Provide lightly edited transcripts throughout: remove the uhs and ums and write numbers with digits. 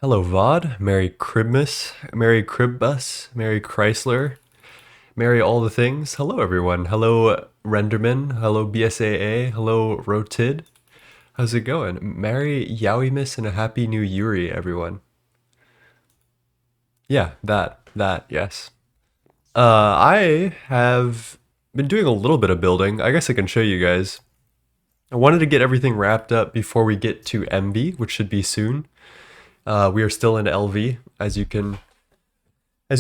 Hello, VOD. Merry Cribmas. Merry Cribbus. Merry Chrysler. Merry all the things. Hello, everyone. Hello, Renderman. Hello, BSAA. Hello, Rotid. How's it going? Merry Yowimus and a Happy New Yuri, everyone. Yeah, yes. I have been doing a little bit of building. I guess I can show you guys. I wanted to get everything wrapped up before we get to MV, which should be soon. We are still in LV, as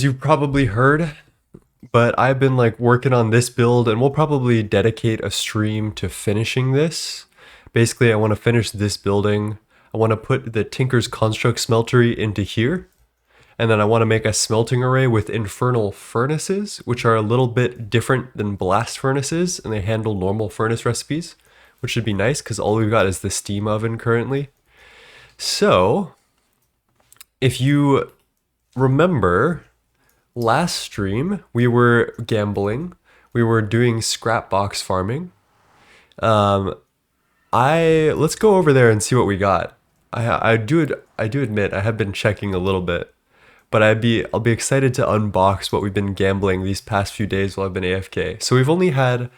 you probably heard, but I've been like working on this build and we'll probably dedicate a stream to finishing this. Basically, I want to finish this building. I want to put the Tinker's Construct Smeltery into here. And then I want to make a smelting array with infernal furnaces, which are a little bit different than blast furnaces, and they handle normal furnace recipes, which should be nice because all we've got is the steam oven currently. So, if you remember, last stream we were gambling, we were doing scrap box farming. Let's go over there and see what we got. I do admit I have been checking a little bit, but I'll be excited to unbox what we've been gambling these past few days while I've been AFK. So we've only had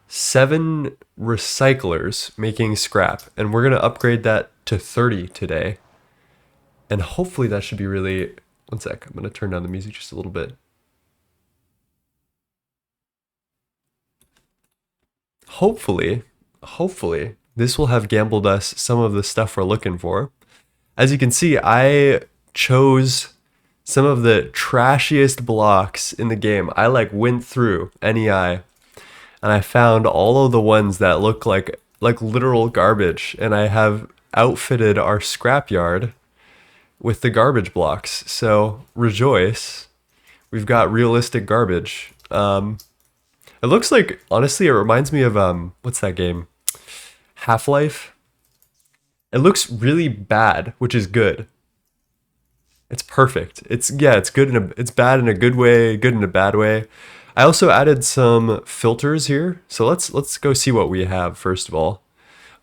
7 recyclers making scrap, and we're gonna upgrade that to 30 today. And hopefully that should be really... One sec, I'm going to turn down the music just a little bit. Hopefully, this will have gambled us some of the stuff we're looking for. As you can see, I chose some of the trashiest blocks in the game. I like went through NEI and I found all of the ones that look like literal garbage, and I have outfitted our scrapyard with the garbage blocks. So rejoice, we've got realistic garbage. It looks like, honestly, it reminds me of what's that game? Half-Life. It looks really bad, which is good. It's perfect. It's good it's bad in a good way, good in a bad way. I also added some filters here. So let's go see what we have first of all.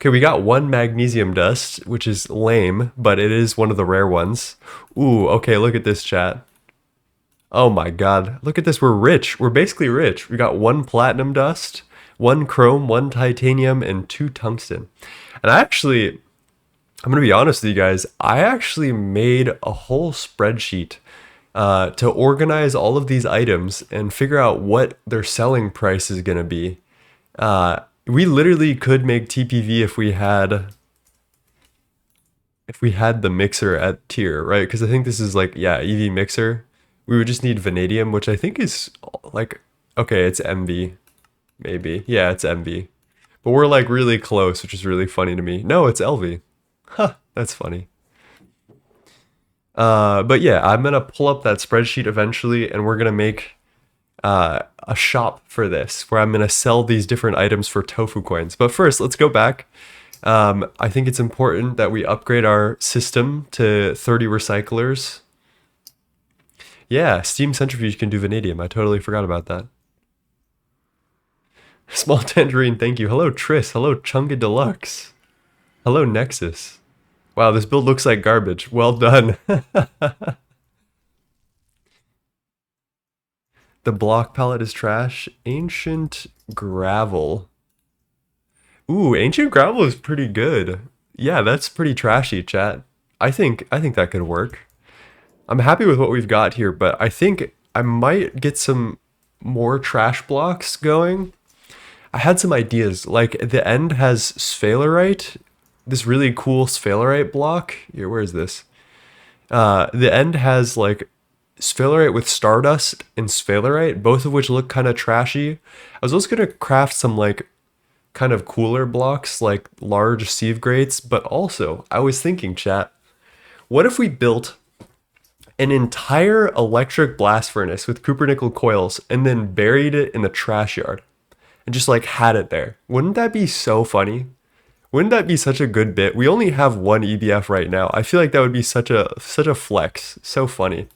Okay, we got 1 magnesium dust, which is lame, but it is one of the rare ones. Ooh, okay, look at this, chat. Oh my god, look at this, we're rich. We're basically rich. We got 1 platinum dust, 1 chrome, 1 titanium, and 2 tungsten. And I'm gonna be honest with you guys, I actually made a whole spreadsheet to organize all of these items and figure out what their selling price is gonna be. We literally could make TPV if we had the mixer at tier, right? Because I think this is like, yeah, EV mixer. We would just need vanadium, which I think is like, okay, it's MV, maybe. Yeah, it's MV. But we're like really close, which is really funny to me. No, it's LV. Huh, that's funny. But yeah, I'm gonna pull up that spreadsheet eventually, and we're gonna make a shop for this where I'm going to sell these different items for tofu coins. But first, let's go back. I think it's important that we upgrade our system to 30 recyclers. Yeah, steam centrifuge can do vanadium. I totally forgot about that. Small tangerine, thank you. Hello, Tris. Hello, Chunga Deluxe. Hello, Nexus. Wow, this build looks like garbage. Well done. The block palette is trash. Ancient gravel. Ooh, ancient gravel is pretty good. Yeah, that's pretty trashy, chat. I think that could work. I'm happy with what we've got here, but I think I might get some more trash blocks going. I had some ideas. Like the end has sphalerite, this really cool sphalerite block. Here, where is this? The end has like sphalerite with stardust and sphalerite, both of which look kind of trashy. I was also going to craft some like kind of cooler blocks like large sieve grates, but also I was thinking, chat, what if we built an entire electric blast furnace with cupronickel coils and then buried it in the trash yard and just like had it there? Wouldn't that be so funny? Wouldn't that be such a good bit? We only have 1 EBF right now. I feel like that would be such a flex. So funny.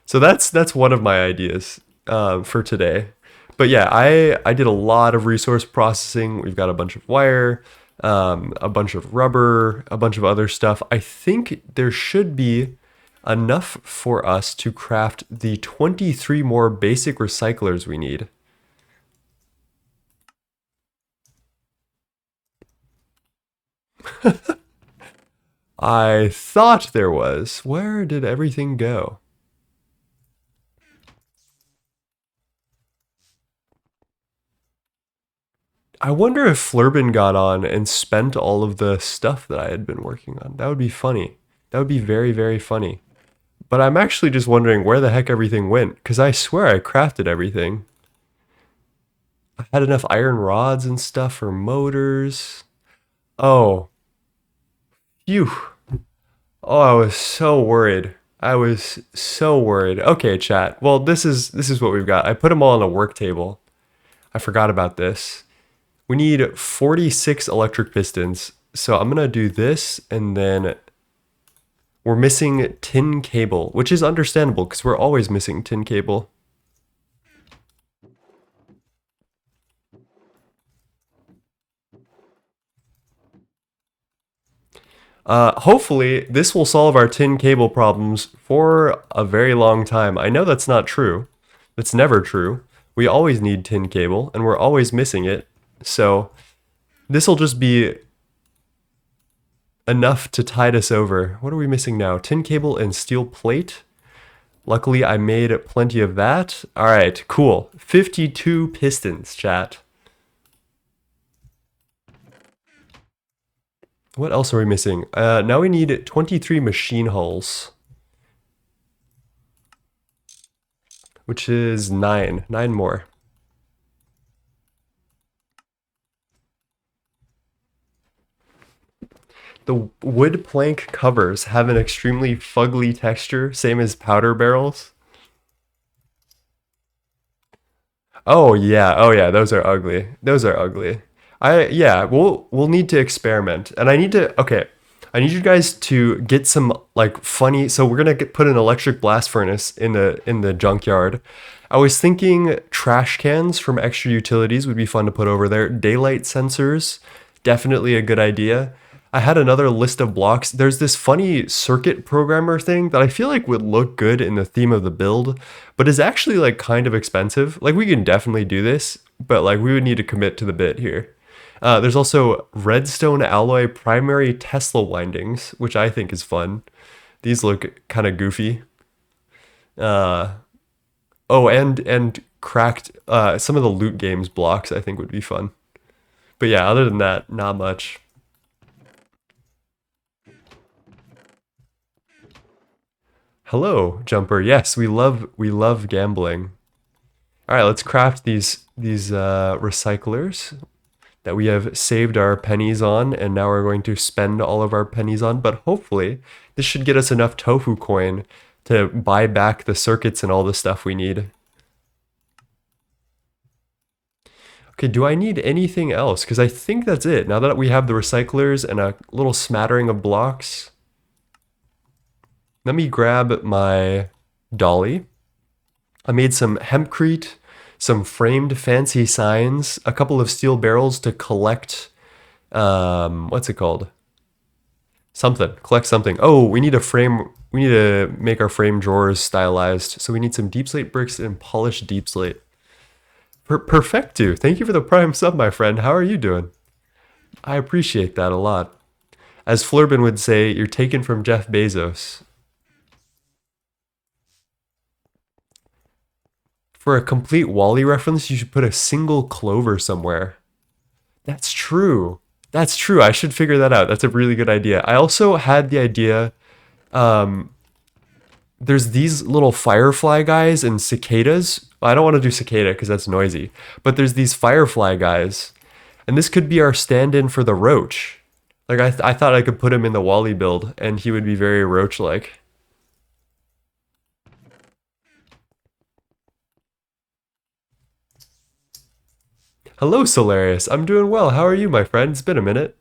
So that's one of my ideas for today. But yeah, I did a lot of resource processing. We've got a bunch of wire, a bunch of rubber, a bunch of other stuff. I think there should be enough for us to craft the 23 more basic recyclers we need. I thought there was. Where did everything go? I wonder if Flurbin got on and spent all of the stuff that I had been working on. That would be funny. That would be very, very funny. But I'm actually just wondering where the heck everything went, because I swear I crafted everything. I had enough iron rods and stuff for motors. Oh, phew. Oh, I was so worried. I was so worried. Okay, chat. Well, this is what we've got. I put them all on a work table. I forgot about this. We need 46 electric pistons. So I'm gonna do this, and then we're missing tin cable, which is understandable because we're always missing tin cable. Hopefully, this will solve our tin cable problems for a very long time. I know that's not true. That's never true. We always need tin cable, and we're always missing it. So this will just be enough to tide us over. What are we missing now? Tin cable and steel plate. Luckily, I made plenty of that. All right, cool. 52 pistons, chat. What else are we missing? Now we need 23 machine hulls, which is 9. 9 more. The wood plank covers have an extremely fugly texture, same as powder barrels. Oh yeah, those are ugly. Those are ugly. Yeah, we'll need to experiment. And I need to okay, I need you guys to get some like funny, so we're gonna put an electric blast furnace in the junkyard. I was thinking trash cans from extra utilities would be fun to put over there. Daylight sensors, definitely a good idea. I had another list of blocks. There's this funny circuit programmer thing that I feel like would look good in the theme of the build, but is actually like kind of expensive. Like we can definitely do this, but like we would need to commit to the bit here. There's also redstone alloy primary Tesla windings, which I think is fun. These look kind of goofy. Uh, oh, and cracked some of the loot games blocks I think would be fun. But yeah, other than that, not much. Hello, Jumper. Yes, we love gambling. All right, let's craft these recyclers that we have saved our pennies on, and now we're going to spend all of our pennies on. But hopefully, this should get us enough tofu coin to buy back the circuits and all the stuff we need. Okay, do I need anything else? Because I think that's it. Now that we have the recyclers and a little smattering of blocks, let me grab my dolly. I made some hempcrete, some framed fancy signs, a couple of steel barrels to collect, what's it called? Something, collect something. Oh, we need a frame, we need to make our frame drawers stylized. So we need some deep slate bricks and polished deep slate. Perfecto. Thank you for the prime sub, my friend. How are you doing? I appreciate that a lot. As Flurbin would say, you're taken from Jeff Bezos. For a complete Wally reference, you should put a single clover somewhere. That's true. That's true. I should figure that out. That's a really good idea. I also had the idea, there's these little firefly guys and cicadas. I don't want to do cicada because that's noisy. But there's these firefly guys. And this could be our stand-in for the roach. Like I thought I could put him in the Wally build and he would be very roach-like. Hello, Solarius. I'm doing well. How are you, my friend? It's been a minute.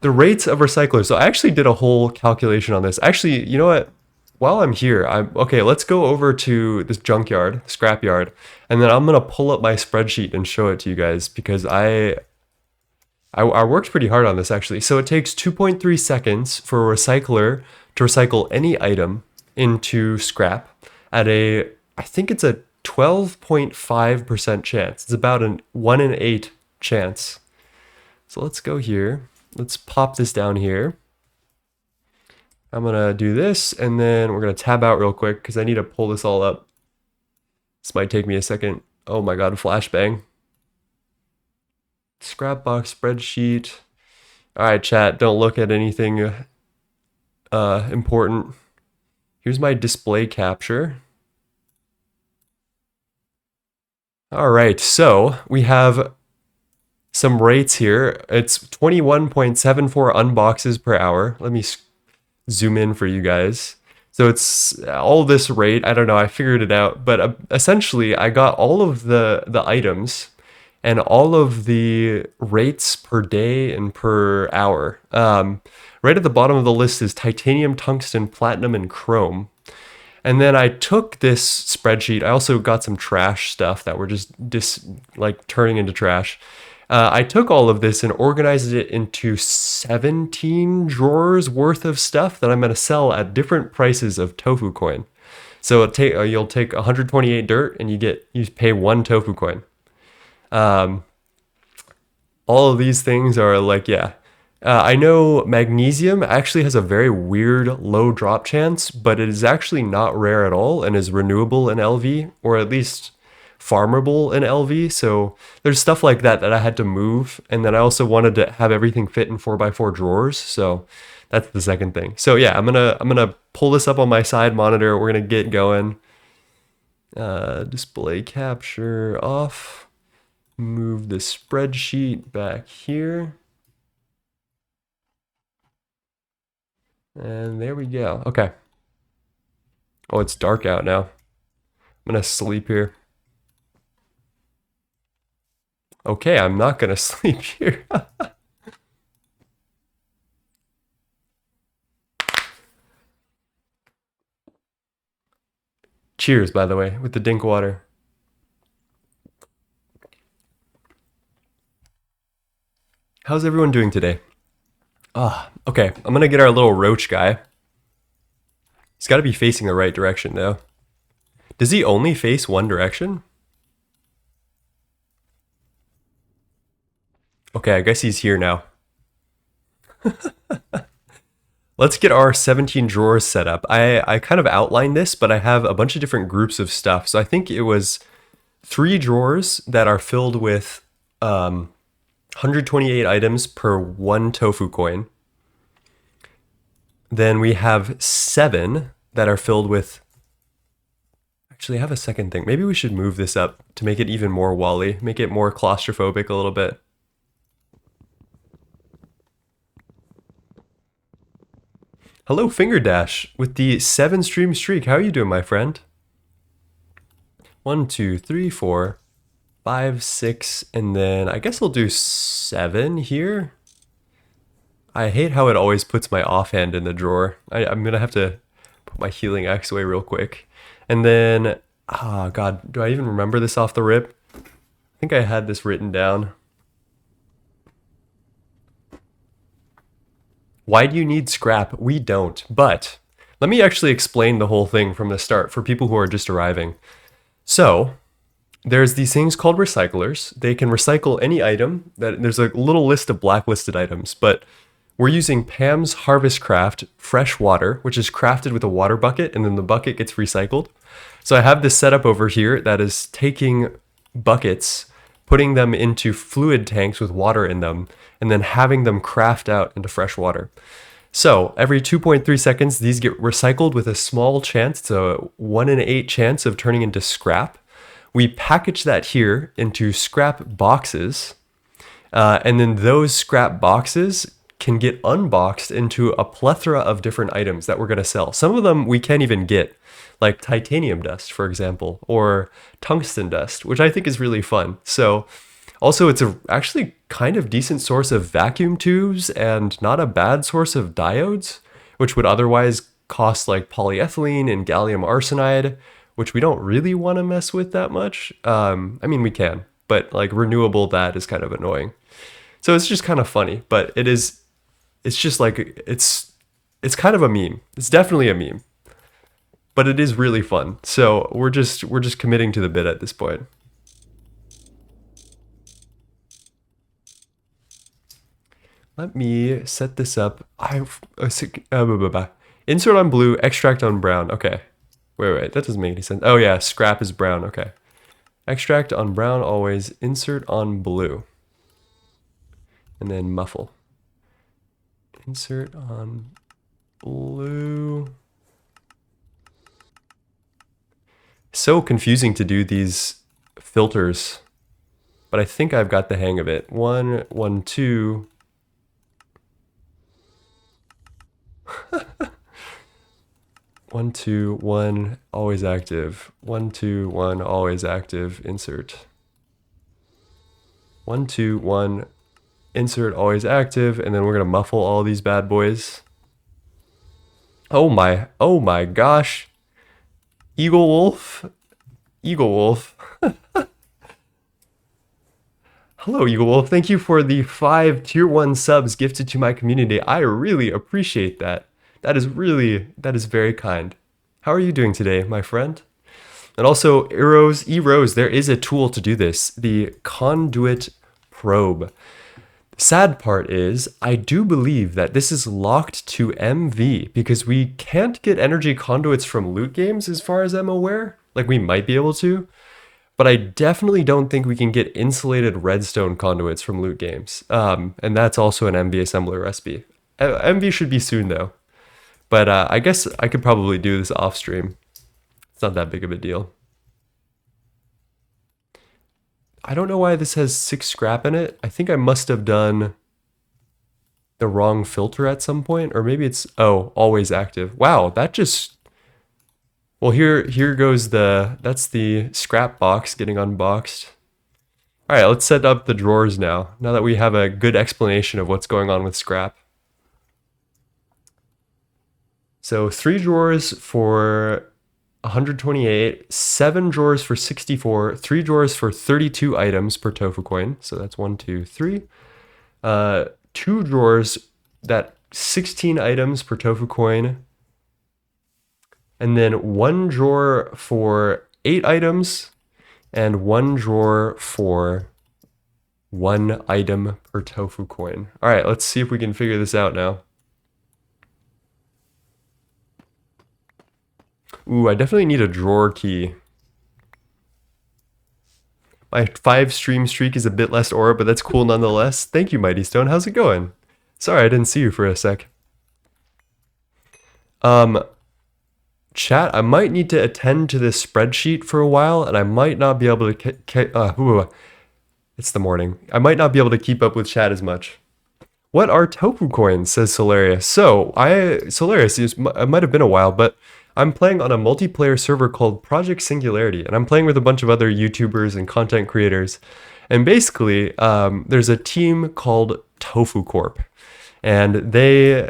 The rates of recyclers. So I actually did a whole calculation on this. Actually, you know what? While I'm here, okay, let's go over to this junkyard, scrapyard, and then I'm gonna pull up my spreadsheet and show it to you guys because I I worked pretty hard on this actually. So it takes 2.3 seconds for a recycler to recycle any item into scrap at I think it's a 12.5% chance. It's about a 1 in 8 chance. So let's go here. Let's pop this down here. I'm gonna do this, and then we're gonna tab out real quick because I need to pull this all up. This might take me a second. Oh my god, flashbang. Scrapbox spreadsheet. All right, chat, don't look at anything important. Here's my display capture. All right, so we have some rates here. It's 21.74 unboxes per hour. Let me zoom in for you guys. So it's all this rate. I don't know, I figured it out, but essentially I got all of the items and all of the rates per day and per hour. Right at the bottom of the list is titanium, tungsten, platinum, and chrome. And then I took this spreadsheet. I also got some trash stuff that were just like turning into trash. I took all of this and organized it into 17 drawers worth of stuff that I'm going to sell at different prices of tofu coin. So you'll take 128 dirt and you pay 1 tofu coin. All of these things are like, yeah. I know magnesium actually has a very weird low drop chance, but it is actually not rare at all and is renewable in LV, or at least farmable in LV. So there's stuff like that I had to move, and then I also wanted to have everything fit in 4x4 drawers. So that's the second thing. So yeah, I'm gonna pull this up on my side monitor. We're gonna get going. Display capture off. Move the spreadsheet back here. And there we go. Okay. Oh, it's dark out now. I'm gonna sleep here. Okay, I'm not gonna sleep here. Cheers, by the way, with the dink water. How's everyone doing today? Okay, I'm gonna get our little roach guy. He's gotta be facing the right direction though. Does he only face one direction? Okay, I guess he's here now. Let's get our 17 drawers set up. I kind of outlined this, but I have a bunch of different groups of stuff. So I think it was 3 drawers that are filled with 128 items per 1 tofu coin. Then we have 7 that are filled with... Actually, I have a second thing. Maybe we should move this up to make it even more Wall-E, make it more claustrophobic a little bit. Hello, Finger Dash, with the 7 stream streak. How are you doing, my friend? 1, 2, 3, 4, 5, 6, and then I guess I'll do 7 here. I hate how it always puts my offhand in the drawer. I'm gonna have to put my healing axe away real quick. And then, God, do I even remember this off the rip? I think I had this written down. Why do you need scrap? We don't, but let me actually explain the whole thing from the start for people who are just arriving. So there's these things called recyclers. They can recycle any item. There's a little list of blacklisted items, but we're using Pam's Harvest Craft fresh water, which is crafted with a water bucket, and then the bucket gets recycled. So I have this setup over here that is taking buckets, putting them into fluid tanks with water in them, and then having them craft out into fresh water. So every 2.3 seconds, these get recycled with a small chance, it's a 1 in 8 chance of turning into scrap. We package that here into scrap boxes, and then those scrap boxes can get unboxed into a plethora of different items that we're going to sell. Some of them we can't even get, like titanium dust, for example, or tungsten dust, which I think is really fun. So also, it's actually kind of decent source of vacuum tubes and not a bad source of diodes, which would otherwise cost like polyethylene and gallium arsenide, which we don't really want to mess with that much. I mean, we can, but like renewable that is kind of annoying. So it's just kind of funny, but it's just like it's kind of a meme. It's definitely a meme, but it is really fun. So we're just committing to the bit at this point. Let me set this up. Insert on blue, extract on brown. Okay. Wait, that doesn't make any sense. Oh yeah, scrap is brown. Okay. Extract on brown always, insert on blue. And then muffle. Insert on blue. So confusing to do these filters, but I think I've got the hang of it. 1, 1, 2. 1, 2, 1, always active. 1, 2, 1, always active, insert. 1, 2, 1, insert, always active, and then we're gonna muffle all these bad boys. Oh my gosh. Eagle Wolf. Hello, Eagle Wolf. Thank you for the 5 tier 1 subs gifted to my community. I really appreciate that. That is very kind. How are you doing today, my friend? And also, Rose, there is a tool to do this, the conduit probe. The sad part is, I do believe that this is locked to MV because we can't get energy conduits from loot games as far as I'm aware. Like, we might be able to, but I definitely don't think we can get insulated redstone conduits from loot games. And that's also an MV assembler recipe. MV should be soon though. But I guess I could probably do this off stream. It's not that big of a deal. I don't know why this has 6 scrap in it. I think I must have done the wrong filter at some point. Or maybe it's, oh, always active. Wow, that just... Well, here goes that's the scrap box getting unboxed. All right, let's set up the drawers now that we have a good explanation of what's going on with scrap. So 3 drawers for 128, 7 drawers for 64, 3 drawers for 32 items per tofu coin. So that's 1, 2, 3. 2 drawers, that 16 items per tofu coin. And then 1 drawer for 8 items and 1 drawer for 1 item per tofu coin. All right, let's see if we can figure this out now. Ooh, I definitely need a drawer key. My 5 stream streak is a bit less aura, but that's cool nonetheless. Thank you, Mighty Stone. How's it going? Sorry, I didn't see you for a sec. Chat, I might need to attend to this spreadsheet for a while, and I might not be able to... it's the morning. I might not be able to keep up with chat as much. What are tofu coins, says Solarius. So, Solarius, it might have been a while, but I'm playing on a multiplayer server called Project Singularity, and I'm playing with a bunch of other YouTubers and content creators. And basically, there's a team called Tofu Corp, and they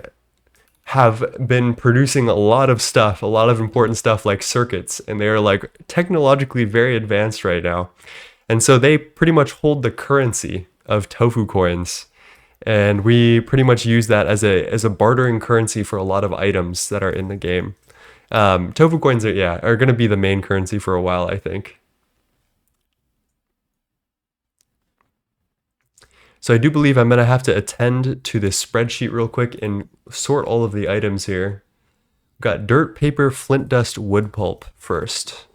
have been producing a lot of stuff, a lot of important stuff like circuits, and they are like technologically very advanced right now. And so they pretty much hold the currency of tofu coins. And we pretty much use that as a bartering currency for a lot of items that are in the game. Tofu coins are going to be the main currency for a while, I think. So I do believe I'm going to have to attend to this spreadsheet real quick and sort all of the items here. We've got dirt, paper, flint dust, wood pulp first.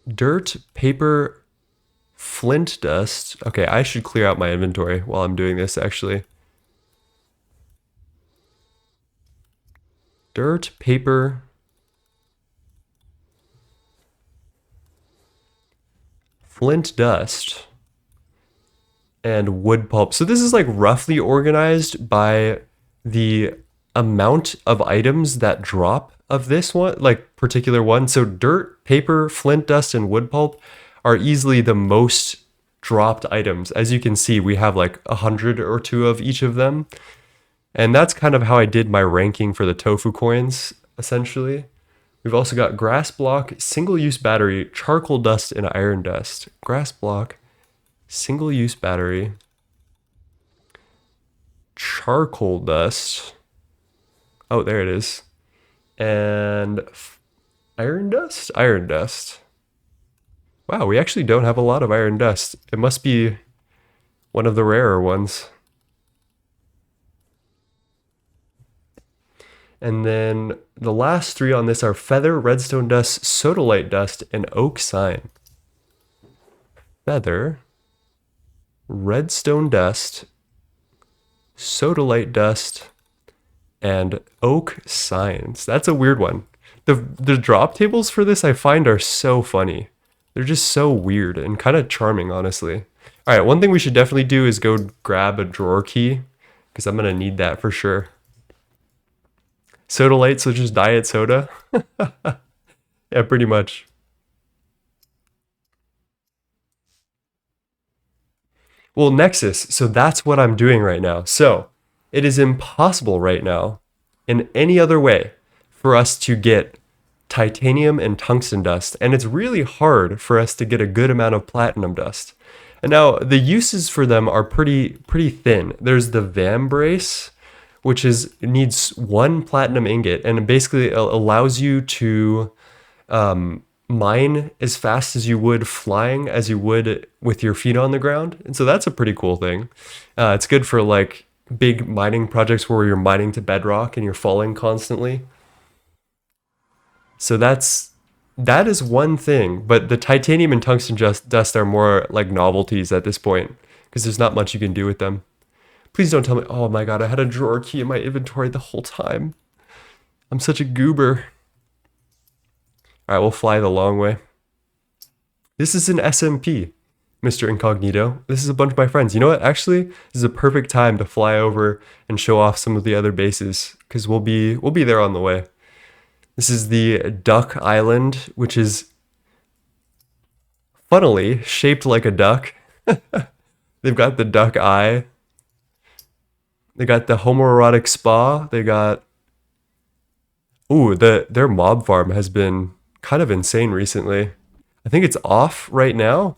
Dirt, paper, flint dust. Okay, I should clear out my inventory while I'm doing this, actually. Dirt, paper, flint dust, and wood pulp. So this is like roughly organized by the amount of items that drop of this one, like particular one. So dirt, paper, flint dust, and wood pulp are easily the most dropped items. As you can see, we have like 100 or 2 of each of them. And that's kind of how I did my ranking for the tofu coins, essentially. We've also got grass block, single-use battery, charcoal dust, and iron dust. Grass block, single-use battery, charcoal dust. Oh, there it is. And iron dust? Iron dust. Wow, we actually don't have a lot of iron dust. It must be one of the rarer ones. And then the last three on this are feather, redstone dust, sodalite dust, and oak sign. Feather, redstone dust, sodalite dust, and oak signs. That's a weird one. The drop tables for this I find are so funny. They're just so weird and kind of charming, honestly. All right, one thing we should definitely do is go grab a drawer key because I'm gonna need that for sure. Sodalite, so just diet soda. Yeah, pretty much. Well, Nexus, so that's what I'm doing right now. So it is impossible right now in any other way for us to get titanium and tungsten dust, and it's really hard for us to get a good amount of platinum dust. And now the uses for them are pretty thin. There's the vambrace, which needs one platinum ingot, and it basically allows you to mine as fast as you would flying, as you would with your feet on the ground. And so that's a pretty cool thing. It's good for like big mining projects where you're mining to bedrock and you're falling constantly. So that is one thing, but the titanium and tungsten dust are more like novelties at this point because there's not much you can do with them. Please don't tell me, oh my god, I had a drawer key in my inventory the whole time. I'm such a goober. All right, we'll fly the long way. This is an SMP, Mr. Incognito. This is a bunch of my friends. You know what? Actually, this is a perfect time to fly over and show off some of the other bases because we'll be there on the way. This is the Duck Island, which is funnily shaped like a duck. They've got the duck eye. They got the homoerotic spa. They got... Ooh, their mob farm has been kind of insane recently. I think it's off right now,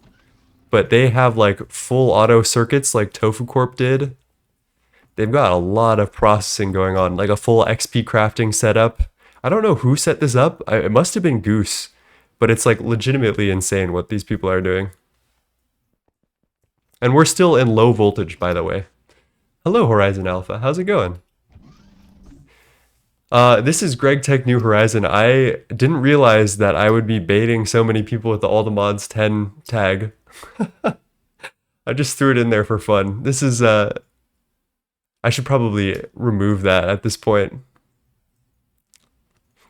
but they have like full auto circuits like Tofu Corp did. They've got a lot of processing going on, like a full XP crafting setup. I don't know who set this up. It must have been Goose, but it's like legitimately insane what these people are doing. And we're still in low voltage, by the way. Hello, Horizon Alpha. How's it going? This is Gregtech New Horizon. I didn't realize that I would be baiting so many people with the All the Mods 10 tag. I just threw it in there for fun. This is, I should probably remove that at this point.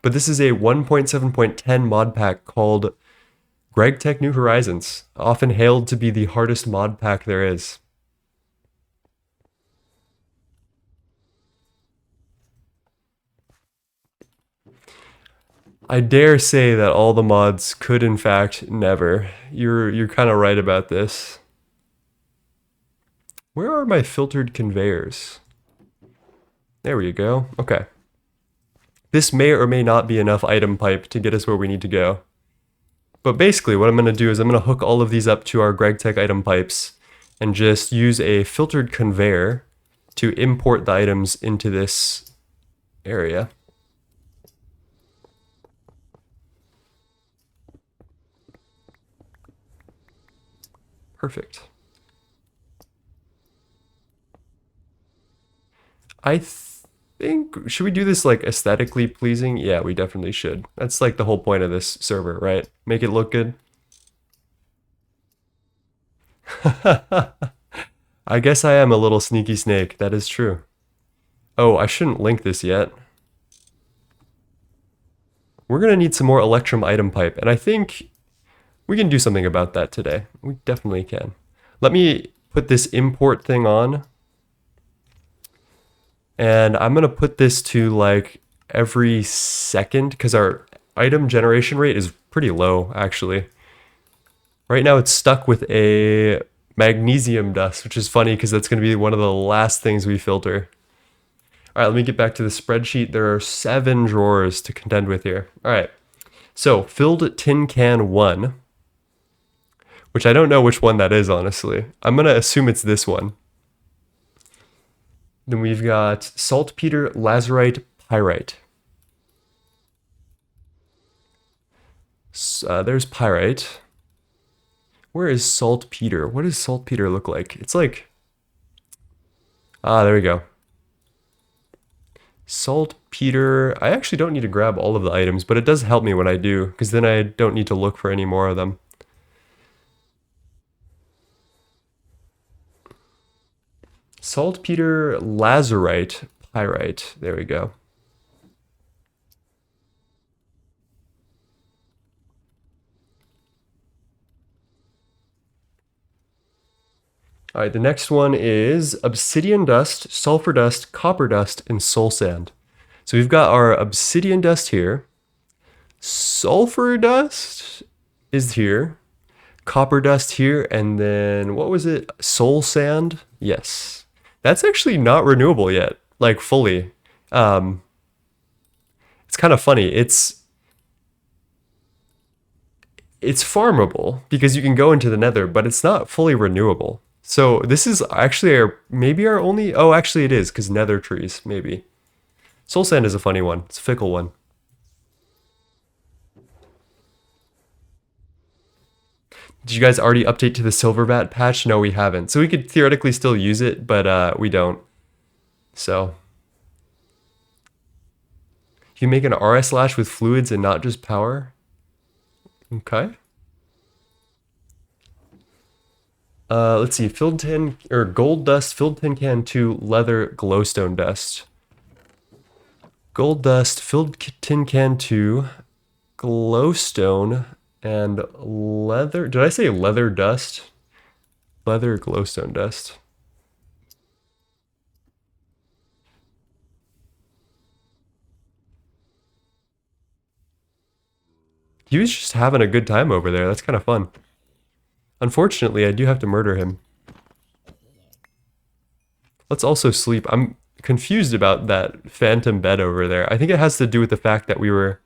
But this is a 1.7.10 mod pack called Gregtech New Horizons, often hailed to be the hardest mod pack there is. I dare say that all the mods could in fact never. You're kind of right about this. Where are my filtered conveyors? There we go. Okay. This may or may not be enough item pipe to get us where we need to go. But basically what I'm going to do is I'm going to hook all of these up to our Gregtech item pipes and just use a filtered conveyor to import the items into this area. Perfect. I think, should we do this like aesthetically pleasing? Yeah, we definitely should. That's like the whole point of this server, right? Make it look good. I guess I am a little sneaky snake. That is true. Oh, I shouldn't link this yet. We're gonna need some more Electrum item pipe, and I think we can do something about that today. We definitely can. Let me put this import thing on. And I'm going to put this to like every second because our item generation rate is pretty low, actually. Right now it's stuck with a magnesium dust, which is funny because that's going to be one of the last things we filter. All right, let me get back to the spreadsheet. There are 7 drawers to contend with here. All right, so filled tin can 1. which I don't know which one that is, honestly. I'm going to assume it's this one. Then we've got saltpeter, lazurite, pyrite. There's pyrite. Where is saltpeter? What does saltpeter look like? It's like... Ah, there we go. Saltpeter. I actually don't need to grab all of the items, but it does help me when I do, because then I don't need to look for any more of them. Saltpeter, lazurite, pyrite. There we go. All right, the next one is obsidian dust, sulfur dust, copper dust, and soul sand. So we've got our obsidian dust here. Sulfur dust is here. Copper dust here, and then what was it? Soul sand? Yes. That's actually not renewable yet, like fully. It's kind of funny. It's farmable because you can go into the nether, but it's not fully renewable. So this is actually maybe our only... Oh, actually it is, because nether trees, maybe. Soul sand is a funny one. It's a fickle one. Did you guys already update to the Silverbat patch? No, we haven't. So we could theoretically still use it, but we don't. So... You make an RS lash with fluids and not just power? Okay. Let's see, filled tin, or gold dust, filled tin can 2, leather, glowstone dust. Gold dust, filled tin can 2, glowstone, and leather. Did I say leather dust? Leather, glowstone dust. He was just having a good time over there. That's kind of fun. Unfortunately, I do have to murder him. Let's also sleep. I'm confused about that phantom bed over there. I think it has to do with the fact that we were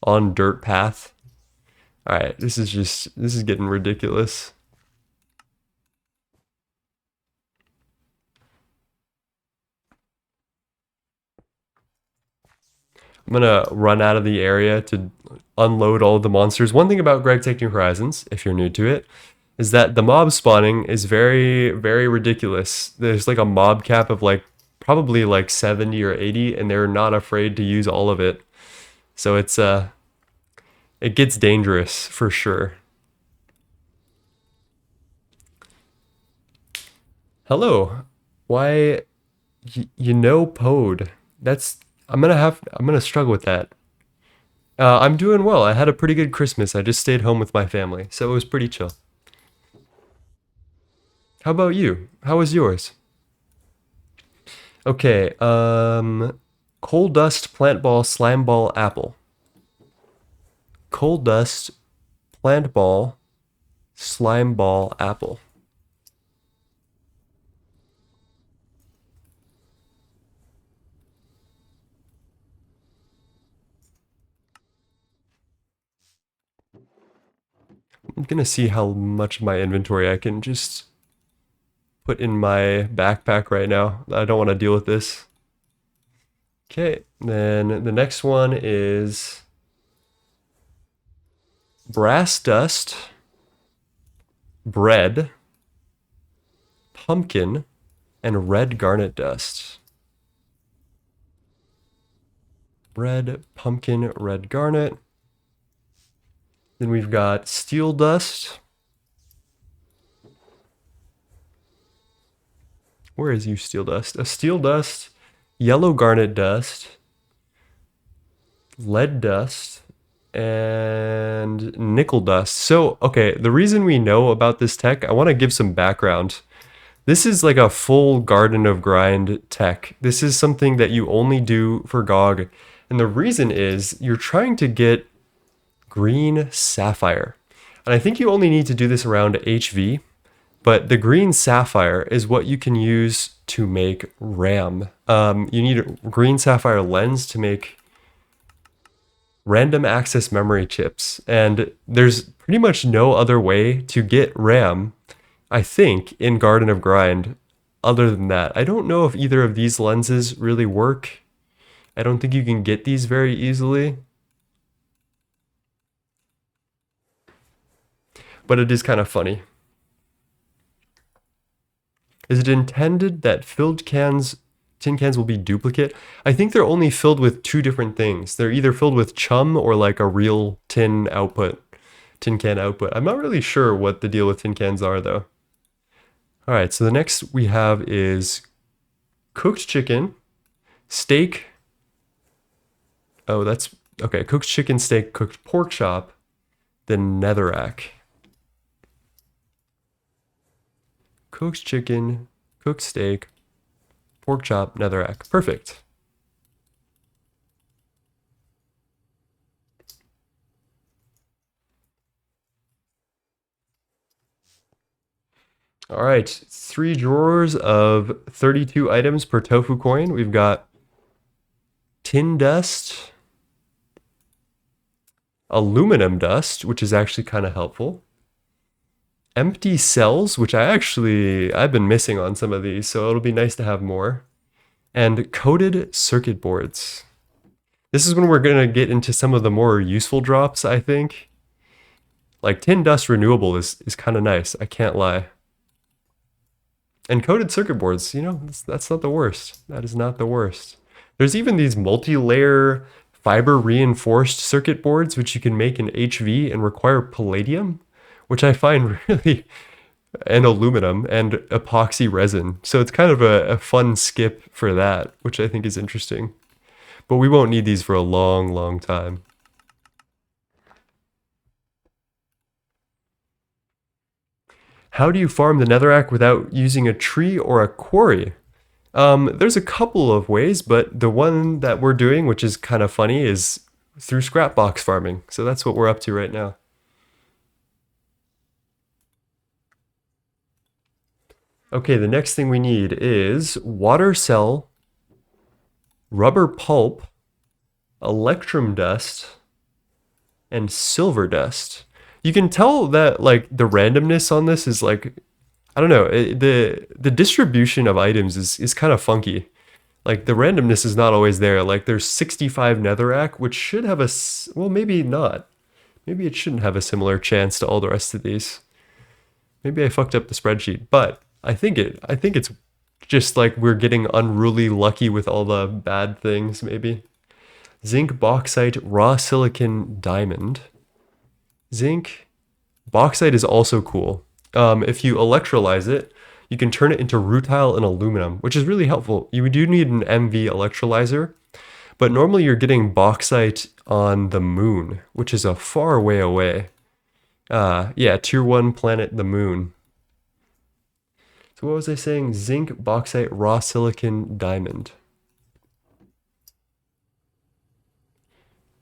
on dirt path. Alright, this is getting ridiculous. I'm gonna run out of the area to unload all of the monsters. One thing about Gregtech New Horizons, if you're new to it, is that the mob spawning is very, very ridiculous. There's like a mob cap of like probably like 70 or 80, and they're not afraid to use all of it. So it's it gets dangerous for sure. Hello. Why you know Pode? I'm gonna struggle with that. I'm doing well. I had a pretty good Christmas. I just stayed home with my family, so it was pretty chill. How about you? How was yours? Okay, coal dust, plant ball, slime ball, apple. Coal dust, plant ball, slime ball, apple. I'm gonna see how much of my inventory I can just put in my backpack right now. I don't want to deal with this. Okay, then the next one is brass dust, bread, pumpkin, and red garnet dust. Bread, pumpkin, red garnet. Then we've got steel dust. Where is you steel dust? A steel dust, yellow garnet dust, lead dust, and nickel dust. So, okay, the reason we know about this tech, I want to give some background. This is like a full Garden of Grind tech. This is something that you only do for GOG. And the reason is you're trying to get green sapphire. And I think you only need to do this around HV, but the green sapphire is what you can use to make RAM. You need a green sapphire lens to make random access memory chips. And there's pretty much no other way to get RAM, I think, in Garden of Grind other than that. I don't know if either of these lenses really work. I don't think you can get these very easily. But it is kind of funny. Is it intended that filled tin cans will be duplicate? I think they're only filled with two different things. They're either filled with chum or like a real tin can output. I'm not really sure what the deal with tin cans are though. All right, so the next we have is cooked chicken, steak. Oh, that's okay. Cooked chicken, steak, cooked pork chop, then netherrack. Cooked chicken, cooked steak, pork chop, netherrack. Perfect. All right, 3 drawers of 32 items per tofu coin. We've got tin dust, aluminum dust, which is actually kind of helpful. Empty cells, which I've been missing on some of these, so it'll be nice to have more. And coated circuit boards. This is when we're gonna get into some of the more useful drops, I think. Like tin dust renewable is kind of nice, I can't lie. And coated circuit boards, you know, that's not the worst. That is not the worst. There's even these multi-layer fiber reinforced circuit boards, which you can make in HV and require palladium, which I find really, and aluminum and epoxy resin. So it's kind of a fun skip for that, which I think is interesting. But we won't need these for a long, long time. How do you farm the netherrack without using a tree or a quarry? There's a couple of ways, but the one that we're doing, which is kind of funny, is through scrap box farming. So that's what we're up to right now. Okay, the next thing we need is water cell, rubber pulp, electrum dust, and silver dust. You can tell that like the randomness on this is like, I don't know, the distribution of items is kind of funky. Like the randomness is not always there. Like there's 65 netherrack, which should have well, maybe not. Maybe it shouldn't have a similar chance to all the rest of these. Maybe I fucked up the spreadsheet, but I think it's just like we're getting unruly lucky with all the bad things, maybe. Zinc, bauxite, raw silicon, diamond. Zinc, bauxite is also cool. If you electrolyze it, you can turn it into rutile and aluminum, which is really helpful. You do need an MV electrolyzer, but normally you're getting bauxite on the moon, which is a far way away. Yeah, tier 1 planet, the moon. So what was I saying? Zinc, bauxite, raw silicon, diamond.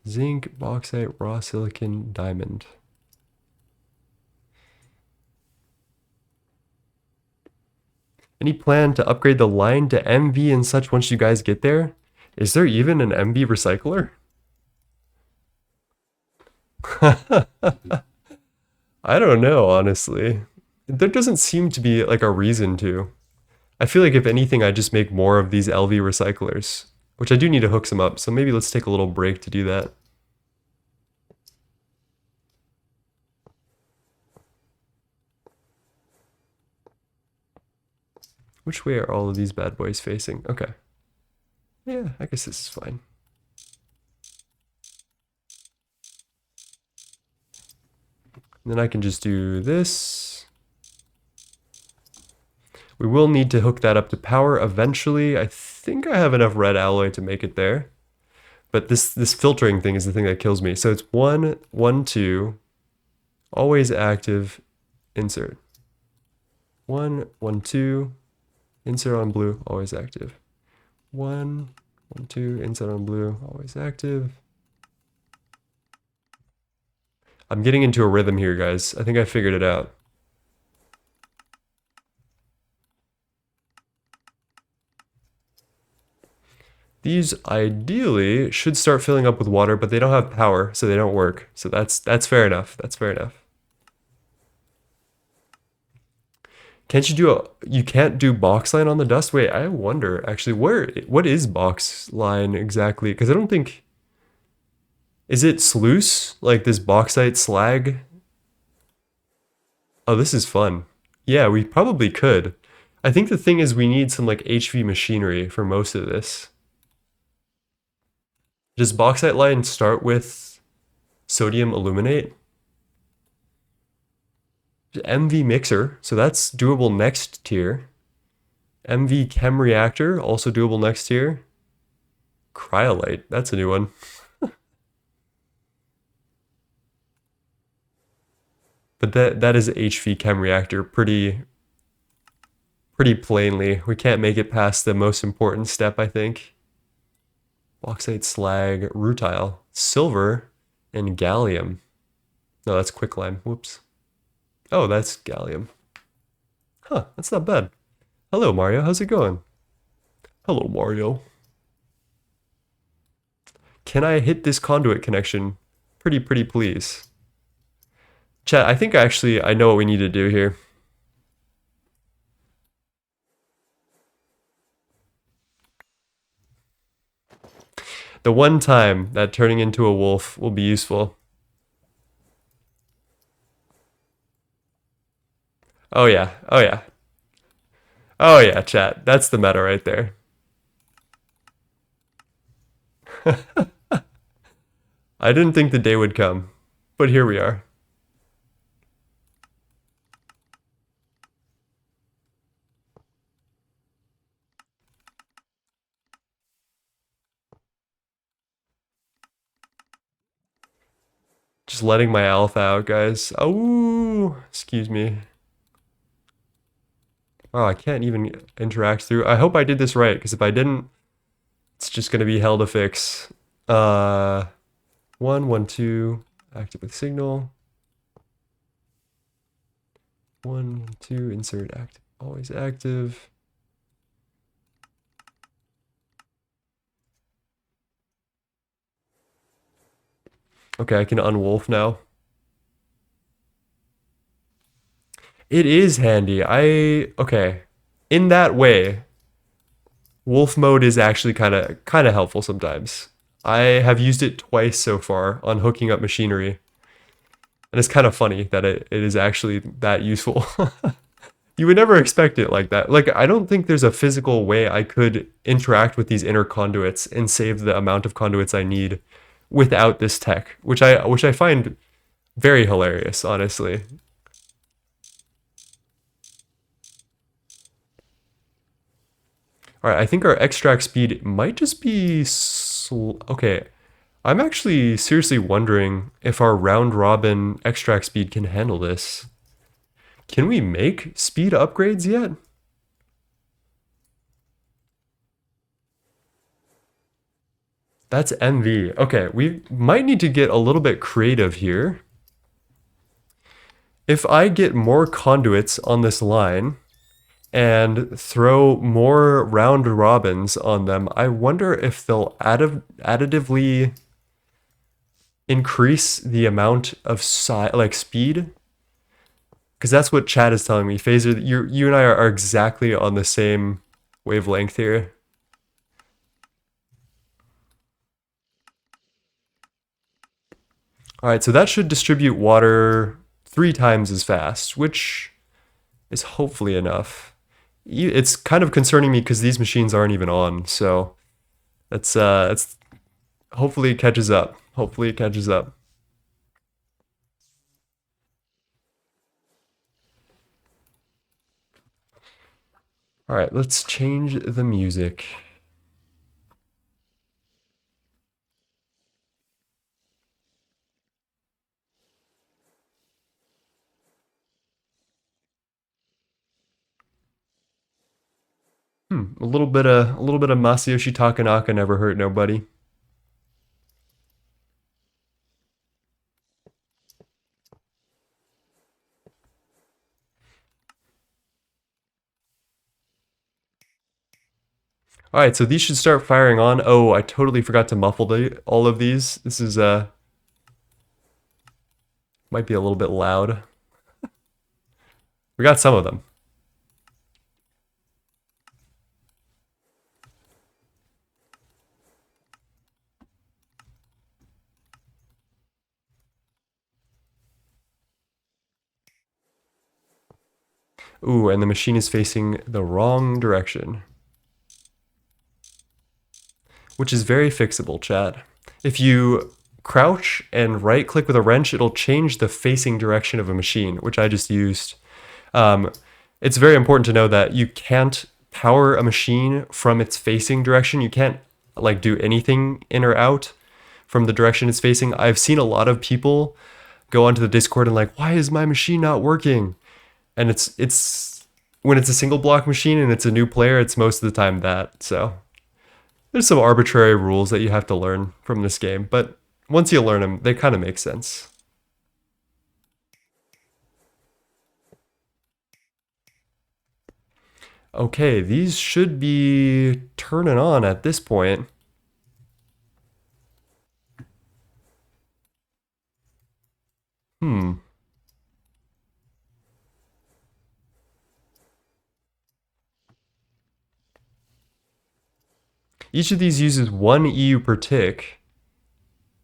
Zinc, bauxite, raw silicon, diamond. Any plan to upgrade the line to MV and such once you guys get there? Is there even an MV recycler? I don't know, honestly. There doesn't seem to be like a reason to. I feel like if anything, I just make more of these LV recyclers, which I do need to hook some up. So maybe let's take a little break to do that. Which way are all of these bad boys facing? Okay. Yeah, I guess this is fine. And then I can just do this. We will need to hook that up to power eventually. I think I have enough red alloy to make it there. But this filtering thing is the thing that kills me. So it's 1, 1, 2, always active, insert. 1, 1, 2, insert on blue, always active. 1, 1, 2, insert on blue, always active. I'm getting into a rhythm here, guys. I think I figured it out. These ideally should start filling up with water, but they don't have power, so they don't work. So that's fair enough. That's fair enough. Can't you do you can't do box line on the dust? Wait, I wonder actually what is box line exactly? Because I don't think, is it sluice? Like this bauxite slag? Oh, this is fun. Yeah, we probably could. I think the thing is we need some like HV machinery for most of this. Does bauxite line start with sodium aluminate? MV mixer, so that's doable next tier. MV chem reactor, also doable next tier. Cryolite, that's a new one. But that is HV chem reactor pretty plainly. We can't make it past the most important step, I think. Bauxite slag, rutile, silver, and gallium. No, that's quicklime. Whoops. Oh, that's gallium. Huh, that's not bad. Hello, Mario. How's it going? Hello, Mario. Can I hit this conduit connection? Pretty please. Chat, I think actually I know what we need to do here. The one time that turning into a wolf will be useful. Oh yeah, oh yeah. Oh yeah, chat. That's the meta right there. I didn't think the day would come, but here we are. Just letting my alpha out, guys. Oh, excuse me. Oh, I can't even interact through. I hope I did this right, because if I didn't, it's just gonna be hell to fix. 112, active with signal. 112, insert active, always active. Okay, I can unwolf now. It is handy. Okay. In that way, wolf mode is actually kind of helpful sometimes. I have used it twice so far on hooking up machinery. And it's kind of funny that it is actually that useful. You would never expect it like that. Like, I don't think there's a physical way I could interact with these inner conduits and save the amount of conduits I need without this tech, which I find very hilarious, honestly. All right, I think our extract speed might just be okay. I'm actually seriously wondering if our round robin extract speed can handle this. Can we make speed upgrades yet? That's MV. Okay, we might need to get a little bit creative here. If I get more conduits on this line and throw more round robins on them, I wonder if they'll additively increase the amount of speed. Because that's what chat is telling me. Phaser, you and I are exactly on the same wavelength here. All right, so that should distribute water 3 times as fast, which is hopefully enough. It's kind of concerning me because these machines aren't even on, so it's hopefully it catches up. Hopefully it catches up. All right, let's change the music. A little bit of Masayoshi Takanaka never hurt nobody. All right, so these should start firing on. Oh, I totally forgot to muffle all of these. This is might be a little bit loud. We got some of them. Ooh, and the machine is facing the wrong direction. Which is very fixable, chat. If you crouch and right click with a wrench, it'll change the facing direction of a machine, which I just used. It's very important to know that you can't power a machine from its facing direction. You can't like do anything in or out from the direction it's facing. I've seen a lot of people go onto the Discord and like, why is my machine not working? And it's when it's a single block machine and it's a new player, it's most of the time that. So there's some arbitrary rules that you have to learn from this game, but once you learn them, they kind of make sense. Okay, these should be turning on at this point. Each of these uses 1 EU per tick.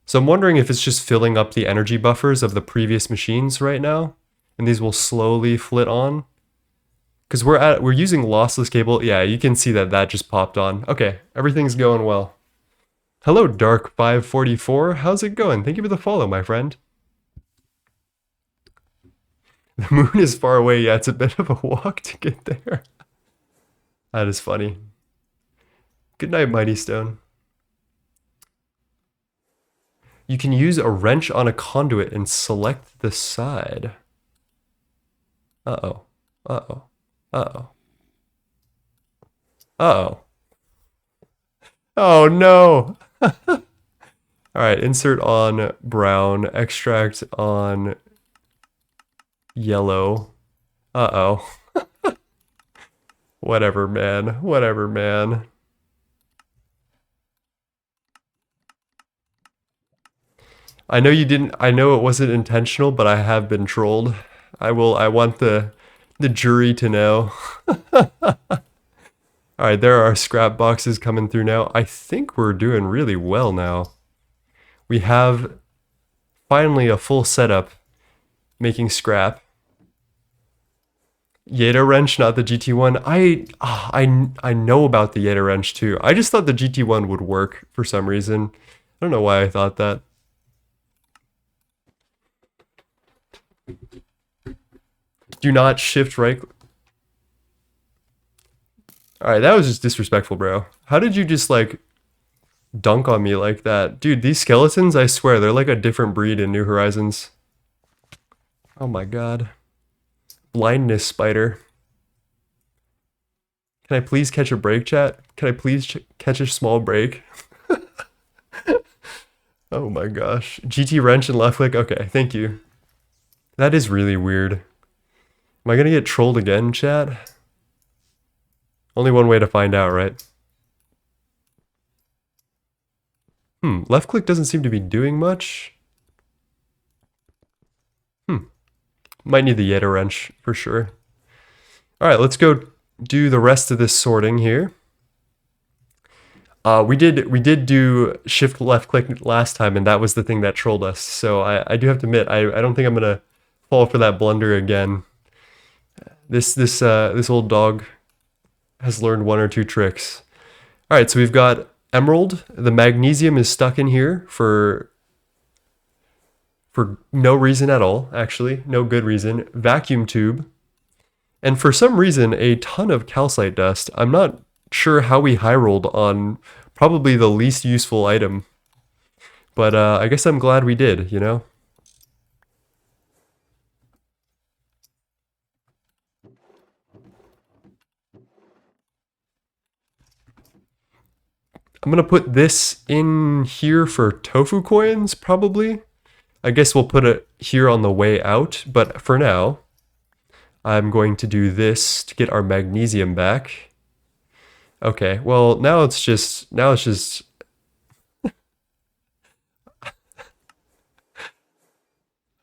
So I'm wondering if it's just filling up the energy buffers of the previous machines right now, and these will slowly flit on. Because we're using lossless cable. Yeah, you can see that just popped on. Okay, everything's going well. Hello, Dark544. How's it going? Thank you for the follow, my friend. The moon is far away. Yeah, it's a bit of a walk to get there. That is funny. Good night, Mighty Stone. You can use a wrench on a conduit and select the side. Uh-oh. Uh-oh. Uh-oh. Uh-oh. Oh, no! Alright, insert on brown, extract on yellow. Uh-oh. Whatever, man. Whatever, man. I know you didn't, I know it wasn't intentional, but I have been trolled. I want the jury to know. Alright, there are scrap boxes coming through now. I think we're doing really well now. We have finally a full setup making scrap. Yeda wrench, not the GT1. I know about the Yeda wrench too. I just thought the GT1 would work for some reason. I don't know why I thought that. Do not shift right. Alright, that was just disrespectful, bro. How did you just, like, dunk on me like that? Dude, these skeletons, I swear, they're like a different breed in New Horizons. Oh my god. Blindness spider. Can I please catch a break, chat? Can I please catch a small break? Oh my gosh. GT wrench and left click? Okay, thank you. That is really weird. Am I gonna get trolled again, chat? Only one way to find out, right? Left click doesn't seem to be doing much. Might need the Yeta wrench for sure. Alright, let's go do the rest of this sorting here. We did do shift left click last time, and that was the thing that trolled us. So I do have to admit, I don't think I'm gonna fall for that blunder again. This old dog has learned 1 or 2 tricks. All right, so we've got emerald. The magnesium is stuck in here for no reason at all, actually, no good reason. Vacuum tube, and for some reason a ton of calcite dust. I'm not sure how we high rolled on probably the least useful item, but I guess I'm glad we did, you know. I'm gonna put this in here for tofu coins, probably. I guess we'll put it here on the way out, but for now, I'm going to do this to get our magnesium back. Okay, well, now it's just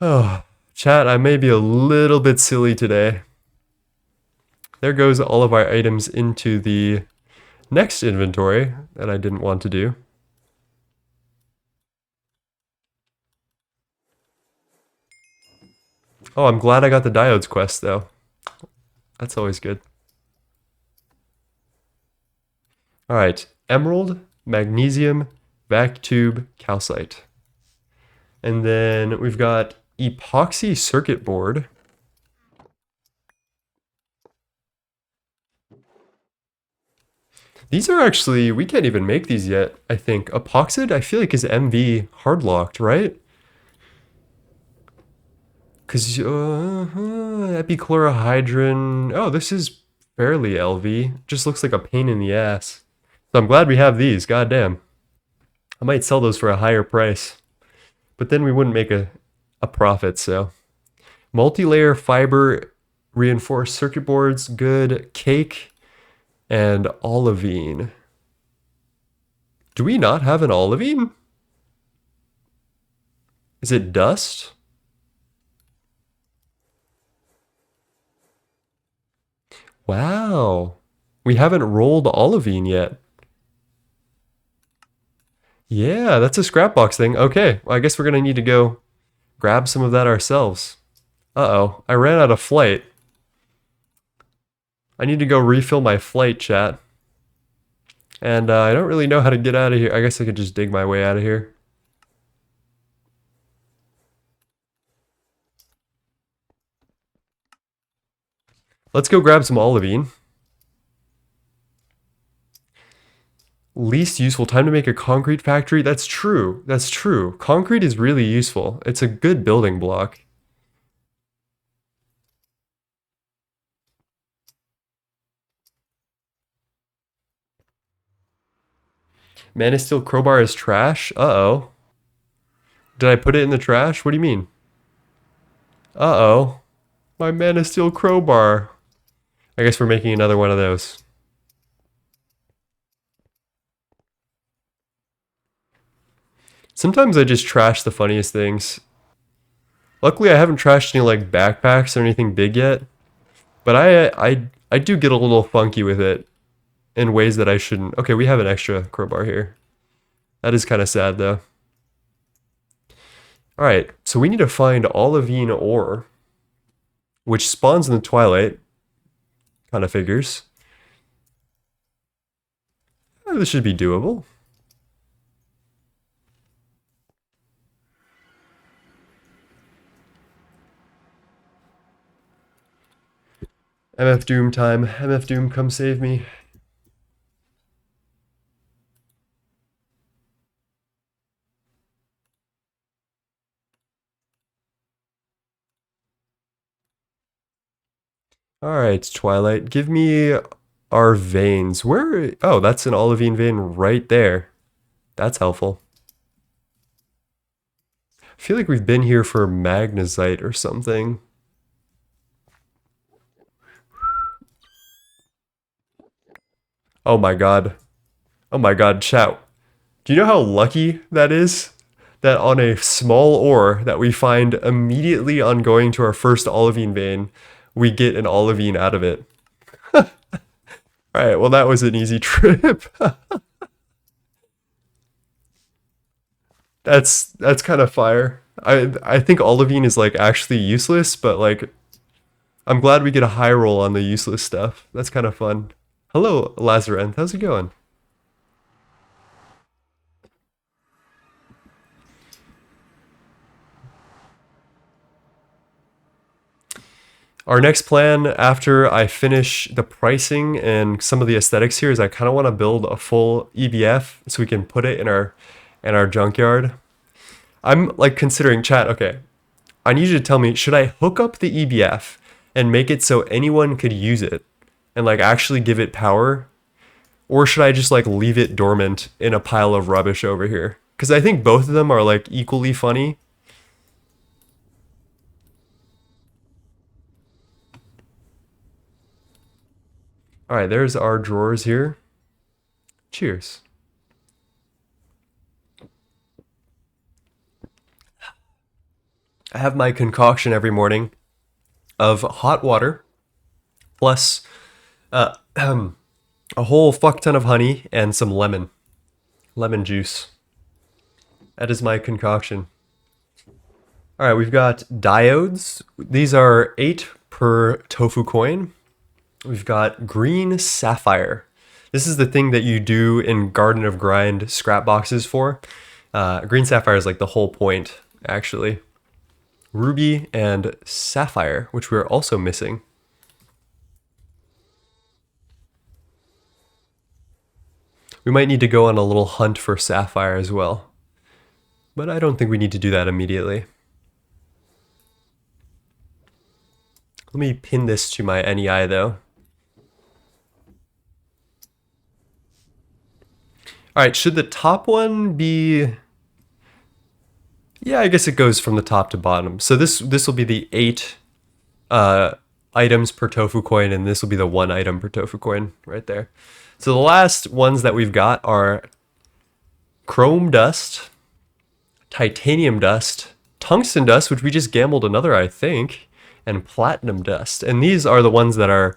oh, chat, I may be a little bit silly today. There goes all of our items into the next inventory that I didn't want to do. Oh, I'm glad I got the diodes quest though. That's always good. All right, emerald, magnesium, vac tube, calcite. And then we've got epoxy circuit board. These are actually, we can't even make these yet, I think. Epoxid, I feel like is MV hard locked, right? Because epichlorohydrin, oh, this is fairly LV. Just looks like a pain in the ass. So I'm glad we have these, goddamn. I might sell those for a higher price. But then we wouldn't make a profit, so. Multi-layer fiber reinforced circuit boards, good. Cake and olivine. Do we not have an olivine? Is it dust? Wow. We haven't rolled olivine yet. Yeah, that's a scrap box thing. Okay, well, I guess we're gonna need to go grab some of that ourselves. Uh-oh, I ran out of flight. I need to go refill my flight, chat. And I don't really know how to get out of here. I guess I could just dig my way out of here. Let's go grab some olivine. Least useful time to make a concrete factory? That's true. That's true. Concrete is really useful. It's a good building block. Man of Steel crowbar is trash? Uh-oh. Did I put it in the trash? What do you mean? Uh-oh. My Man of Steel crowbar. I guess we're making another one of those. Sometimes I just trash the funniest things. Luckily, I haven't trashed any like backpacks or anything big yet, but I do get a little funky with it in ways that I shouldn't. Okay, we have an extra crowbar here. That is kind of sad though. All right, so we need to find olivine ore, which spawns in the twilight. Kind of figures. This should be doable. MF Doom time. MF Doom, come save me. All right, Twilight, give me our veins. Where? Oh, that's an olivine vein right there. That's helpful. I feel like we've been here for magnesite or something. Oh my god. Oh my god, chat. Do you know how lucky that is? That on a small ore that we find immediately on going to our first olivine vein, we get an olivine out of it. Alright, well that was an easy trip. That's kind of fire. I think olivine is like actually useless, but like I'm glad we get a high roll on the useless stuff. That's kind of fun. Hello, Lazarenth. How's it going? Our next plan after I finish the pricing and some of the aesthetics here is I kind of want to build a full EBF so we can put it in our junkyard. I'm like considering chat, okay. I need you to tell me, should I hook up the EBF and make it so anyone could use it and like actually give it power? Or should I just like leave it dormant in a pile of rubbish over here? Because I think both of them are like equally funny. All right, there's our drawers here. Cheers. I have my concoction every morning of hot water plus uh, a whole fuck ton of honey and some lemon juice. That is my concoction. All right, we've got diodes. These are 8 per tofu coin. We've got green sapphire. This is the thing that you do in Garden of Grind scrap boxes for. Green sapphire is like the whole point, actually. Ruby and sapphire, which we're also missing. We might need to go on a little hunt for sapphire as well. But I don't think we need to do that immediately. Let me pin this to my NEI though. All right, should the top one be... Yeah, I guess it goes from the top to bottom. So this will be the 8 items per tofu coin, and this will be the 1 item per tofu coin right there. So the last ones that we've got are chrome dust, titanium dust, tungsten dust, which we just gambled another, I think, and platinum dust. And these are the ones that are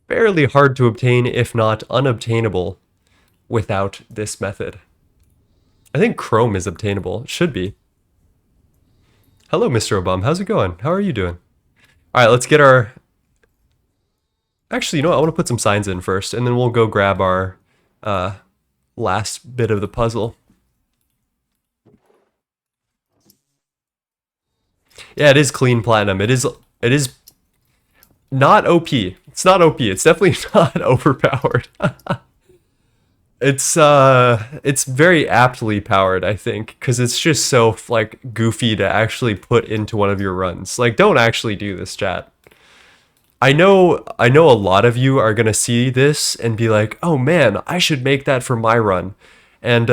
fairly hard to obtain, if not unobtainable, without this method. I think chrome is obtainable. It should be. Hello, Mr. Obama. How's it going? How are you doing? All right, let's get our... Actually, you know what? I want to put some signs in first, and then we'll go grab our last bit of the puzzle. Yeah, it is clean platinum. It is not OP. It's not OP. It's definitely not overpowered. It's very aptly powered, I think, because it's just so like goofy to actually put into one of your runs. Like, don't actually do this, chat. I know a lot of you are gonna see this and be like, oh man, I should make that for my run. And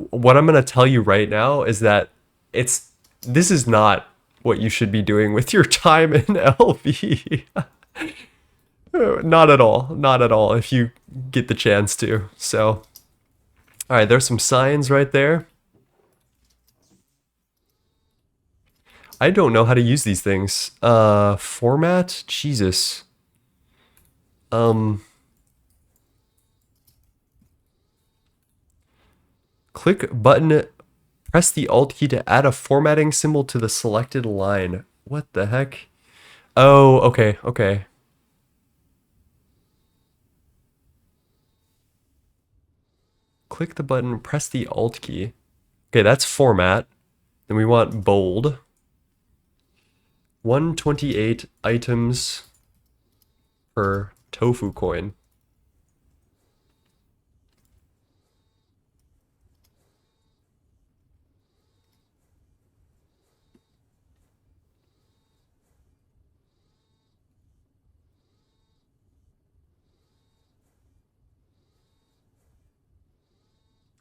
what I'm gonna tell you right now is that this is not what you should be doing with your time in LV. Not at all. Not at all if you get the chance to. So, all right, there's some signs right there. I don't know how to use these things. Format? Jesus. Click button, press the Alt key to add a formatting symbol to the selected line. What the heck? Oh, okay, okay. Click the button, press the Alt key. Okay, that's format. Then we want bold. 128 items per tofu coin.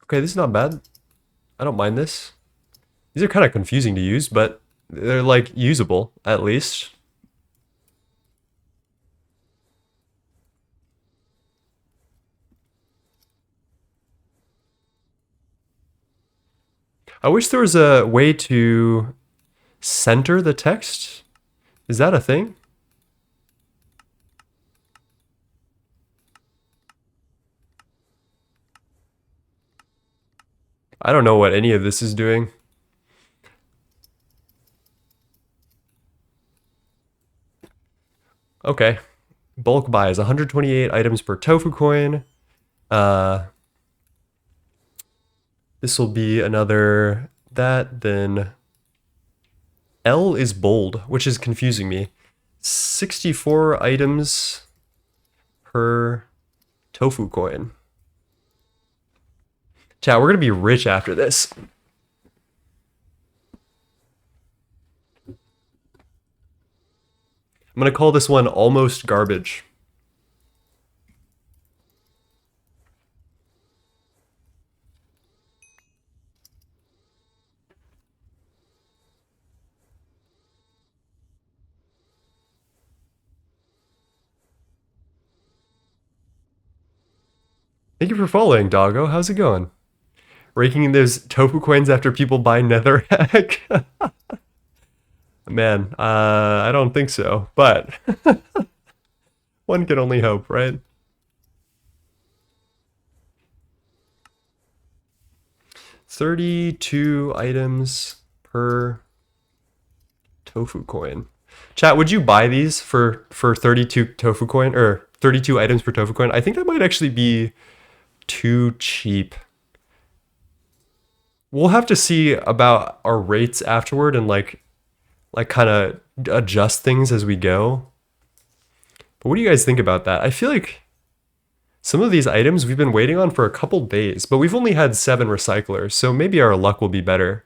Okay, this is not bad. I don't mind this. These are kind of confusing to use, but they're like usable at least. I wish there was a way to center the text. Is that a thing? I don't know what any of this is doing. Okay. Bulk buys 128 items per tofu coin. This will be another that, then L is bold, which is confusing me. 64 items per tofu coin. Chat, we're gonna be rich after this. I'm gonna call this one almost garbage. Thank you for following, doggo. How's it going? Raking those tofu coins after people buy netherrack? Man, I don't think so, but one can only hope, right? 32 items per tofu coin. Chat, would you buy these for 32 tofu coin or 32 items per tofu coin? I think that might actually be too cheap. We'll have to see about our rates afterward and like kind of adjust things as we go. But what do you guys think about that? I feel like some of these items we've been waiting on for a couple days, but we've only had 7 recyclers, so maybe our luck will be better.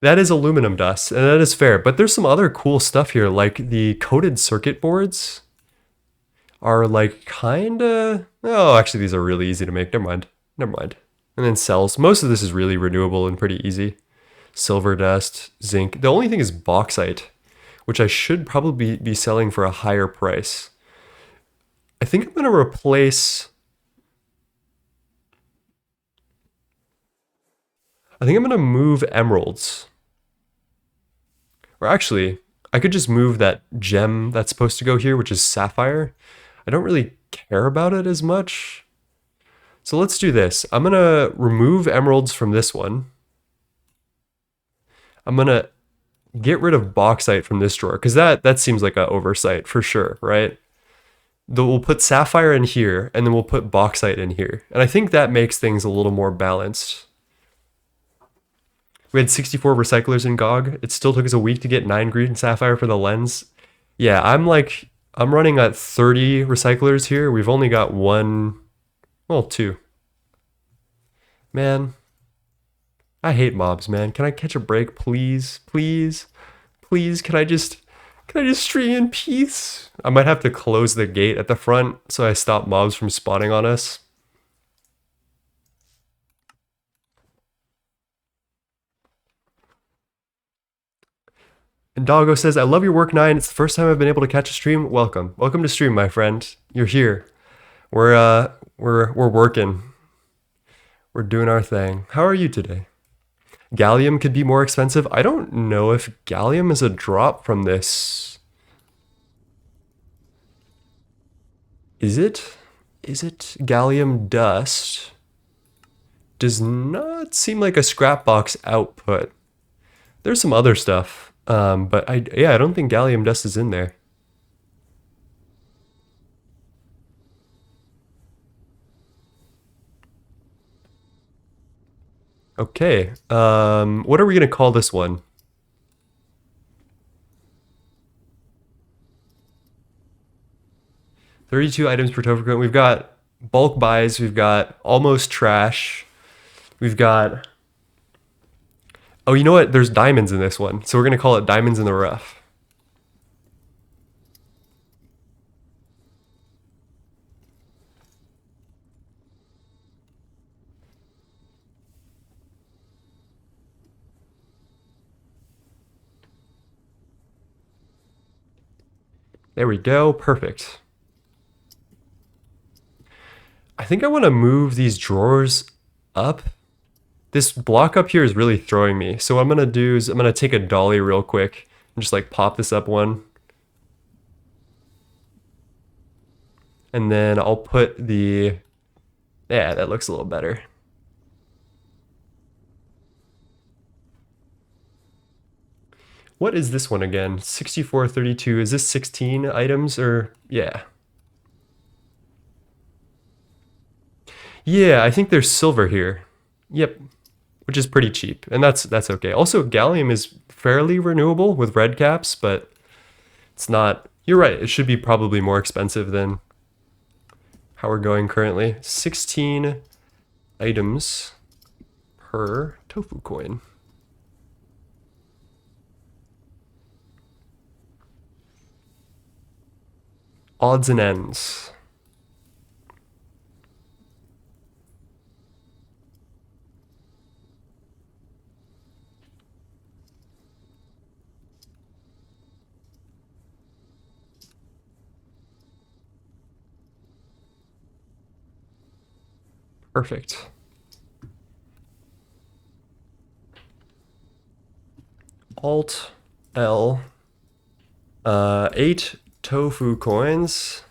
That is aluminum dust, and that is fair. But there's some other cool stuff here, like the coated circuit boards are like kinda. Oh, actually, these are really easy to make. Never mind. Never mind. And then cells. Most of this is really renewable and pretty easy. Silver dust, zinc. The only thing is bauxite, which I should probably be selling for a higher price. I think I'm gonna replace. I think I'm gonna move emeralds. Or actually, I could just move that gem that's supposed to go here, which is sapphire. I don't really care about it as much. So let's do this. I'm gonna remove emeralds from this one. I'm gonna get rid of bauxite from this drawer, because that seems like an oversight for sure, right? We'll put sapphire in here, and then we'll put bauxite in here. And I think that makes things a little more balanced. We had 64 recyclers in GOG. It still took us a week to get 9 green sapphire for the lens. Yeah, I'm running at 30 recyclers here. We've only got one, well, 2. Man, I hate mobs, man. Can I catch a break, please? Please? Please, can I just stream in peace? I might have to close the gate at the front so I stop mobs from spawning on us. And Doggo says, I love your work, 9. It's the first time I've been able to catch a stream. Welcome. Welcome to stream, my friend. You're here. We're working. We're doing our thing. How are you today? Gallium could be more expensive. I don't know if gallium is a drop from this. Is it? Is it gallium dust? Does not seem like a scrap box output. There's some other stuff, but I don't think gallium dust is in there. Okay, what are we gonna call this one? $32 items per tofu coin. We've got bulk buys. We've got almost trash. We've got. Oh, you know what? There's diamonds in this one, so we're gonna call it diamonds in the rough. There we go. Perfect. I think I want to move these drawers up. This block up here is really throwing me. So what I'm going to do is I'm going to take a dolly real quick and just like pop this up one. And then I'll put the... Yeah, that looks a little better. What is this one again? 6432. Is this 16 items or... Yeah. Yeah, I think there's silver here. Yep. Which is pretty cheap. And that's okay. Also, gallium is fairly renewable with red caps, but it's not... You're right. It should be probably more expensive than how we're going currently. 16 items per tofu coin. Odds and ends. Perfect. Alt L. 8 tofu coins.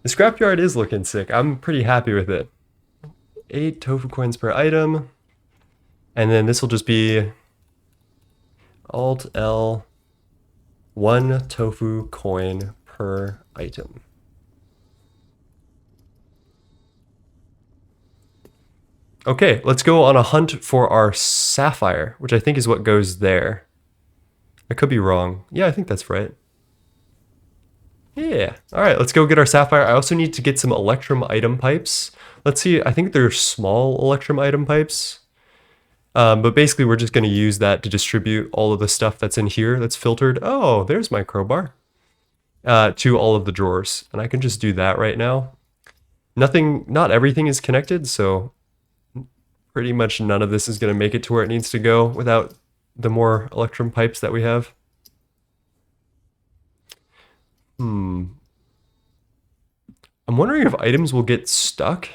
The scrapyard is looking sick. I'm pretty happy with it. 8 tofu coins per item. And then this will just be Alt L, 1 tofu coin per item. Okay, let's go on a hunt for our sapphire, which I think is what goes there. I could be wrong. Yeah, I think that's right. Yeah. All right, let's go get our sapphire. I also need to get some electrum item pipes. Let's see, I think they're small electrum item pipes. But basically, we're just going to use that to distribute all of the stuff that's in here that's filtered. Oh, there's my crowbar. To all of the drawers. And I can just do that right now. Not everything is connected, so pretty much none of this is going to make it to where it needs to go without the more electrum pipes that we have. I'm wondering if items will get stuck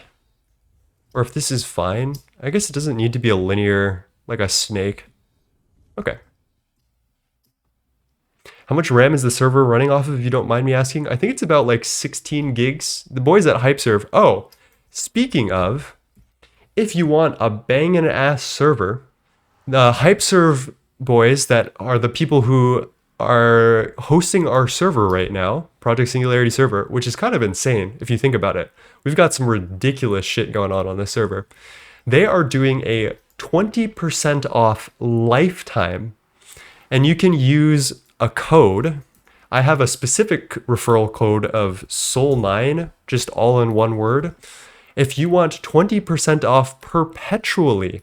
or if this is fine. I guess it doesn't need to be a linear, like a snake. Okay. How much RAM is the server running off of, if you don't mind me asking? I think it's about like 16 gigs. The boys at HypeServe. Oh, speaking of, if you want a bangin' ass server, the HypeServe boys that are the people who are hosting our server right now, Project Singularity server, which is kind of insane if you think about it. We've got some ridiculous shit going on this server. They are doing a 20% off lifetime, and you can use a code. I have a specific referral code of Soul9, just all in one word. If you want 20% off perpetually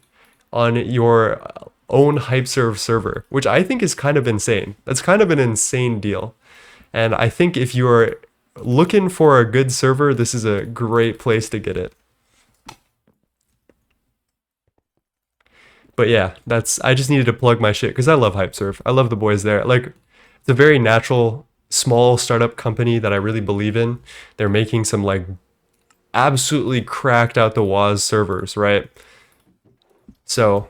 on your own HypeServe server, which I think is kind of insane. That's kind of an insane deal. And I think if you're looking for a good server, this is a great place to get it. But yeah, I just needed to plug my shit because I love HypeServe. I love the boys there. Like, it's a very natural, small startup company that I really believe in. They're making some like absolutely cracked out the waz servers, right? So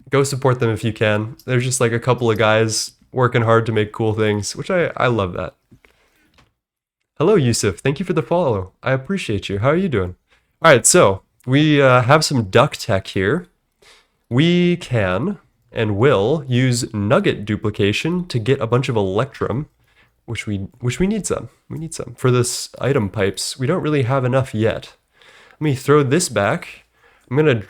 go support them if you can. They're just like a couple of guys working hard to make cool things, which I love that. Hello, Yusuf. Thank you for the follow. I appreciate you. How are you doing? All right, so we have some Gregtech here. We can and will use nugget duplication to get a bunch of electrum, which we need some. We need some for this item pipes. We don't really have enough yet. Let me throw this back. I'm gonna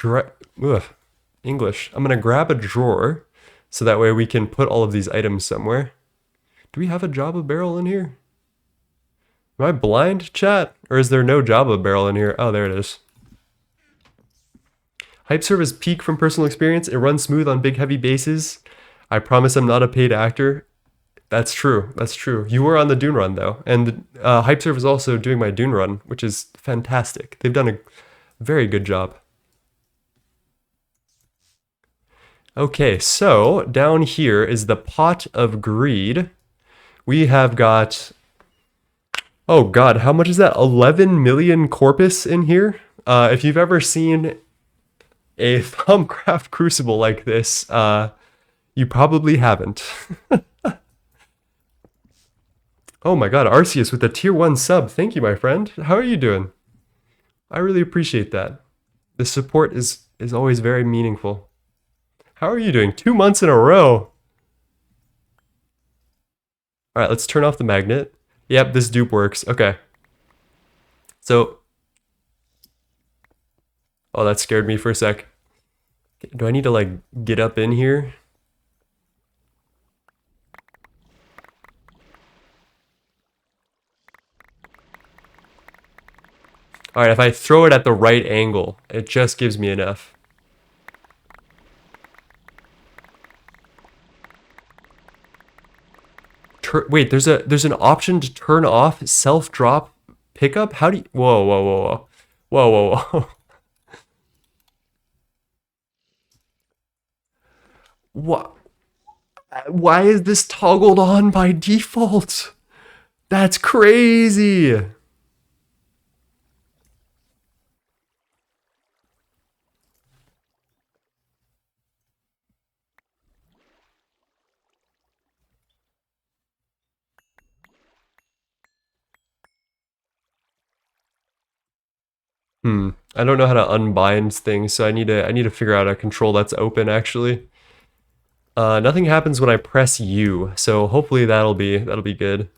English. I'm gonna grab a drawer so that way we can put all of these items somewhere. Do we have a Java barrel in here? Am I blind, chat? Or is there no Java barrel in here? Oh, there it is. HypeServe is peak from personal experience. It runs smooth on big heavy bases. I promise I'm not a paid actor. That's true. That's true. You were on the Dune run though. And HypeServe is also doing my Dune run, which is fantastic. They've done a very good job. Okay, so down here is the pot of greed. We have got, oh God, how much is that? 11 million corpus in here. If you've ever seen a Thumbcraft crucible like this, you probably haven't. Oh my God, Arceus with a tier 1 sub. Thank you, my friend. How are you doing? I really appreciate that. The support is always very meaningful. How are you doing? 2 months in a row. All right, let's turn off the magnet. Yep, this dupe works. Okay. So, oh, that scared me for a sec. Do I need to like get up in here? All right, if I throw it at the right angle, it just gives me enough. Wait, there's an option to turn off self-drop pickup? How do you... Whoa, whoa, whoa, whoa. Whoa, whoa, whoa. What? Why is this toggled on by default? That's crazy. I don't know how to unbind things, so I need to figure out a control that's open actually. Nothing happens when I press U, so hopefully that'll be good.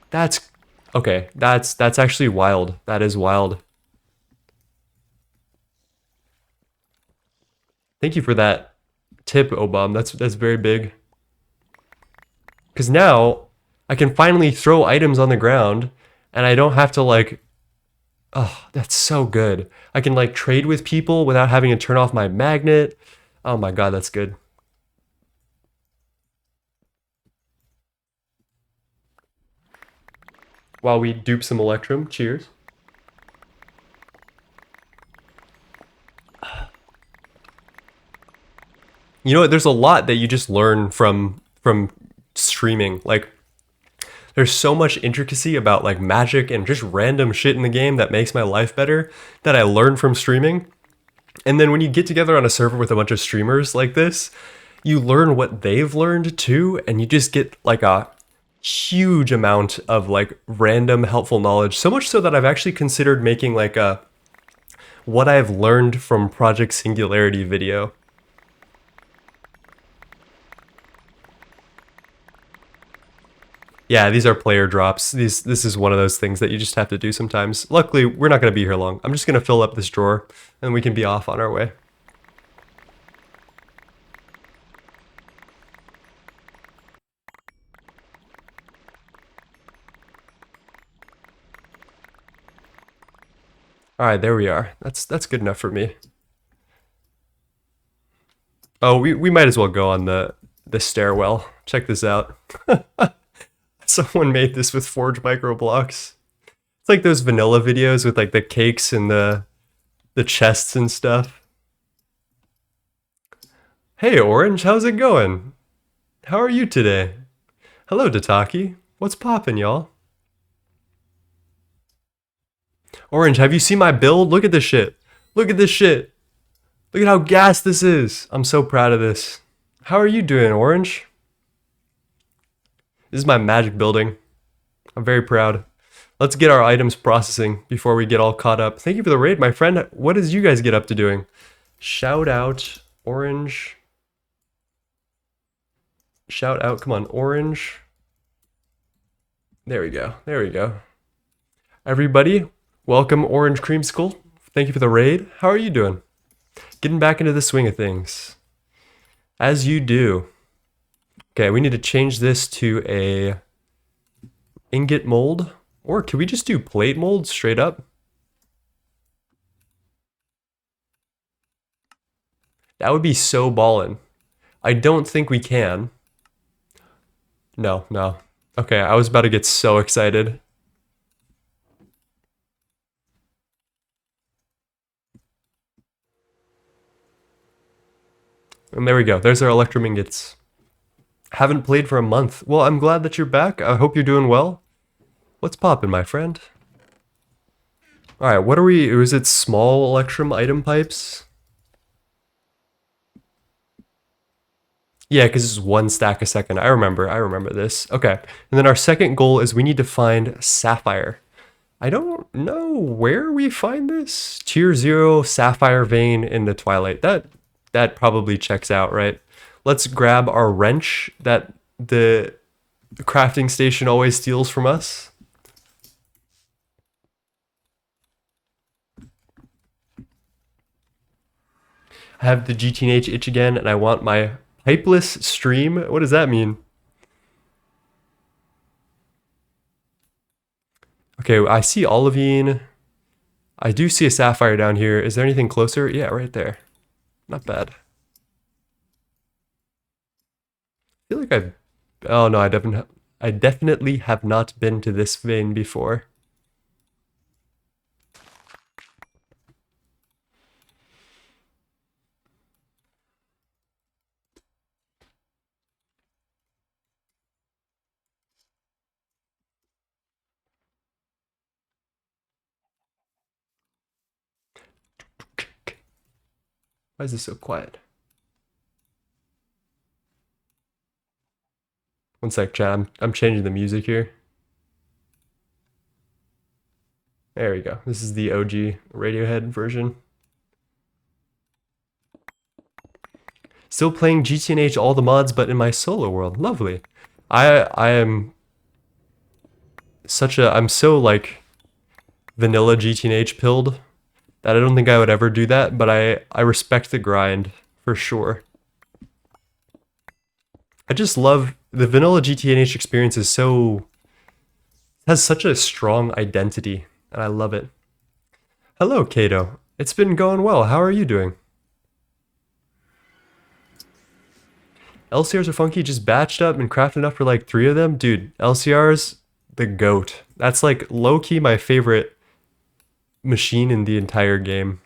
That's okay. That's actually wild. That is wild. Thank you for that tip, Obam. That's very big. Because now I can finally throw items on the ground, and I don't have to like. Oh, that's so good. I can like trade with people without having to turn off my magnet. Oh my god, that's good. While we dupe some Electrum, cheers. You know what? There's a lot that you just learn from streaming. Like there's so much intricacy about like magic and just random shit in the game that makes my life better that I learned from streaming. And then when you get together on a server with a bunch of streamers like this, you learn what they've learned too, and you just get like a huge amount of like random helpful knowledge. So much so that I've actually considered making like a what I've learned from Project Singularity video. Yeah, these are player drops. This is one of those things that you just have to do sometimes. Luckily, we're not going to be here long. I'm just going to fill up this drawer and we can be off on our way. All right, there we are. That's good enough for me. Oh, we might as well go on the stairwell. Check this out. Someone made this with Forge micro blocks. It's like those vanilla videos with like the cakes and the chests and stuff. Hey Orange, how's it going? How are you today? Hello Dataki. What's poppin', y'all? Orange, have you seen my build? Look at this shit. Look at this shit. Look at how gas this is. I'm so proud of this. How are you doing, Orange? This is my magic building. I'm very proud. Let's get our items processing before we get all caught up. Thank you for the raid, my friend. What does you guys get up to doing? Shout out, Orange. Shout out, come on, Orange. There we go, there we go. Everybody, welcome Orange Creamsicle. Thank you for the raid. How are you doing? Getting back into the swing of things. As you do. Okay, we need to change this to a ingot mold. Or could we just do plate mold straight up? That would be so ballin'. I don't think we can. No, no. Okay, I was about to get so excited. And there we go. There's our Electrum ingots. Haven't played for a month. Well, I'm glad that you're back. I hope you're doing well. What's poppin', my friend? Alright, what are we... is it small Electrum item pipes? Yeah, because it's one stack a second. I remember this. Okay, and then our second goal is we need to find Sapphire. I don't know where we find this. Tier 0 Sapphire vein in the Twilight. That probably checks out, right? Let's grab our wrench that the crafting station always steals from us. I have the GTNH itch again, and I want my pipeless stream. What does that mean? Okay, I see olivine. I do see a sapphire down here. Is there anything closer? Yeah, right there. Not bad. I feel like I've... oh no, I definitely have not been to this vein before. Why is this so quiet? One sec, chat. I'm changing the music here. There we go. This is the OG Radiohead version. Still playing GTNH all the mods, but in my solo world. Lovely. I am I'm so like vanilla GTNH pilled that I don't think I would ever do that, but I respect the grind for sure. I just love the vanilla GTNH experience has such a strong identity, and I love it. Hello, Kato. It's been going well. How are you doing? LCRs are funky, just batched up and crafted up for like 3 of them. Dude, LCRs, the GOAT. That's like low-key my favorite machine in the entire game.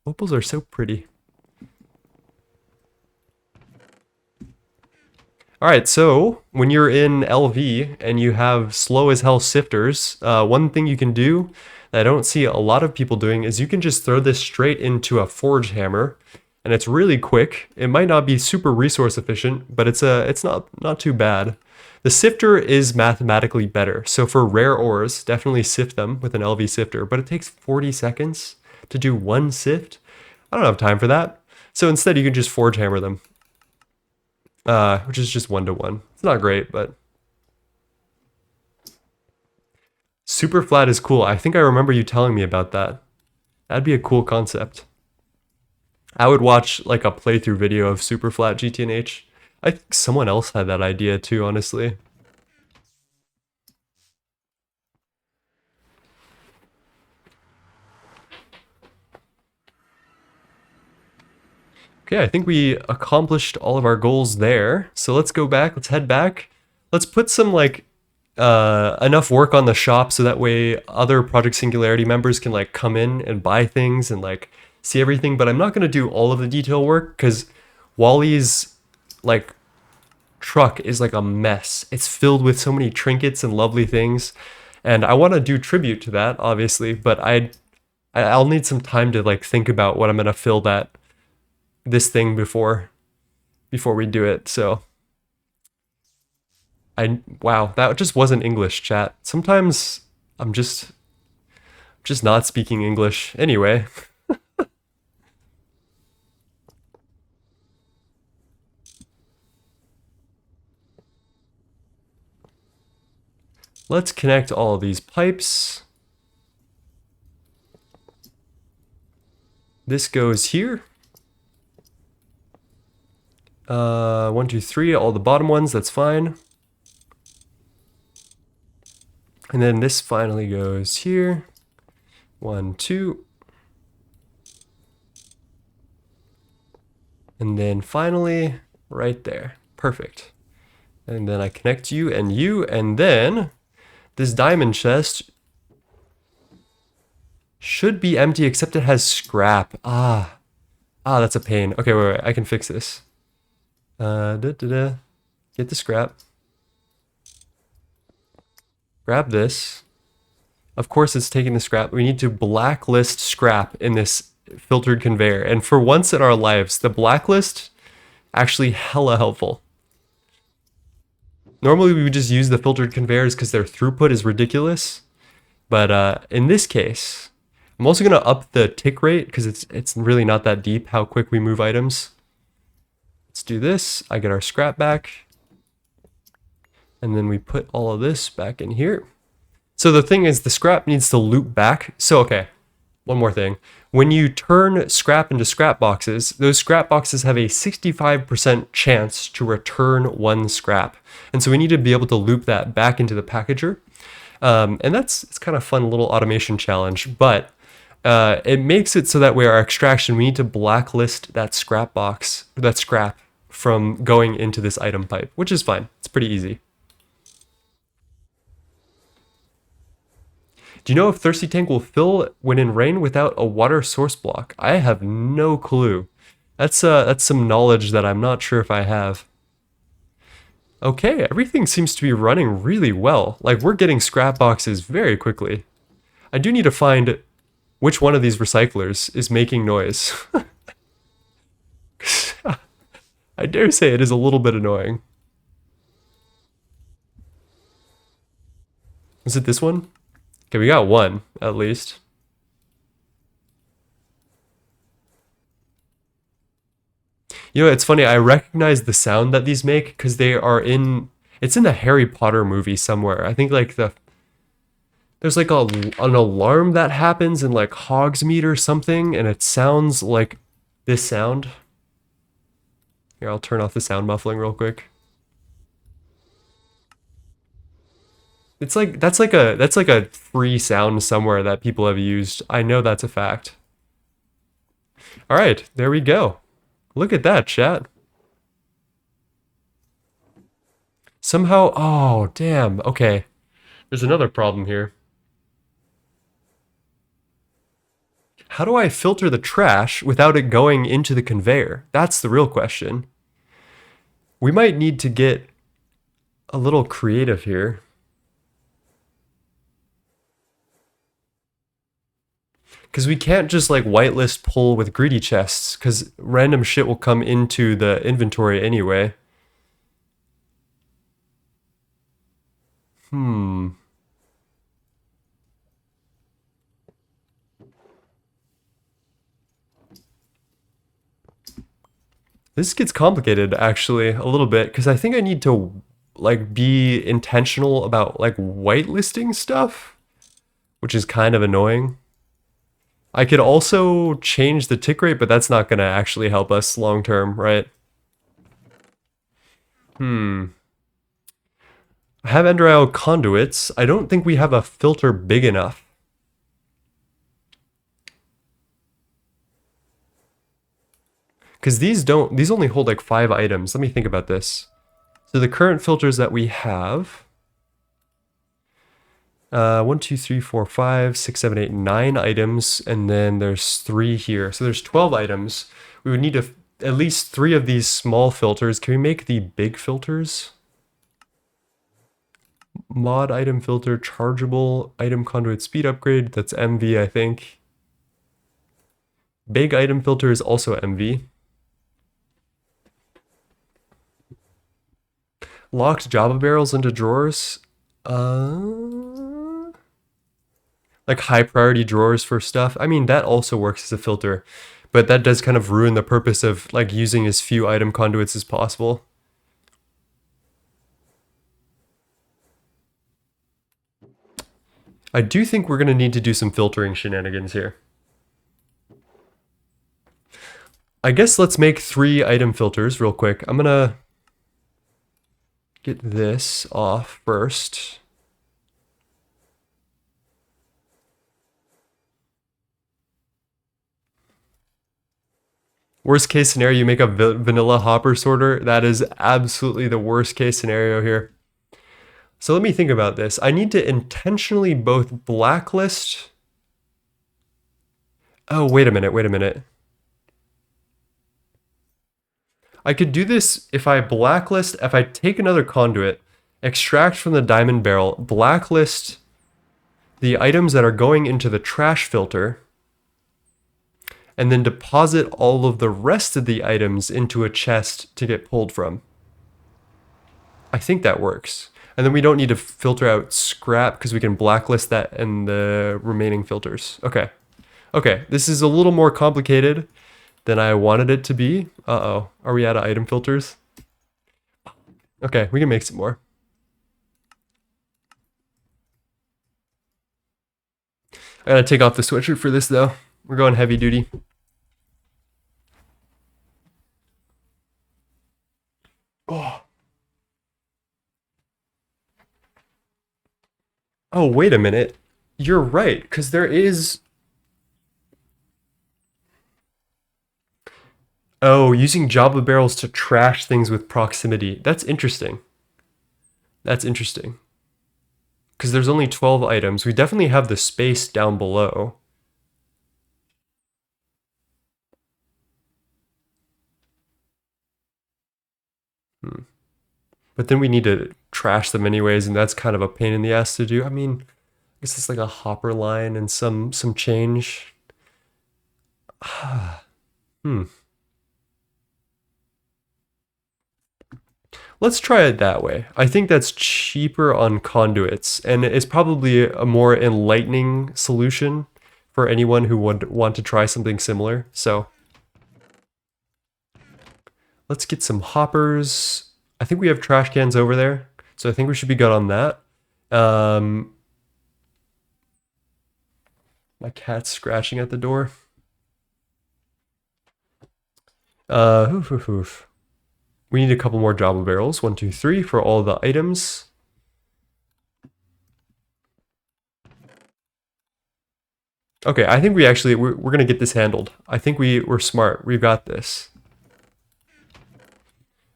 Opals are so pretty. Alright, so when you're in LV and you have slow as hell sifters, one thing you can do that I don't see a lot of people doing is you can just throw this straight into a forge hammer, and it's really quick. It might not be super resource efficient, but it's not too bad. The sifter is mathematically better, so for rare ores, definitely sift them with an LV sifter, but it takes 40 seconds to do one sift. I don't have time for that, so instead you can just forge hammer them. Which is just 1-to-1. It's not great, but super flat is cool. I think I remember you telling me about that. That'd be a cool concept. I would watch like a playthrough video of super flat GTNH. I think someone else had that idea too, honestly. Okay, I think we accomplished all of our goals there. So let's go back, let's head back. Let's put some like enough work on the shop so that way other Project Singularity members can like come in and buy things and like see everything. But I'm not gonna do all of the detail work because Wally's like truck is like a mess. It's filled with so many trinkets and lovely things. And I wanna do tribute to that, obviously, but I'll need some time to like think about what I'm gonna fill this thing before we do it. So wow, that just wasn't English, chat. Sometimes I'm just not speaking English anyway. Let's connect all of these pipes. This goes here. 1, 2, 3, all the bottom ones, that's fine. And then this finally goes here. 1, 2. And then finally, right there. Perfect. And then I connect you, and then this diamond chest should be empty except it has scrap. Ah, that's a pain. Okay, wait, I can fix this. Get the scrap. Grab this. Of course it's taking the scrap. We need to blacklist scrap in this filtered conveyor. And for once in our lives, the blacklist actually hella helpful. Normally we would just use the filtered conveyors because their throughput is ridiculous. But in this case, I'm also going to up the tick rate because it's really not that deep how quick we move items. Let's do this. I get our scrap back. And then we put all of this back in here. So the thing is, the scrap needs to loop back. So, okay, one more thing. When you turn scrap into scrap boxes, those scrap boxes have a 65% chance to return 1 scrap. And so we need to be able to loop that back into the packager. And it's kind of fun little automation challenge, but it makes it so that way our extraction, we need to blacklist that scrap box, that scrap from going into this item pipe, which is fine. It's pretty easy. Do you know if Thirsty Tank will fill when in rain without a water source block? I have no clue. That's some knowledge that I'm not sure if I have. Okay, everything seems to be running really well. Like, we're getting scrap boxes very quickly. I do need to find which one of these recyclers is making noise. I dare say it is a little bit annoying. Is it this one? Okay, we got one, at least. You know, it's funny, I recognize the sound that these make because they are in... It's in a Harry Potter movie somewhere. I think like there's like an alarm that happens in like Hogsmeade or something, and it sounds like this sound. Here, I'll turn off the sound muffling real quick. It's like that's like a free sound somewhere that people have used. I know that's a fact. All right, there we go. Look at that, chat. Somehow, oh, damn. Okay. There's another problem here. How do I filter the trash without it going into the conveyor? That's the real question. We might need to get a little creative here. Because we can't just like whitelist pull with greedy chests, because random shit will come into the inventory anyway. This gets complicated actually a little bit, because I think I need to like be intentional about like whitelisting stuff, which is kind of annoying. I could also change the tick rate, but that's not going to actually help us long term, right? I have Ender IO conduits. I don't think we have a filter big enough. Because these only hold like 5 items. Let me think about this. So the current filters that we have, 1, 2, 3, 4, 5, 6, 7, 8, 9 items, and then there's 3 here. So there's 12 items. We would need at least 3 of these small filters. Can we make the big filters? Mod item filter, chargeable item conduit speed upgrade. That's MV, I think. Big item filter is also MV. Locked Java barrels into drawers. Like high priority drawers for stuff. I mean, that also works as a filter, but that does kind of ruin the purpose of like using as few item conduits as possible. I do think we're going to need to do some filtering shenanigans here. I guess let's make 3 item filters real quick. I'm going to get this off first. Worst case scenario, you make a vanilla hopper sorter. That is absolutely the worst case scenario here. So let me think about this. I need to intentionally both blacklist... Oh, wait a minute. I could do this if I take another conduit, extract from the diamond barrel, blacklist the items that are going into the trash filter, and then deposit all of the rest of the items into a chest to get pulled from. I think that works. And then we don't need to filter out scrap because we can blacklist that in the remaining filters. Okay. Okay, this is a little more complicated than I wanted it to be. Uh-oh. Are we out of item filters? Okay, we can make some more. I gotta take off the sweatshirt for this though. We're going heavy duty. Oh. Oh, wait a minute. You're right, because there is... Oh, using Java barrels to trash things with proximity. That's interesting. That's interesting. Because there's only 12 items. We definitely have the space down below. But then we need to trash them anyways, and that's kind of a pain in the ass to do. I mean, I guess it's like a hopper line and some change. Let's try it that way. I think that's cheaper on conduits, and it's probably a more enlightening solution for anyone who would want to try something similar. So let's get some hoppers. I think we have trash cans over there, so I think we should be good on that. My cat's scratching at the door. Hoof, hoof, hoof. We need a couple more Java barrels. 1, 2, 3 for all the items. Okay, I think we're gonna get this handled. I think we're smart. We've got this.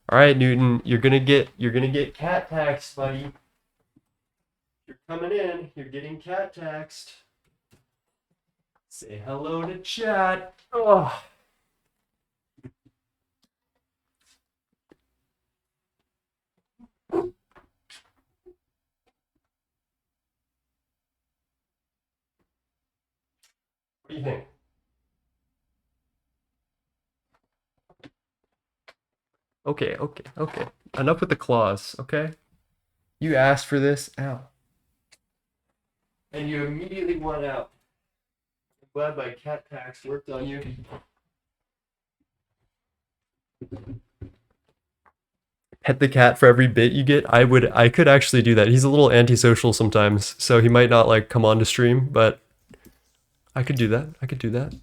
All right, Newton, you're gonna get cat taxed, buddy. You're coming in. You're getting cat taxed. Say hello to chat. Oh. What do you think? Okay, okay, okay. Enough with the claws, okay? You asked for this. Ow. And you immediately want out. I'm glad my cat tax worked on you. Pet the cat for every bit you get. I could actually do that. He's a little antisocial sometimes, so he might not like come on to stream, but I could do that. I could do that.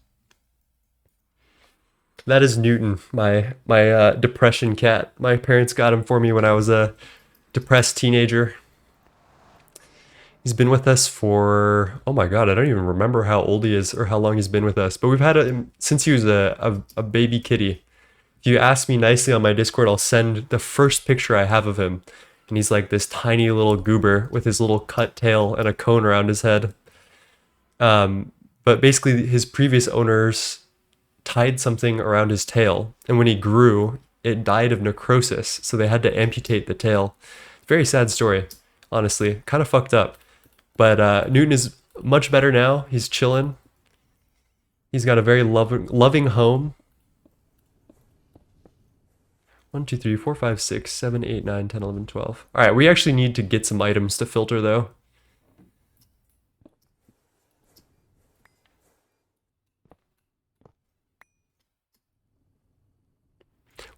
That is Newton, my depression cat. My parents got him for me when I was a depressed teenager. He's been with us for, oh my god, I don't even remember how old he is or how long he's been with us, but we've had him since he was a baby kitty. If you ask me nicely on my Discord, I'll send the first picture I have of him. And he's like this tiny little goober with his little cut tail and a cone around his head. But basically, his previous owners tied something around his tail. And when he grew, it died of necrosis. So they had to amputate the tail. Very sad story, honestly. Kind of fucked up. But Newton is much better now. He's chilling. He's got a very loving home. 1, 2, 3, 4, 5, 6, 7, 8, 9, 10, 11, 12. All right, we actually need to get some items to filter though.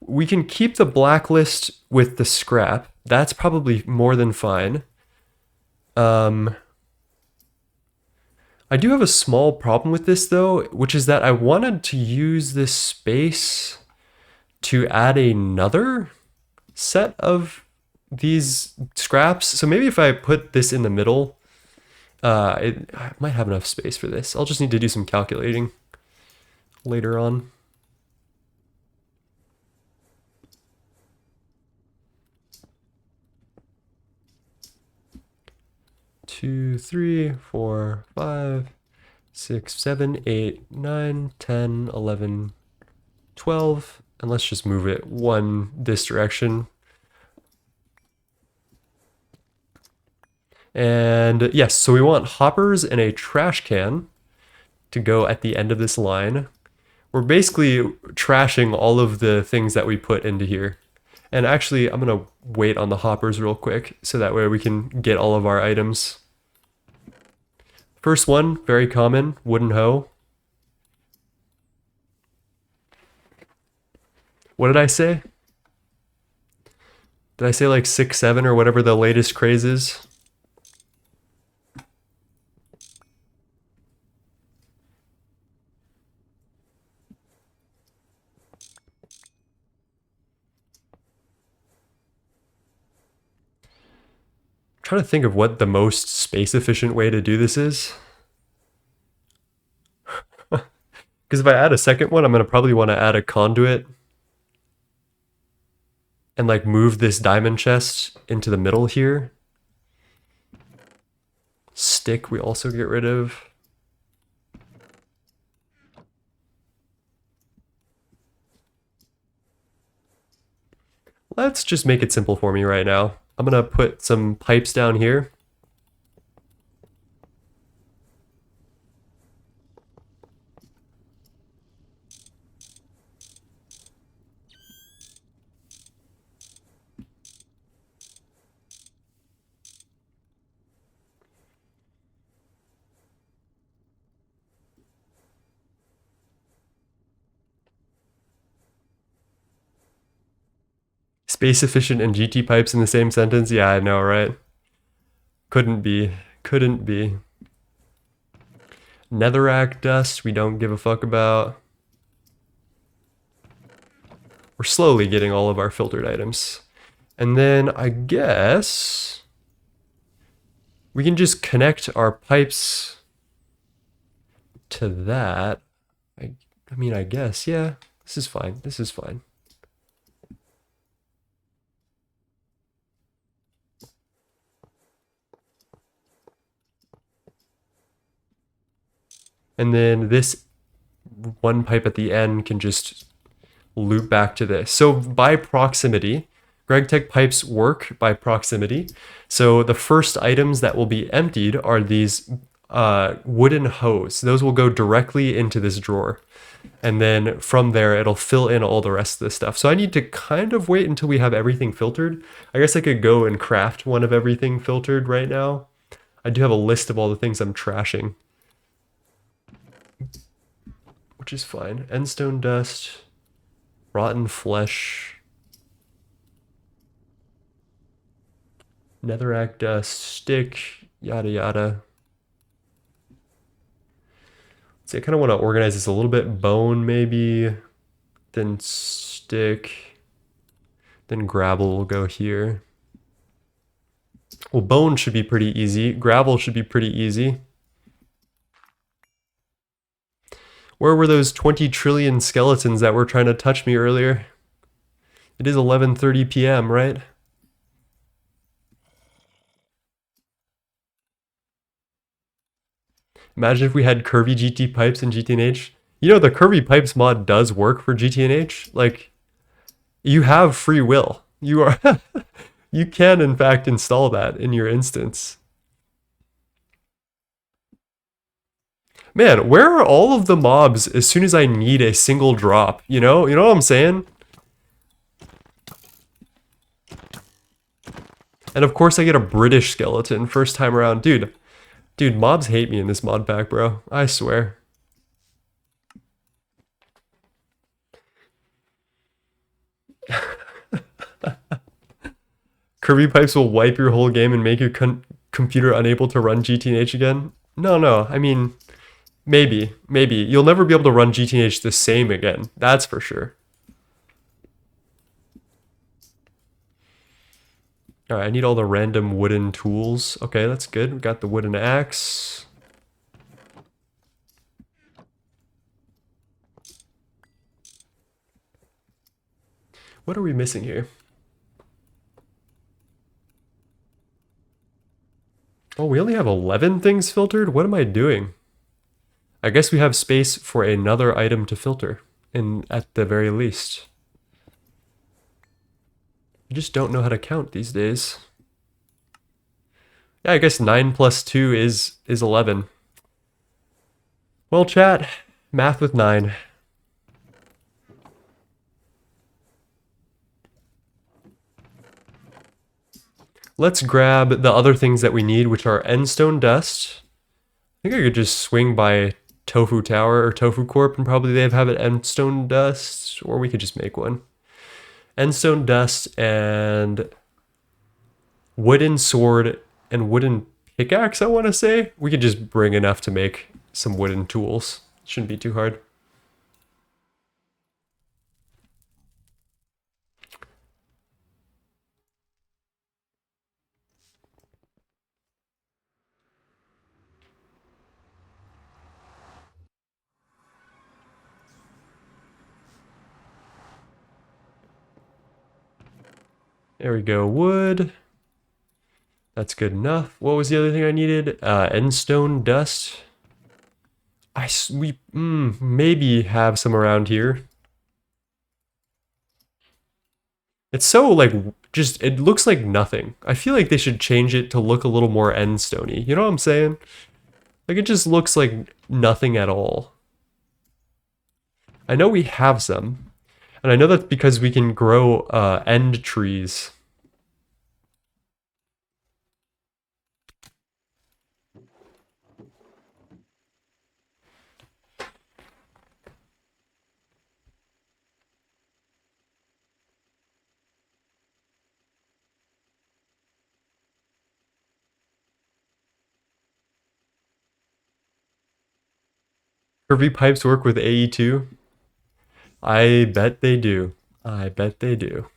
We can keep the blacklist with the scrap. That's probably more than fine. I do have a small problem with this though, which is that I wanted to use this space to add another set of these scraps. So maybe if I put this in the middle, I might have enough space for this. I'll just need to do some calculating later on. Two, 3, 4, 5, 6, 7, 8, 9, 10, 11, 12. And let's just move it one this direction. And yes, so we want hoppers and a trash can to go at the end of this line. We're basically trashing all of the things that we put into here. And actually, I'm gonna wait on the hoppers real quick so that way we can get all of our items. First one, very common, wooden hoe. What did I say? Did I say like 6, 7 or whatever the latest craze is? Trying to think of what the most space efficient way to do this is. Because if I add a second one, I'm going to probably want to add a conduit and like move this diamond chest into the middle here. Stick we also get rid of. Let's just make it simple for me right now. I'm going to put some pipes down here. Space efficient and GT pipes in the same sentence? Yeah, I know, right? Couldn't be. Couldn't be. Netherrack dust, we don't give a fuck about. We're slowly getting all of our filtered items. And then I guess we can just connect our pipes to that. I mean, I guess, yeah. This is fine. This is fine. And then this one pipe at the end can just loop back to this. So by proximity, Gregtech pipes work by proximity. So the first items that will be emptied are these wooden hose. Those will go directly into this drawer. And then from there, it'll fill in all the rest of the stuff. So I need to kind of wait until we have everything filtered. I guess I could go and craft one of everything filtered right now. I do have a list of all the things I'm trashing, which is fine. Endstone dust, rotten flesh, netherrack dust, stick, yada yada. See, I kind of want to organize this a little bit. Bone, maybe, then stick, then gravel will go here. Well, bone should be pretty easy. Gravel should be pretty easy. Where were those 20 trillion skeletons that were trying to touch me earlier? It is 11:30 p.m., right? Imagine if we had curvy GT pipes in GTNH. You know, the curvy pipes mod does work for GTNH. Like, you have free will. You are you can in fact install that in your instance. Man, where are all of the mobs as soon as I need a single drop? You know what I'm saying? And of course I get a British skeleton first time around. Dude, mobs hate me in this mod pack, bro. I swear. Curvy pipes will wipe your whole game and make your computer unable to run GTNH again? No. I mean, maybe. You'll never be able to run GTNH the same again. That's for sure. Alright, I need all the random wooden tools. Okay, that's good. We got the wooden axe. What are we missing here? Oh, we only have 11 things filtered? What am I doing? I guess we have space for another item to filter, at the very least. I just don't know how to count these days. Yeah, I guess 9 plus 2 is 11. Well, chat, math with 9. Let's grab the other things that we need, which are endstone dust. I think I could just swing by Tofu Tower or Tofu Corp and probably they have it endstone dust, or we could just make one. Endstone dust and wooden sword and wooden pickaxe, I want to say. We could just bring enough to make some wooden tools. Shouldn't be too hard. There we go, wood. That's good enough. What was the other thing I needed? Endstone dust. We maybe have some around here. It's so like it looks like nothing. I feel like they should change it to look a little more endstone-y. You know what I'm saying? Like it just looks like nothing at all. I know we have some, and I know that's because we can grow end trees. Curvy pipes work with AE2? I bet they do. I bet they do.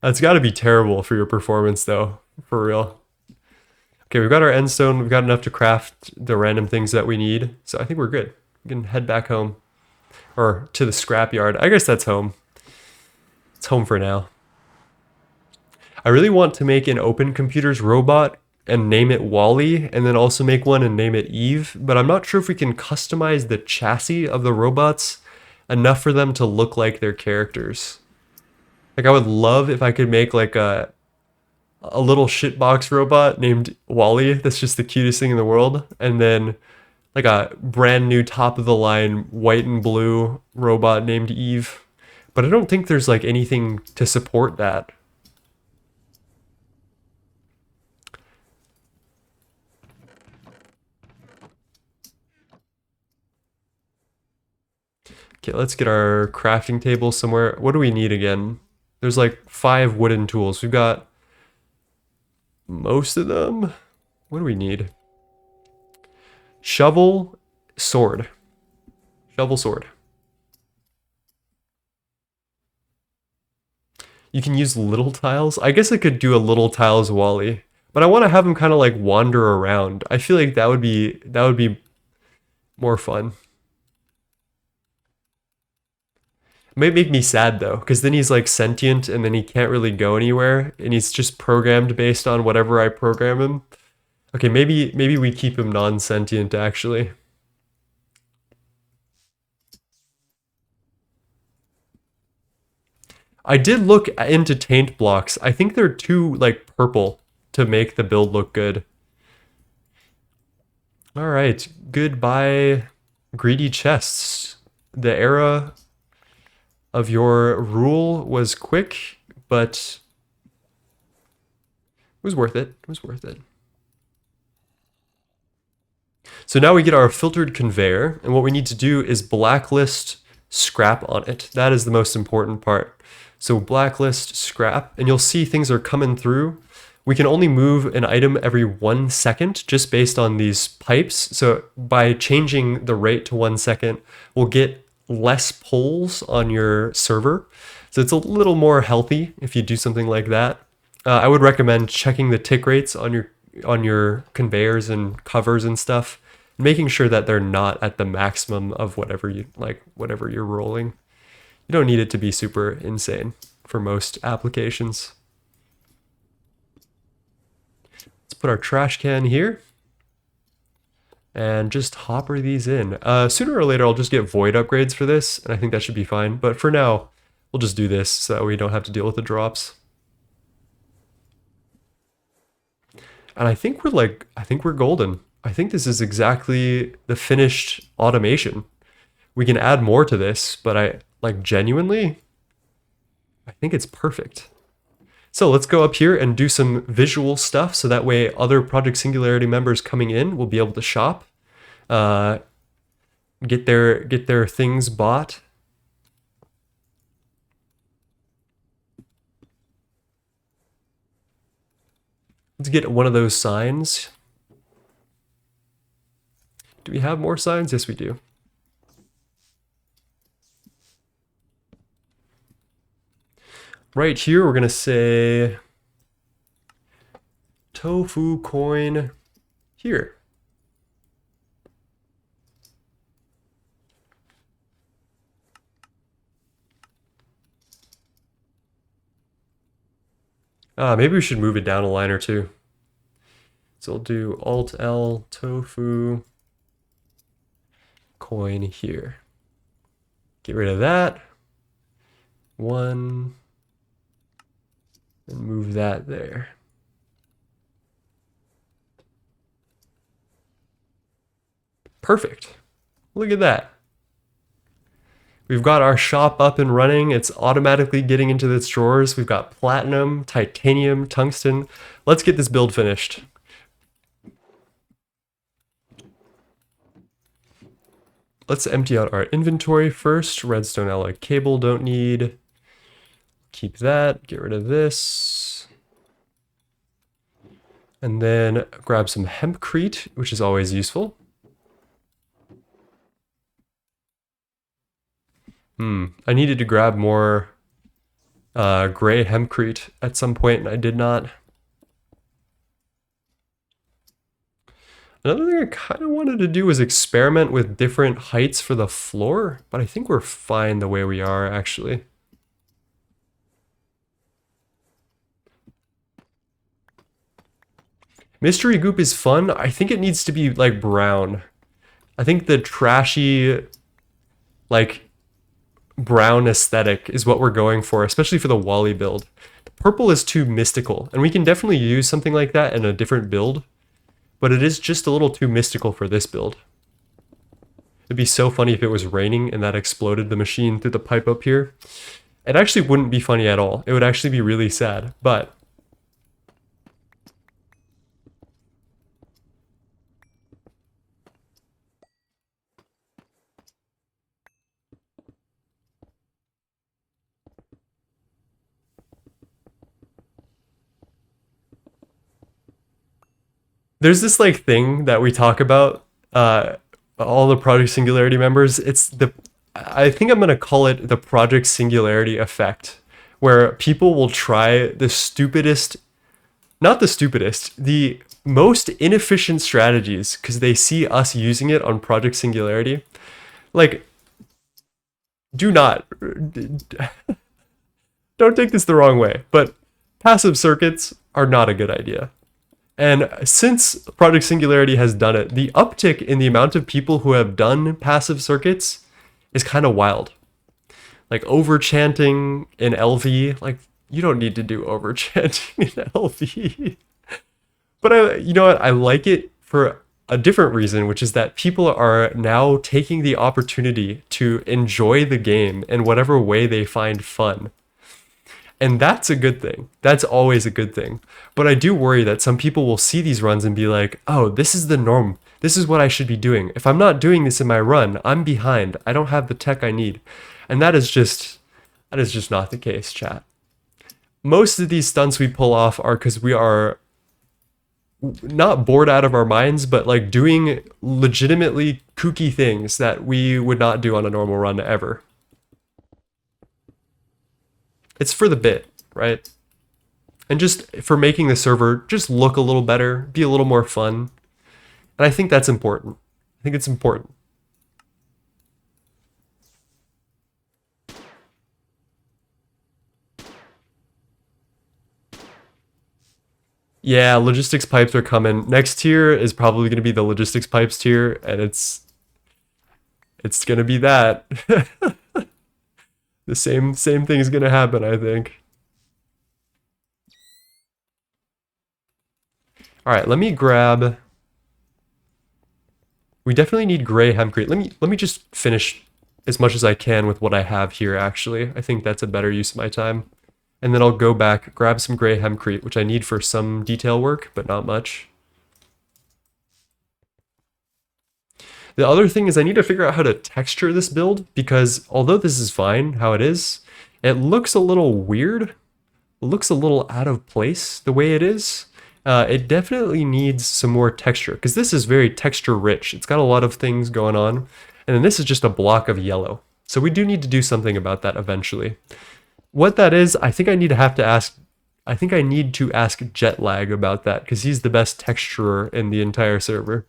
That's got to be terrible for your performance, though. For real. Okay, we've got our end stone. We've got enough to craft the random things that we need. So I think we're good. We can head back home. Or to the scrapyard. I guess that's home. It's home for now. I really want to make an open computers robot and name it Wally, and then also make one and name it Eve, but I'm not sure if we can customize the chassis of the robots enough for them to look like their characters. Like, I would love if I could make like a little shitbox robot named Wally that's just the cutest thing in the world, and then like a brand new top of the line white and blue robot named Eve. But I don't think there's like anything to support that. Okay, let's get our crafting table somewhere. What do we need again? There's like 5 wooden tools. We've got most of them. What do we need? Shovel, sword. Shovel, sword. You can use little tiles. I guess I could do a little tiles Wally, but I want to have him kind of like wander around. I feel like that would be more fun. It might make me sad though, because then he's like sentient and then he can't really go anywhere, and he's just programmed based on whatever I program him. Okay, maybe we keep him non-sentient actually. I did look into taint blocks. I think they're too like purple to make the build look good. All right, goodbye, greedy chests. The era of your rule was quick, but it was worth it. It was worth it. So now we get our filtered conveyor, and what we need to do is blacklist scrap on it. That is the most important part. So blacklist scrap, and you'll see things are coming through. We can only move an item every 1 second just based on these pipes. So by changing the rate to 1 second, we'll get less pulls on your server. So it's a little more healthy if you do something like that. I would recommend checking the tick rates on your conveyors and covers and stuff, making sure that they're not at the maximum of whatever you're rolling. You don't need it to be super insane for most applications. Let's put our trash can here and just hopper these in. Sooner or later, I'll just get void upgrades for this, and I think that should be fine. But for now, we'll just do this so that we don't have to deal with the drops. And I think we're golden. I think this is exactly the finished automation. We can add more to this, but genuinely, I think it's perfect. So let's go up here and do some visual stuff so that way other Project Singularity members coming in will be able to shop, get their things bought. Let's get one of those signs. Do we have more signs? Yes, we do. Right here, we're going to say tofu coin here. Maybe we should move it down a line or two. So we'll do Alt-L tofu coin here. Get rid of that. 1. And move that there. Perfect. Look at that. We've got our shop up and running. It's automatically getting into its drawers. We've got platinum, titanium, tungsten. Let's get this build finished. Let's empty out our inventory first. Redstone alloy cable, don't need. Keep that, get rid of this. And then grab some hempcrete, which is always useful. I needed to grab more gray hempcrete at some point, and I did not. Another thing I kind of wanted to do was experiment with different heights for the floor, but I think we're fine the way we are, actually. Mystery goop is fun. I think it needs to be, like, brown. I think the trashy, like, brown aesthetic is what we're going for, especially for the Wally build. Purple is too mystical, and we can definitely use something like that in a different build, but it is just a little too mystical for this build. It'd be so funny if it was raining and that exploded the machine through the pipe up here. It actually wouldn't be funny at all. It would actually be really sad, but there's this like thing that we talk about, all the Project Singularity members. I think I'm gonna call it the Project Singularity effect, where people will try the stupidest, not the stupidest, the most inefficient strategies because they see us using it on Project Singularity. Like, do not, don't take this the wrong way, but passive circuits are not a good idea. And since Project Singularity has done it, the uptick in the amount of people who have done passive circuits is kind of wild. Like over chanting in LV, like you don't need to do over chanting in LV. But you know what? I like it for a different reason, which is that people are now taking the opportunity to enjoy the game in whatever way they find fun. And that's a good thing. That's always a good thing. But I do worry that some people will see these runs and be like, oh, this is the norm. This is what I should be doing. If I'm not doing this in my run, I'm behind. I don't have the tech I need. And that is just not the case, chat. Most of these stunts we pull off are because we are not bored out of our minds, but like doing legitimately kooky things that we would not do on a normal run ever. It's for the bit, right? And just for making the server just look a little better, be a little more fun. And I think that's important. I think it's important. Yeah, logistics pipes are coming. Next tier is probably going to be the logistics pipes tier, and it's going to be that. The same thing is going to happen, I think. All right, let me grab. We definitely need gray hempcrete. Let me just finish as much as I can with what I have here, actually. I think that's a better use of my time. And then I'll go back, grab some gray hempcrete, which I need for some detail work, but not much. The other thing is I need to figure out how to texture this build, because although this is fine how it is, it looks a little weird. It looks a little out of place the way it is. It definitely needs some more texture, because this is very texture rich. It's got a lot of things going on. And then this is just a block of yellow. So we do need to do something about that eventually. What that is, I think I need to ask Jetlag about that, because he's the best texturer in the entire server.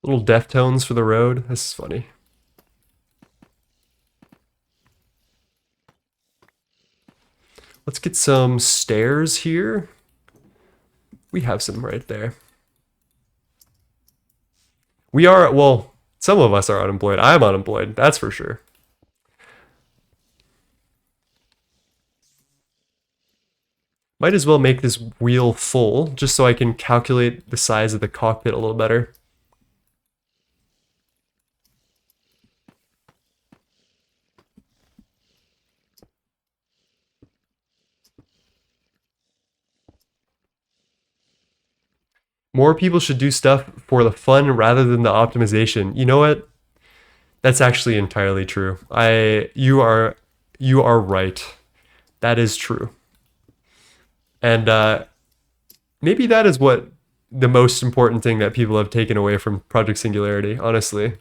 Little Deftones for the road. This is funny. Let's get some stairs here. We have some right there. We are, well, some of us are unemployed. I'm unemployed, that's for sure. Might as well make this wheel full, just so I can calculate the size of the cockpit a little better. More people should do stuff for the fun rather than the optimization. You know what? That's actually entirely true. You are right. That is true. And maybe that is what the most important thing that people have taken away from Project Singularity, honestly.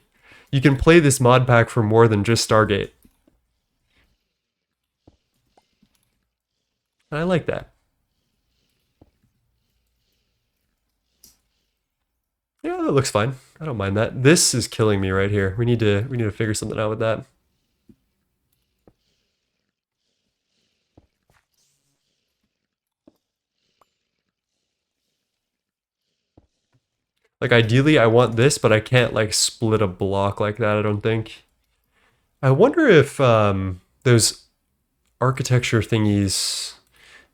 You can play this mod pack for more than just Stargate. And I like that. Yeah, that looks fine. I don't mind that. This is killing me right here. We need to figure something out with that. Like ideally I want this, but I can't like split a block like that, I don't think. I wonder if those architecture thingies,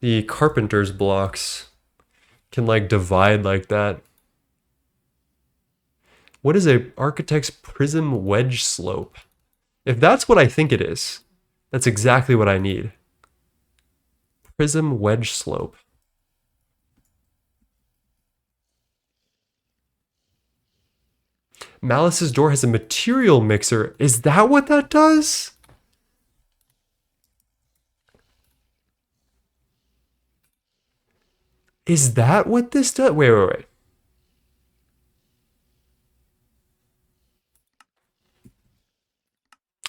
the carpenter's blocks, can like divide like that. What is a architect's prism wedge slope? If that's what I think it is, that's exactly what I need. Prism wedge slope. Malice's door has a material mixer. Is that what that does? Is that what this does? Wait.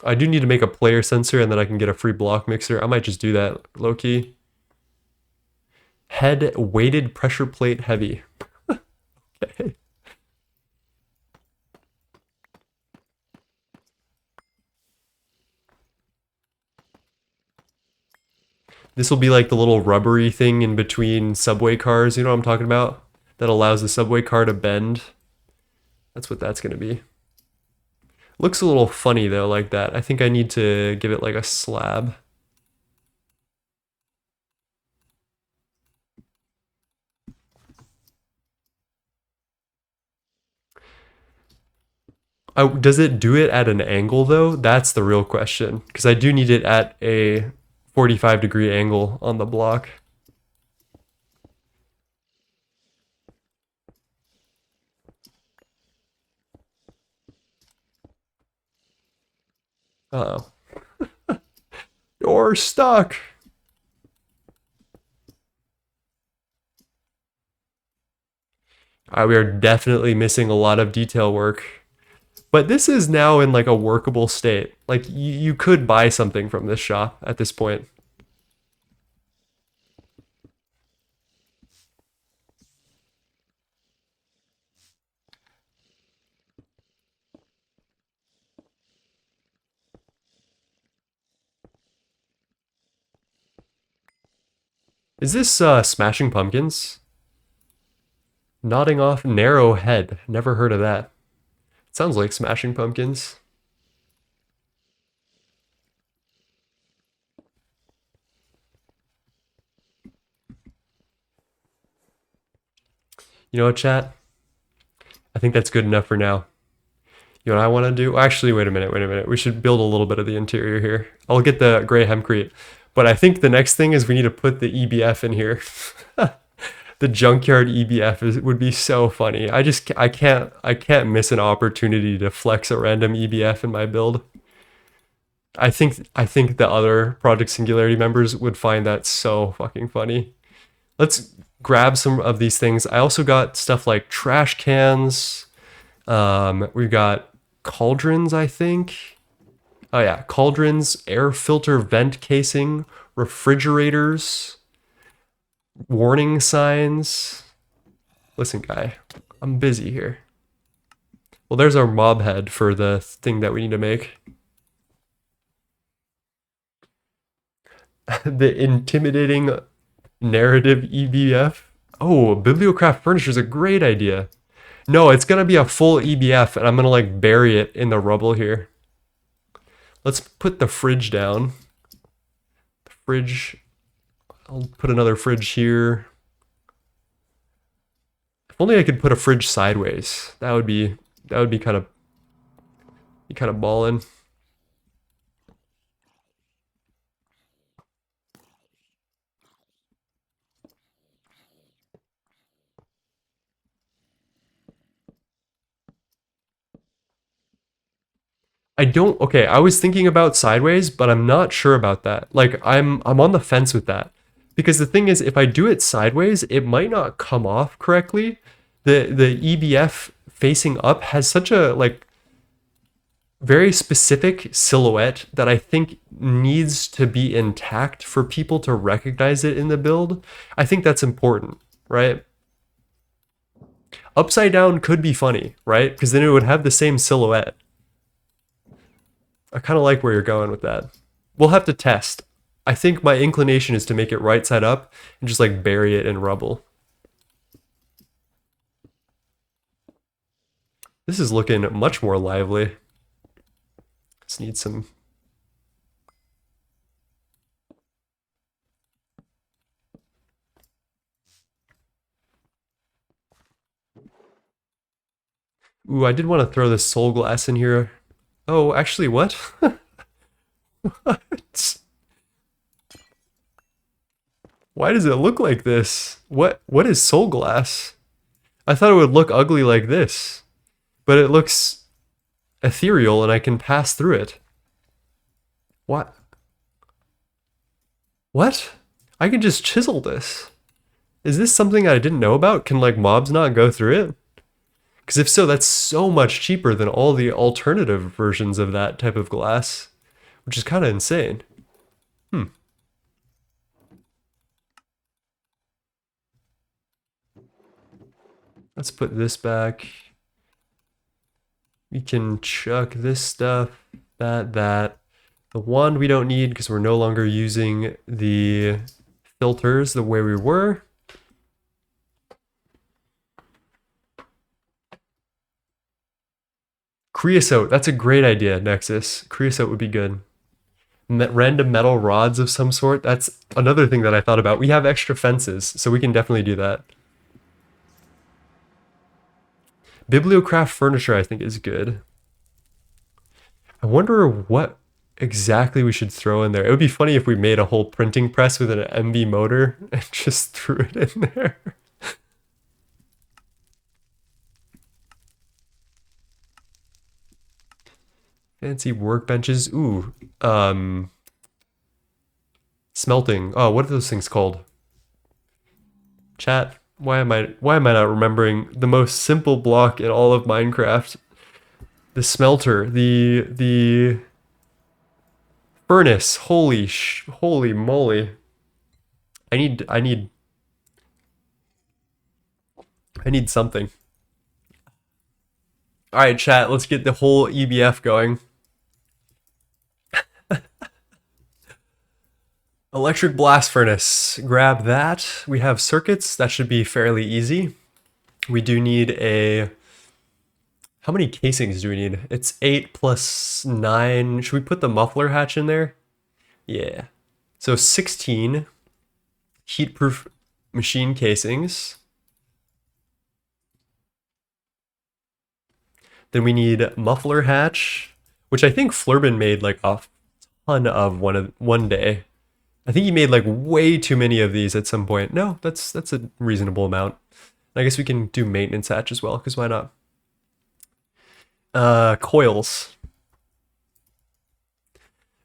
I do need to make a player sensor and then I can get a free block mixer. I might just do that low key. Head weighted pressure plate heavy. Okay. This will be like the little rubbery thing in between subway cars. You know what I'm talking about? That allows the subway car to bend. That's what that's going to be. Looks a little funny though, like that. I think I need to give it like a slab. Does it do it at an angle though? That's the real question. Because I do need it at a 45-degree angle on the block. Uh-oh. You're stuck. We are definitely missing a lot of detail work. But this is now in like a workable state. Like you could buy something from this shop at this point. Is this Smashing Pumpkins? Nodding off narrow head. Never heard of that. Sounds like Smashing Pumpkins. You know what, chat? I think that's good enough for now. You know what I want to do? Actually, wait a minute. We should build a little bit of the interior here. I'll get the gray hempcrete. But I think the next thing is we need to put the EBF in here. The junkyard EBF would be so funny. I can't miss an opportunity to flex a random EBF in my build. I think the other Project Singularity members would find that so fucking funny. Let's grab some of these things. I also got stuff like trash cans. We've got cauldrons, I think. Oh yeah, cauldrons, air filter vent casing, refrigerators, warning signs. Listen, guy, I'm busy here. Well, there's our mob head for the thing that we need to make. The intimidating narrative EBF. Oh, Bibliocraft furniture is a great idea. No, it's gonna be a full EBF, and I'm gonna like bury it in the rubble here. Let's put the fridge down. The fridge. I'll put another fridge here. If only I could put a fridge sideways. That would be kind of ballin'. I don't, okay, I was thinking about sideways, but I'm not sure about that. Like I'm on the fence with that. Because the thing is, if I do it sideways, it might not come off correctly. The EBF facing up has such a like very specific silhouette that I think needs to be intact for people to recognize it in the build. I think that's important, right? Upside down could be funny, right? Because then it would have the same silhouette. I kind of like where you're going with that. We'll have to test. I think my inclination is to make it right side up and just like bury it in rubble. This is looking much more lively. Just need some... Ooh, I did want to throw this soul glass in here. Oh, actually, what? What? Why does it look like this? What is soul glass? I thought it would look ugly like this, but it looks ethereal and I can pass through it. What? What? I can just chisel this. Is this something I didn't know about? Can like mobs not go through it? Because if so, that's so much cheaper than all the alternative versions of that type of glass, which is kind of insane. Let's put this back. We can chuck this stuff, that. The wand we don't need because we're no longer using the filters the way we were. Creosote, that's a great idea, Nexus. Creosote would be good. Random metal rods of some sort, that's another thing that I thought about. We have extra fences, so we can definitely do that. Bibliocraft furniture, I think, is good. I wonder what exactly we should throw in there. It would be funny if we made a whole printing press with an MB motor and just threw it in there. Fancy workbenches. Ooh. Smelting. Oh, what are those things called? Chat. Why am I not remembering the most simple block in all of Minecraft? The smelter, the furnace. Holy moly. I need something. All right, chat, let's get the whole EBF going. Electric blast furnace. Grab that. We have circuits. That should be fairly easy. We do need a... How many casings do we need? It's 8 plus 9. Should we put the muffler hatch in there? Yeah. So 16 heat-proof machine casings. Then we need muffler hatch, which I think Flurbin made like a ton of one day. I think he made like way too many of these at some point. No, that's a reasonable amount. I guess we can do maintenance hatch as well, because why not? Coils.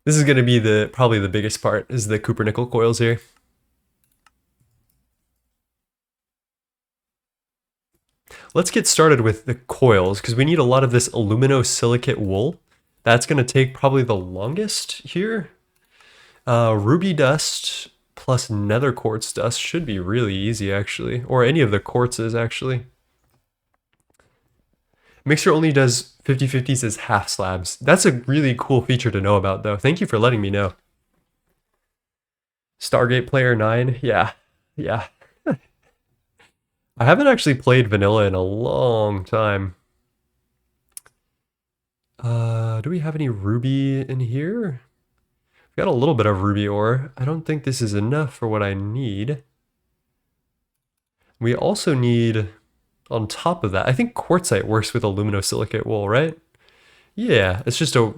This is going to be probably the biggest part, is the Cooper-Nickel coils here. Let's get started with the coils, because we need a lot of this aluminosilicate wool. That's going to take probably the longest here. Ruby dust plus nether quartz dust should be really easy, actually. Or any of the quartzes, actually. Mixer only does 50/50s as half slabs. That's a really cool feature to know about, though. Thank you for letting me know. Stargate Player 9? Yeah. I haven't actually played vanilla in a long time. Do we have any ruby in here? We've got a little bit of ruby ore. I don't think this is enough for what I need. We also need, on top of that, I think quartzite works with aluminosilicate wool, right? Yeah, it's just a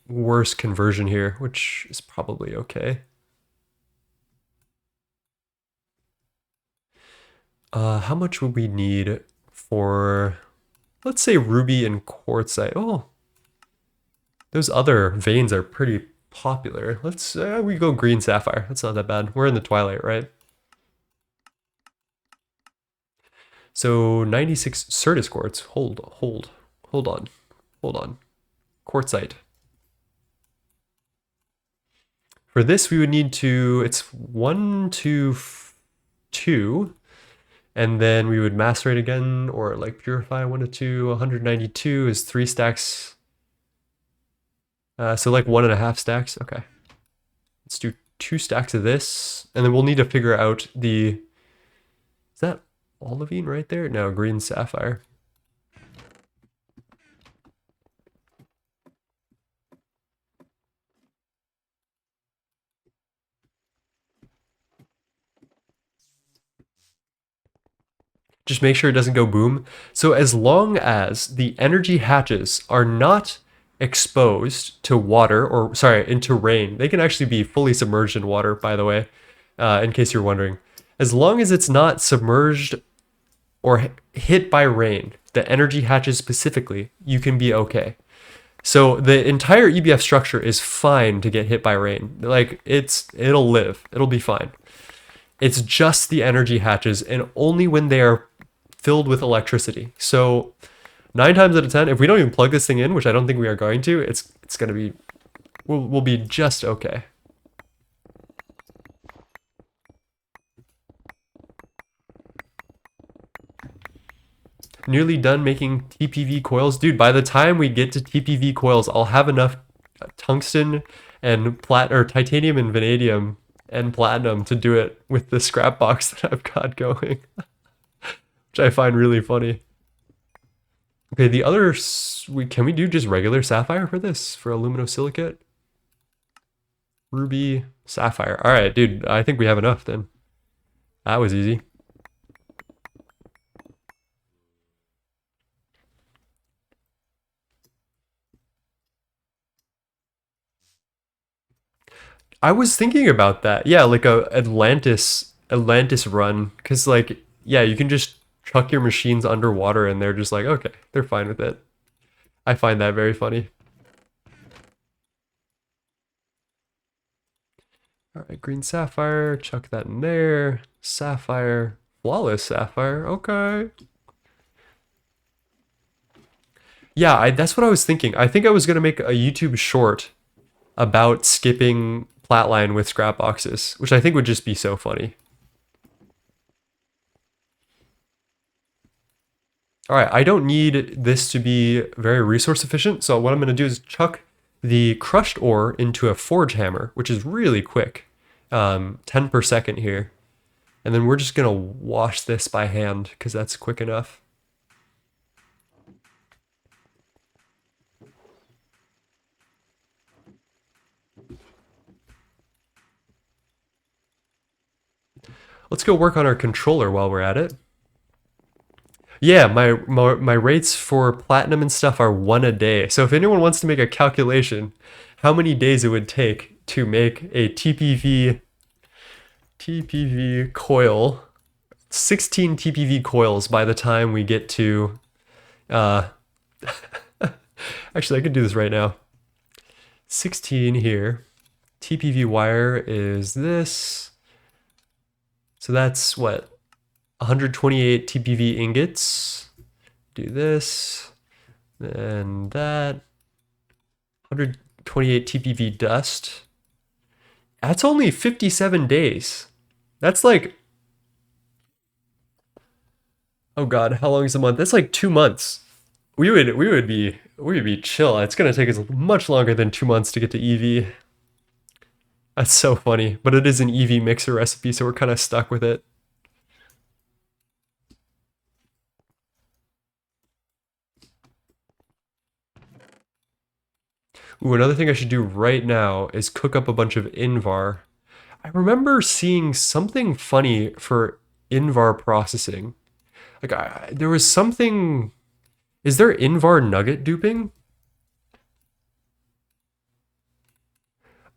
worse conversion here, which is probably okay. How much would we need for, let's say, ruby and quartzite? Oh, Those other veins are pretty popular. Let's we go green sapphire. That's not that bad. We're in the twilight, right? So 96 Certus quartz. Hold on. Hold on. Quartzite. For this, we would need to, it's 1 to 2, and then we would macerate again, or like purify 1 to 2. 192 is 3 stacks. So like 1.5 stacks. Okay. Let's do 2 stacks of this, and then we'll need to figure out the, is that olivine right there? No, green sapphire. Just make sure it doesn't go boom. So as long as the energy hatches are not exposed to water, or sorry, into rain, they can actually be fully submerged in water, by the way, in case you're wondering. As long as it's not submerged or hit by rain, the energy hatches specifically, you can be okay. So the entire EBF structure is fine to get hit by rain. Like it'll live. It'll be fine. It's just the energy hatches, and only when they are filled with electricity. So 9 times out of 10, if we don't even plug this thing in, which I don't think we are going to, it's gonna be, we'll be just okay. Nearly done making TPV coils. Dude, by the time we get to TPV coils, I'll have enough tungsten and titanium and vanadium and platinum to do it with the scrap box that I've got going. Which I find really funny. Okay, the other, can we do just regular sapphire for this? For aluminosilicate? Ruby, sapphire. All right, dude, I think we have enough then. That was easy. I was thinking about that. Yeah, like a Atlantis run, because like, yeah, you can just chuck your machines underwater and they're just like, okay, they're fine with it. I find that very funny. All right, green sapphire, chuck that in there. Sapphire, flawless sapphire, okay. Yeah, that's what I was thinking. I think I was gonna make a YouTube short about skipping Flatline with scrap boxes, which I think would just be so funny. All right, I don't need this to be very resource efficient, so what I'm going to do is chuck the crushed ore into a forge hammer, which is really quick, 10 per second here. And then we're just going to wash this by hand because that's quick enough. Let's go work on our controller while we're at it. Yeah, my rates for platinum and stuff are 1 a day. So if anyone wants to make a calculation, how many days it would take to make a TPV coil, 16 TPV coils by the time we get to, actually I could do this right now. 16 here. TPV wire is this. So that's what? 128 TPV ingots. Do this. And that. 128 TPV dust. That's only 57 days. That's like, oh god, how long is a month? That's like 2 months. We would be chill. It's gonna take us much longer than 2 months to get to EV. That's so funny, but it is an EV mixer recipe, so we're kind of stuck with it. Ooh, another thing I should do right now is cook up a bunch of Invar. I remember seeing something funny for Invar processing. Like, there was something... Is there Invar nugget duping?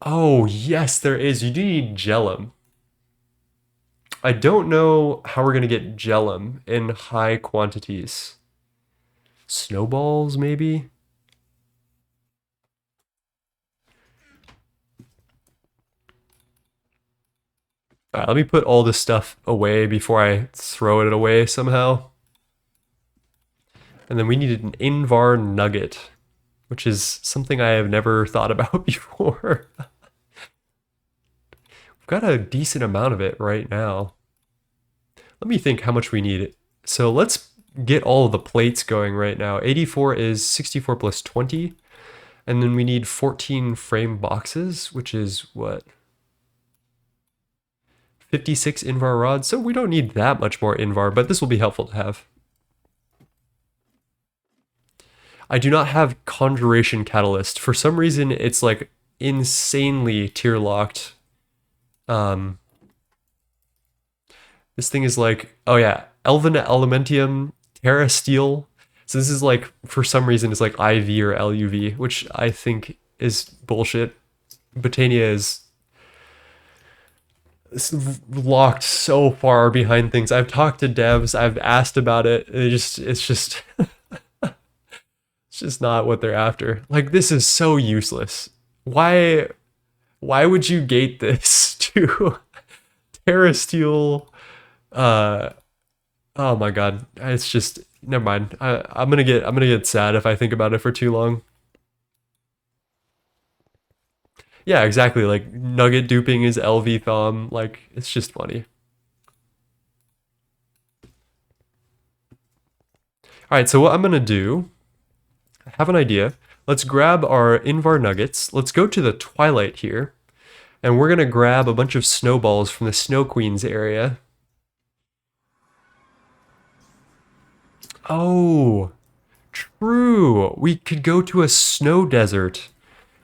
Oh, yes, there is. You do need Gellum. I don't know how we're going to get Gellum in high quantities. Snowballs, maybe? All right, let me put all this stuff away before I throw it away somehow. And then we needed an Invar nugget, which is something I have never thought about before. We've got a decent amount of it right now. Let me think how much we need. So let's get all of the plates going right now. 84 is 64 plus 20. And then we need 14 frame boxes, which is what? 56 Invar rods. So we don't need that much more Invar, but this will be helpful to have. I do not have Conjuration Catalyst. For some reason, it's like insanely tier locked. This thing is like, oh yeah, Elven Elementium, Terra Steel. So this is like, for some reason, it's like IV or LUV, which I think is bullshit. Botania is locked so far behind things. I've talked to devs, I've asked about it. It's just it's just not what they're after. Like, this is so useless. Why would you gate this to Terra Steel? Oh my god, it's just, never mind. I'm gonna get sad if I think about it for too long. Yeah, exactly. Like, nugget duping is LV thumb. Like, it's just funny. All right, so what I'm gonna do, I have an idea. Let's grab our Invar nuggets. Let's go to the Twilight here, and we're gonna grab a bunch of snowballs from the Snow Queens area. Oh, true. We could go to a snow desert.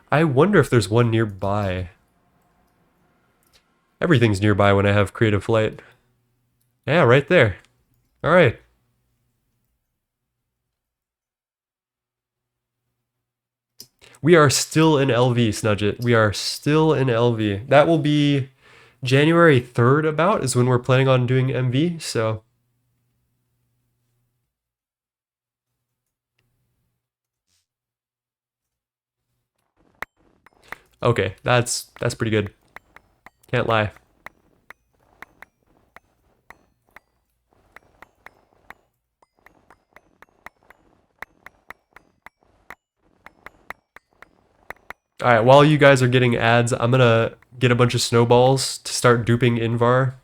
I wonder if there's one nearby. Everything's nearby when I have creative flight. Yeah, right there. All right. We are still in LV, Snudget. We are still in LV. That will be January 3rd about is when we're planning on doing MV, so. Okay, that's pretty good. Can't lie. All right, while you guys are getting ads, I'm gonna get a bunch of snowballs to start duping Invar.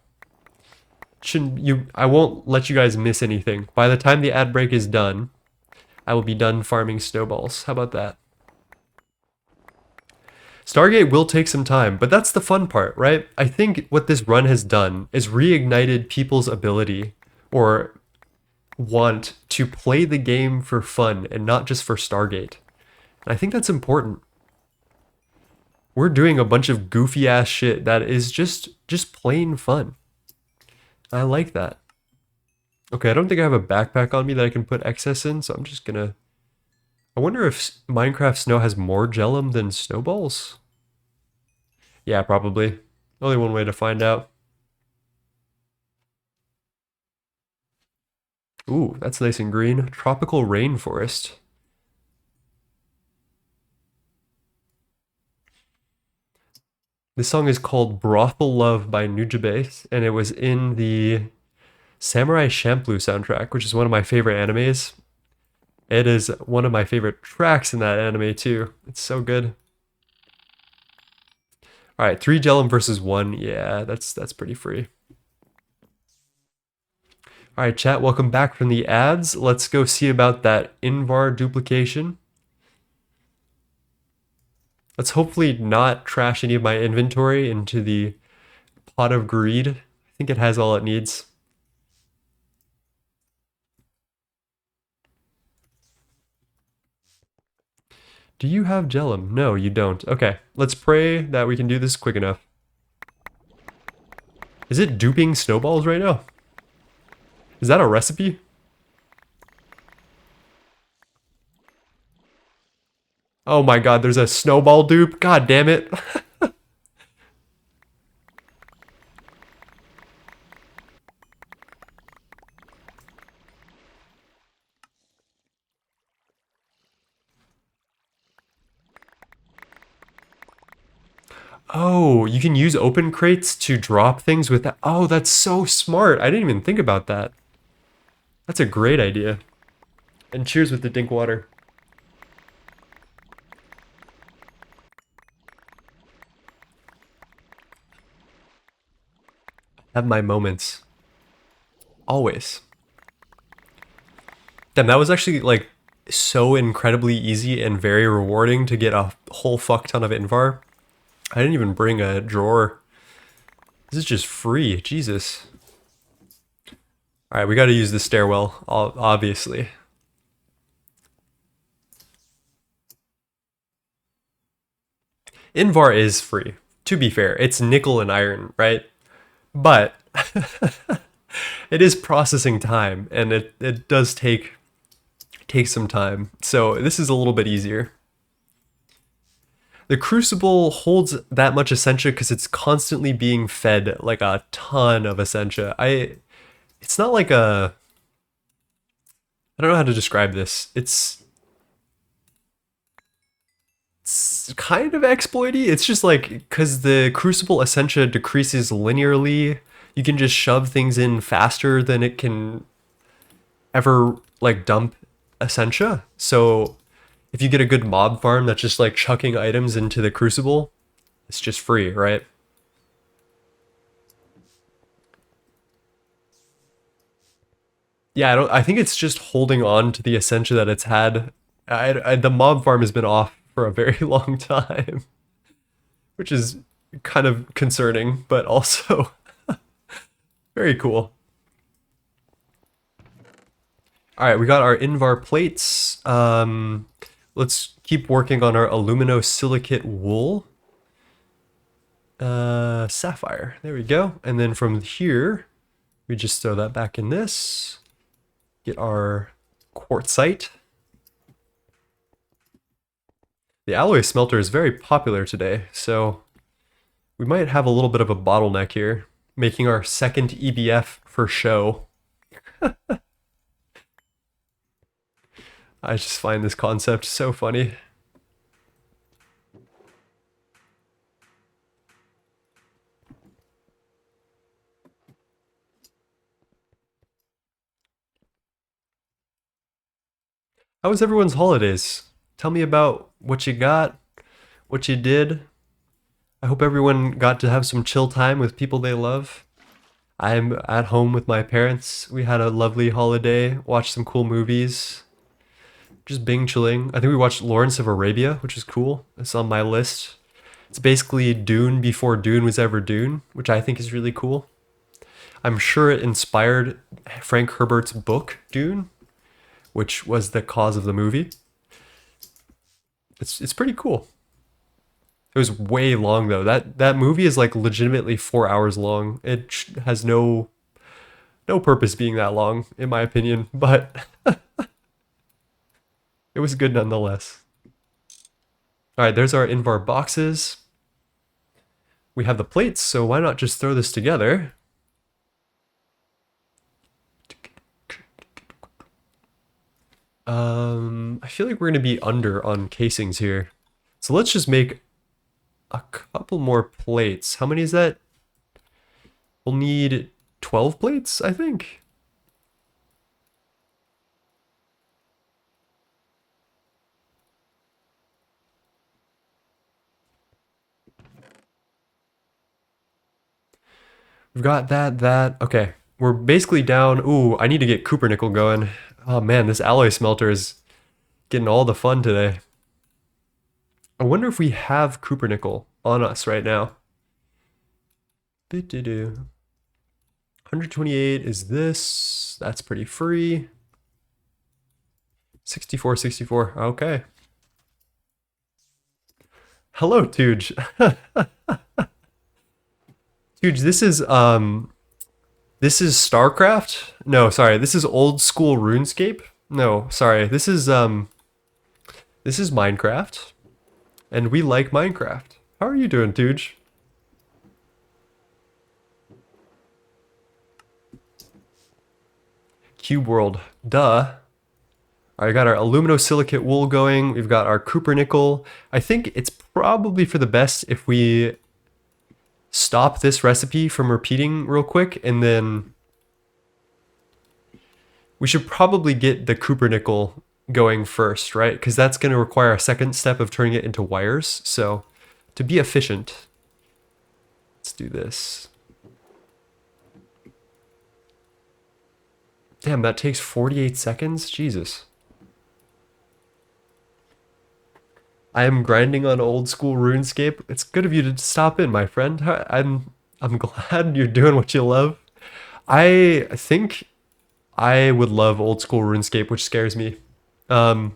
I won't let you guys miss anything. By the time the ad break is done, I will be done farming snowballs. How about that? Stargate will take some time, but that's the fun part, right? I think what this run has done is reignited people's ability or want to play the game for fun and not just for Stargate. And I think that's important. We're doing a bunch of goofy ass shit that is just plain fun. I like that. Okay, I don't think I have a backpack on me that I can put excess in, so I'm just gonna... I wonder if Minecraft Snow has more Gellum than snowballs? Yeah, probably. Only one way to find out. Ooh, that's nice and green. Tropical rainforest. This song is called Brothel Love by Nujabes, and it was in the Samurai Champloo soundtrack, which is one of my favorite animes. It is one of my favorite tracks in that anime too. It's so good. All right, 3 Gellum versus 1. Yeah, that's pretty free. All right, chat, welcome back from the ads. Let's go see about that Invar duplication. Let's hopefully not trash any of my inventory into the pot of greed. I think it has all it needs. Do you have Gellum? No, you don't. Okay, let's pray that we can do this quick enough. Is it duping snowballs right now? Is that a recipe? Oh my god, there's a snowball dupe. God damn it. Oh, you can use open crates to drop things with that. Oh, that's so smart. I didn't even think about that. That's a great idea. And cheers with the dink water. Have my moments. Always. Damn, that was actually like so incredibly easy and very rewarding to get a whole fuck ton of Invar. I didn't even bring a drawer. This is just free. Jesus. Alright, we gotta use the stairwell, obviously. Invar is free, to be fair. It's nickel and iron, right? But it is processing time, and it does take some time. So this is a little bit easier. The Crucible holds that much Essentia because it's constantly being fed like a ton of Essentia. It's not like a... I don't know how to describe this. It's kind of exploity. It's just like, because the Crucible Essentia decreases linearly, you can just shove things in faster than it can ever like dump Essentia. So if you get a good mob farm that's just like chucking items into the Crucible, it's just free, right? Yeah, I think it's just holding on to the Essentia that it's had. The mob farm has been off for a very long time, which is kind of concerning, but also very cool. All right, we got our Invar plates. Let's keep working on our aluminosilicate wool. Sapphire, there we go. And then from here, we just throw that back in this. Get our quartzite. The alloy smelter is very popular today, so we might have a little bit of a bottleneck here, making our second EBF for show. I just find this concept so funny. How was everyone's holidays? Tell me about what you got, what you did. I hope everyone got to have some chill time with people they love. I'm at home with my parents. We had a lovely holiday, watched some cool movies. Just Bing chilling. I think we watched Lawrence of Arabia, which is cool. It's on my list. It's basically Dune before Dune was ever Dune, which I think is really cool. I'm sure it inspired Frank Herbert's book, Dune, which was the cause of the movie. It's pretty cool. It was way long though. That movie is like legitimately 4 hours long. It has no purpose being that long, in my opinion, but it was good nonetheless. All right, there's our Invar boxes. We have the plates, so why not just throw this together? I feel like we're gonna be under on casings here. So let's just make a couple more plates. How many is that? We'll need 12 plates, I think. We've got that. Okay, we're basically down. Ooh, I need to get Cooper nickel going. Oh man, this alloy smelter is getting all the fun today. I wonder if we have Cooper nickel on us right now. 128 is this. That's pretty free. 64. Okay. Hello, Tooge. Tooge, this is StarCraft? No, sorry, this is old school RuneScape? No, sorry, this is Minecraft. And we like Minecraft. How are you doing, Tooge? Cube World, duh. All right, got our aluminosilicate wool going. We've got our Cooper nickel. I think it's probably for the best if we stop this recipe from repeating real quick, and then we should probably get the Cupernickel going first, right? Because that's going to require a second step of turning it into wires. So to be efficient, let's do this. Damn, that takes 48 seconds? Jesus. I am grinding on old school RuneScape. It's good of you to stop in, my friend. I'm glad you're doing what you love. I think I would love old school RuneScape, which scares me. I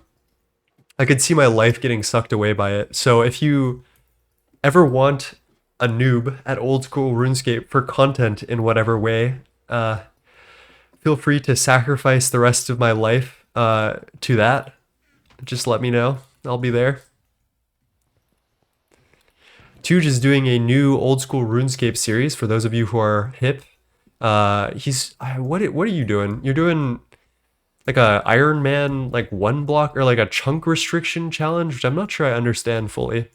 could see my life getting sucked away by it. So if you ever want a noob at old school RuneScape for content in whatever way, feel free to sacrifice the rest of my life to that. Just let me know. I'll be there. Tuge is doing a new old school RuneScape series for those of you who are hip. What are you doing? You're doing like a Iron Man like one block or like a chunk restriction challenge, which I'm not sure I understand fully.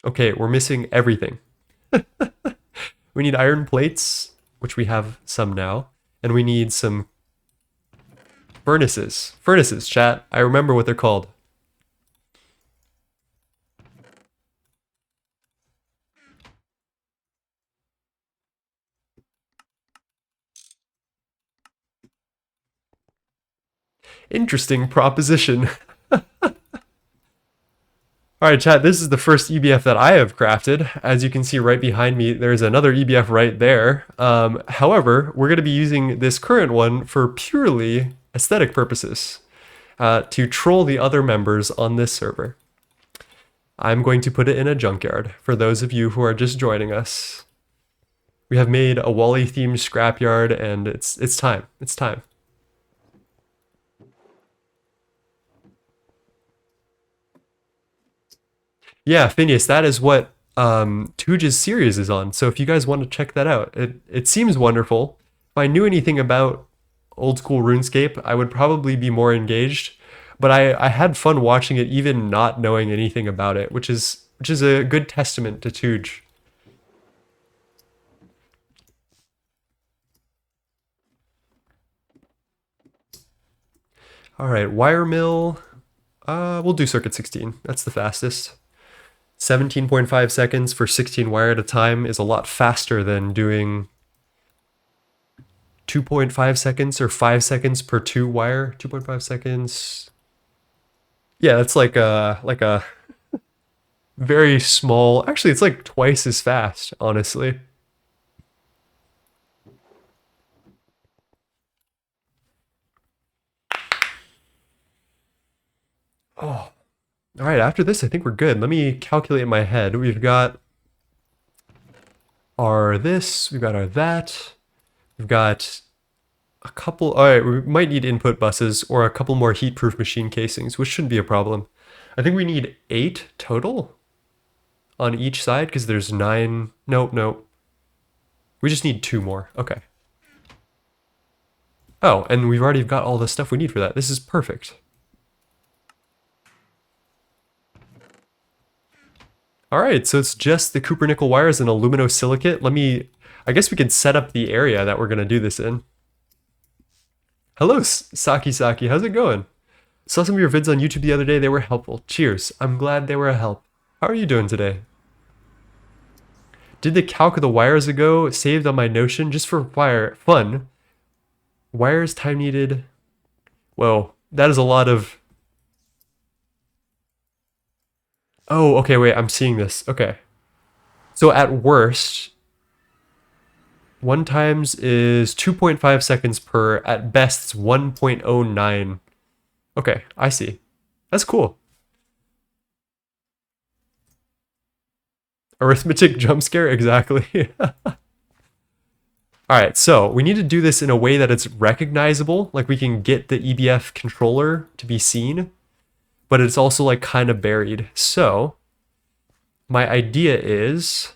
Okay, we're missing everything. We need iron plates, which we have some now, and we need some furnaces. Furnaces, chat. I remember what they're called. Interesting proposition. All right, chat, this is the first EBF that I have crafted. As you can see right behind me, there's another EBF right there. However, we're going to be using this current one for purely aesthetic purposes to troll the other members on this server. I'm going to put it in a junkyard for those of you who are just joining us. We have made a Wally-themed scrapyard, and it's time. It's time. Yeah, Phineas, that is what Tooge's series is on. So if you guys want to check that out, it seems wonderful. If I knew anything about old school RuneScape, I would probably be more engaged. But I had fun watching it, even not knowing anything about it, which is a good testament to Tooge. All right, wire mill. We'll do circuit 16. That's the fastest. 17.5 seconds for 16 wire at a time is a lot faster than doing 2.5 seconds or 5 seconds per 2 wire. 2.5 seconds. Yeah, that's like a very small. Actually, it's like twice as fast, honestly. Oh. All right, after this, I think we're good. Let me calculate in my head. We've got our this, we've got our that, we've got a couple. All right, we might need input buses or a couple more heat-proof machine casings, which shouldn't be a problem. I think we need 8 total on each side because there's 9. Nope. We just need 2 more. Okay. Oh, and we've already got all the stuff we need for that. This is perfect. All right, so it's just the Cupernickel wires and aluminosilicate. I guess we can set up the area that we're gonna do this in. Hello, Saki, how's it going? Saw some of your vids on YouTube the other day, they were helpful. Cheers, I'm glad they were a help. How are you doing today? Did the calc of the wires ago, saved on my Notion, just for fun. Wires time needed. Whoa, that is a lot of... Oh, okay, wait, I'm seeing this. Okay. So at worst, 1 times is 2.5 seconds per. At best, it's 1.09. Okay, I see. That's cool. Arithmetic jump scare? Exactly. All right, so we need to do this in a way that it's recognizable. Like we can get the EBF controller to be seen, but it's also like kind of buried. So my idea is,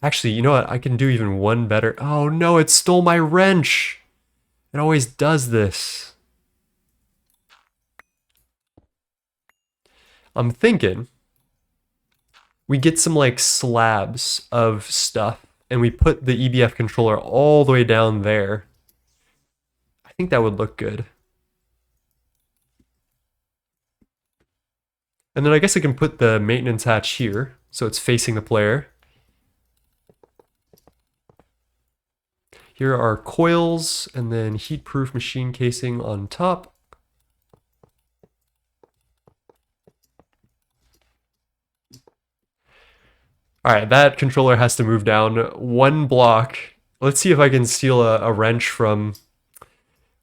actually, you know what? I can do even one better. Oh no, it stole my wrench. It always does this. I'm thinking we get some like slabs of stuff and we put the EBF controller all the way down there. I think that would look good. And then I guess I can put the maintenance hatch here so it's facing the player. Here are coils and then heat-proof machine casing on top. All right, that controller has to move down one block. Let's see if I can steal a wrench from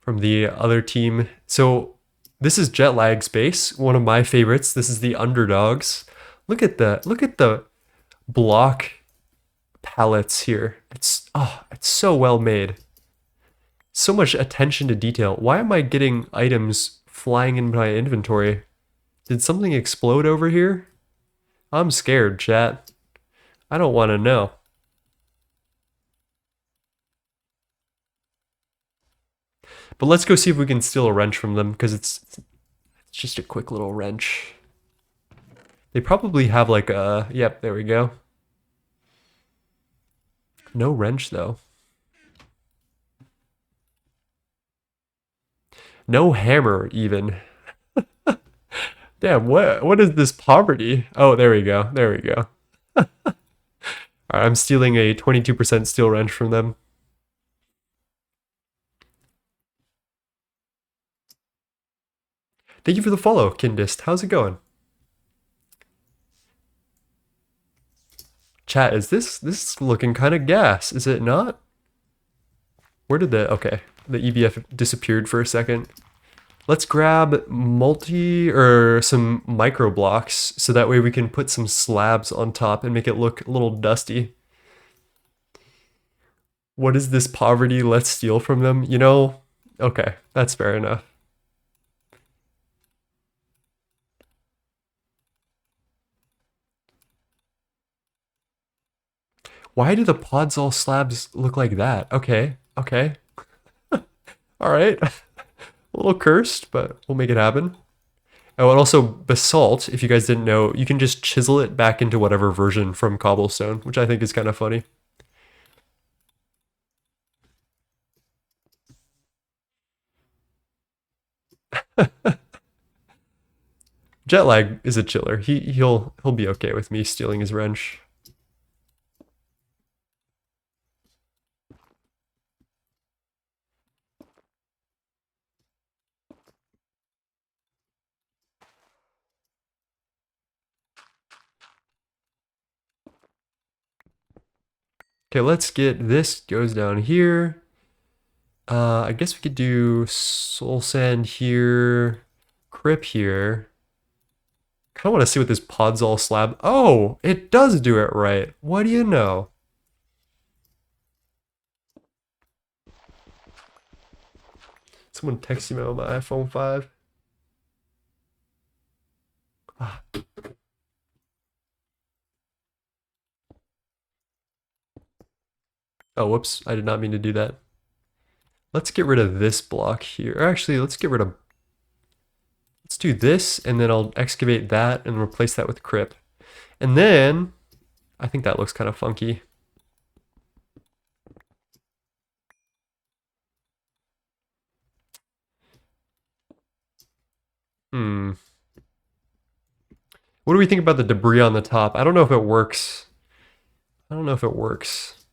the other team. So this is Jetlag's base, one of my favorites. This is the underdogs. Look at the block pallets here. It's so well made. So much attention to detail. Why am I getting items flying in my inventory? Did something explode over here? I'm scared, chat. I don't want to know. But let's go see if we can steal a wrench from them, because it's just a quick little wrench. They probably have like a... Yep, there we go. No wrench, though. No hammer, even. Damn, what is this poverty? Oh, there we go. There we go. Alright, I'm stealing a 22% steel wrench from them. Thank you for the follow, Kindist. How's it going? Chat, is this looking kind of gas, is it not? Where did the EBF disappeared for a second. Let's grab some micro blocks so that way we can put some slabs on top and make it look a little dusty. What is this poverty? Let's steal from them. You know, okay, that's fair enough. Why do the pods all slabs look like that? Okay, okay. All right. A little cursed, but we'll make it happen. Oh, and also basalt, if you guys didn't know, you can just chisel it back into whatever version from cobblestone, which I think is kind of funny. Jetlag is a chiller. He'll be okay with me stealing his wrench. Okay, let's get this goes down here. I guess we could do soul sand here, crip here. Kind of want to see what this podzol slab. Oh, it does do it right. What do you know? Someone texted me on my iPhone 5. Ah. Oh, whoops. I did not mean to do that. Let's get rid of this block here. Or actually, let's do this, and then I'll excavate that and replace that with crip. And then, I think that looks kind of funky. What do we think about the debris on the top? I don't know if it works. I don't know if it works.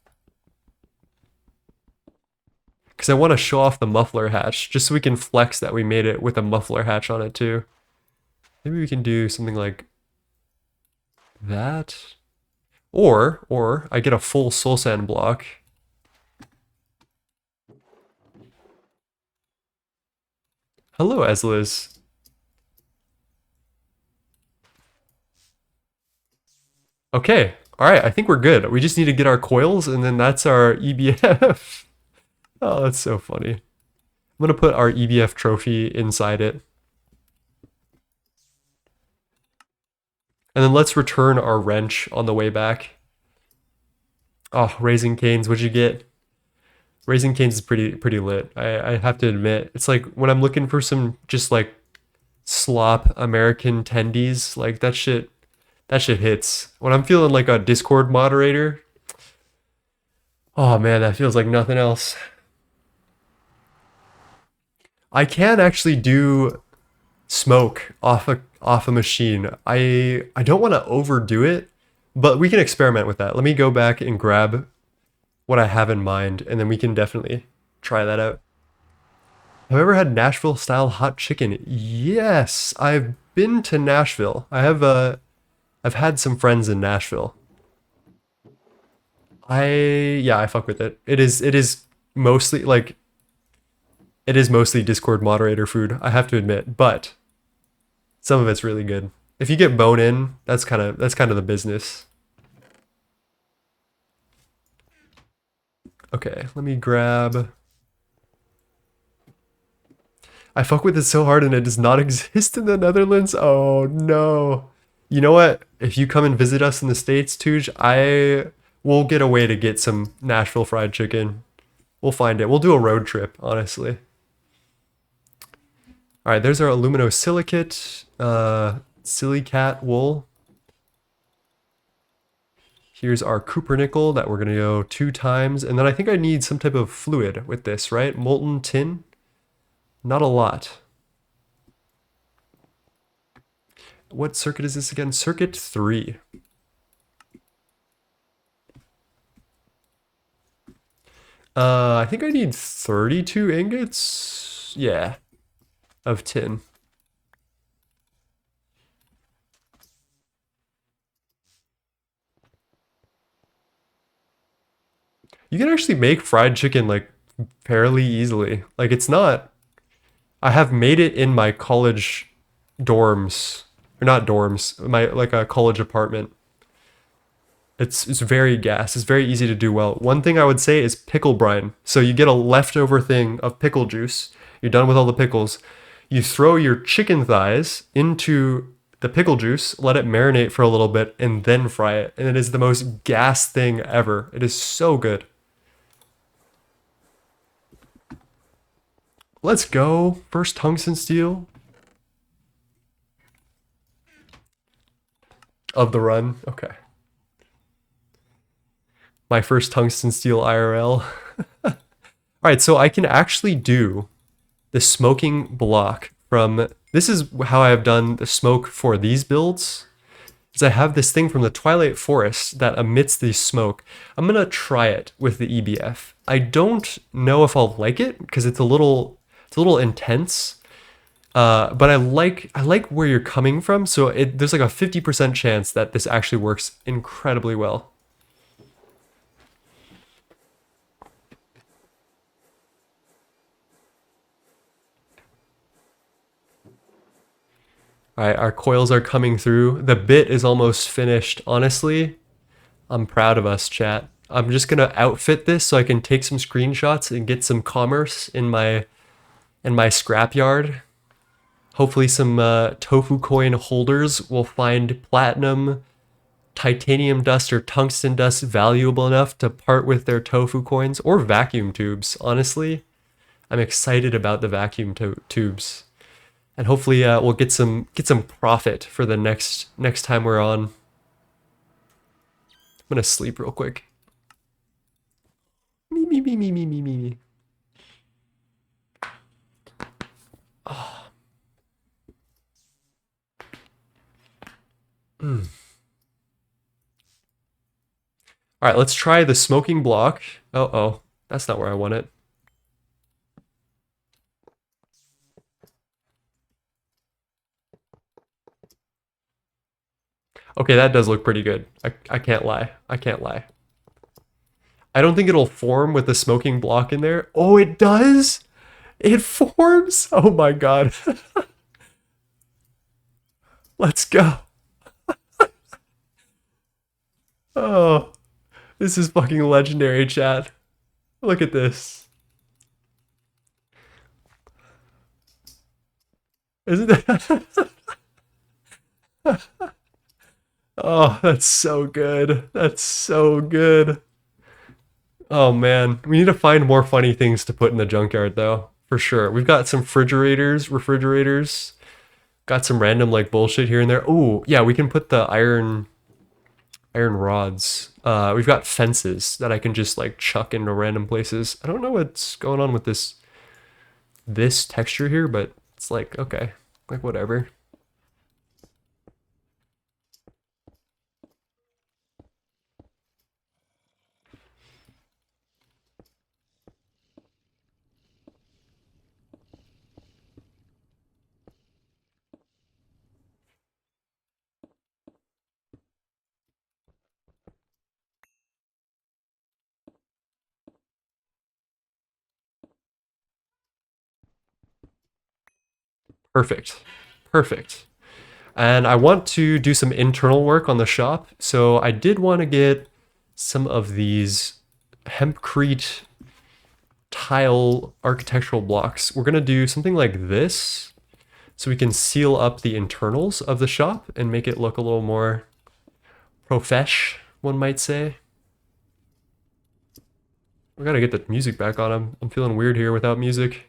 Because I want to show off the muffler hatch, just so we can flex that we made it with a muffler hatch on it too. Maybe we can do something like that. Or I get a full soul sand block. Hello, Esliz. Okay, alright, I think we're good. We just need to get our coils, and then that's our EBF. Oh, that's so funny. I'm gonna put our EBF trophy inside it. And then let's return our wrench on the way back. Oh, Raising Canes, what'd you get? Raising Cane's is pretty lit. I have to admit. It's like when I'm looking for some just like slop American tendies, like that shit hits. When I'm feeling like a Discord moderator, oh man, that feels like nothing else. I can actually do smoke off a machine. I don't want to overdo it, but we can experiment with that. Let me go back and grab what I have in mind, and then we can definitely try that out. Have you ever had Nashville style hot chicken? Yes, I've been to Nashville. I've had some friends in Nashville. Yeah, I fuck with it. It is mostly like it is mostly Discord moderator food, I have to admit, but some of it's really good. If you get bone in, that's kind of the business. Okay, let me grab. I fuck with it so hard and it does not exist in the Netherlands. Oh no. You know what? If you come and visit us in the States, Tuj, I will get a way to get some Nashville fried chicken. We'll find it. We'll do a road trip, honestly. All right, there's our aluminosilicate, silicat wool. Here's our cupronickel that we're gonna go 2 times. And then I think I need some type of fluid with this, right? Molten tin, not a lot. What circuit is this again? Circuit 3. I think I need 32 ingots. Yeah, of tin. You can actually make fried chicken like fairly easily. Like it's not. I have made it in my college dorms, or not dorms, my like a college apartment. It's very gas. It's very easy to do well. One thing I would say is pickle brine. So you get a leftover thing of pickle juice. You're done with all the pickles. You throw your chicken thighs into the pickle juice, let it marinate for a little bit, and then fry it. And it is the most gas thing ever. It is so good. Let's go. First tungsten steel of the run. Okay. My first tungsten steel IRL. All right, so I can actually do the smoking block from, this is how I have done the smoke for these builds, is I have this thing from the Twilight Forest that emits the smoke. I'm gonna try it with the EBF. I don't know if I'll like it because it's a little intense. But I like where you're coming from, so there's like a 50% chance that this actually works incredibly well. All right, our coils are coming through. The bit is almost finished. Honestly, I'm proud of us, chat. I'm just gonna outfit this so I can take some screenshots and get some commerce in my scrapyard. Hopefully some tofu coin holders will find platinum, titanium dust, or tungsten dust valuable enough to part with their tofu coins or vacuum tubes. Honestly, I'm excited about the vacuum tubes. And hopefully we'll get some profit for the next time we're on. I'm gonna sleep real quick. Me me me me me me me. Oh. Mm. All right, let's try the smoking block. Oh, that's not where I want it. Okay, that does look pretty good. I can't lie. I can't lie. I don't think it'll form with the smoking block in there. Oh, it does? It forms? Oh my god. Let's go. Oh, this is fucking legendary, chat. Look at this. Isn't that? Oh, that's so good. That's so good. Oh man, we need to find more funny things to put in the junkyard though, for sure. We've got some refrigerators, got some random like bullshit here and there. Oh, yeah, we can put the iron rods. We've got fences that I can just like chuck into random places. I don't know what's going on with this texture here, but it's like okay, like whatever. Perfect. Perfect. And I want to do some internal work on the shop. So I did want to get some of these hempcrete tile architectural blocks. We're going to do something like this so we can seal up the internals of the shop and make it look a little more profesh, one might say. We got to get the music back on. I'm feeling weird here without music.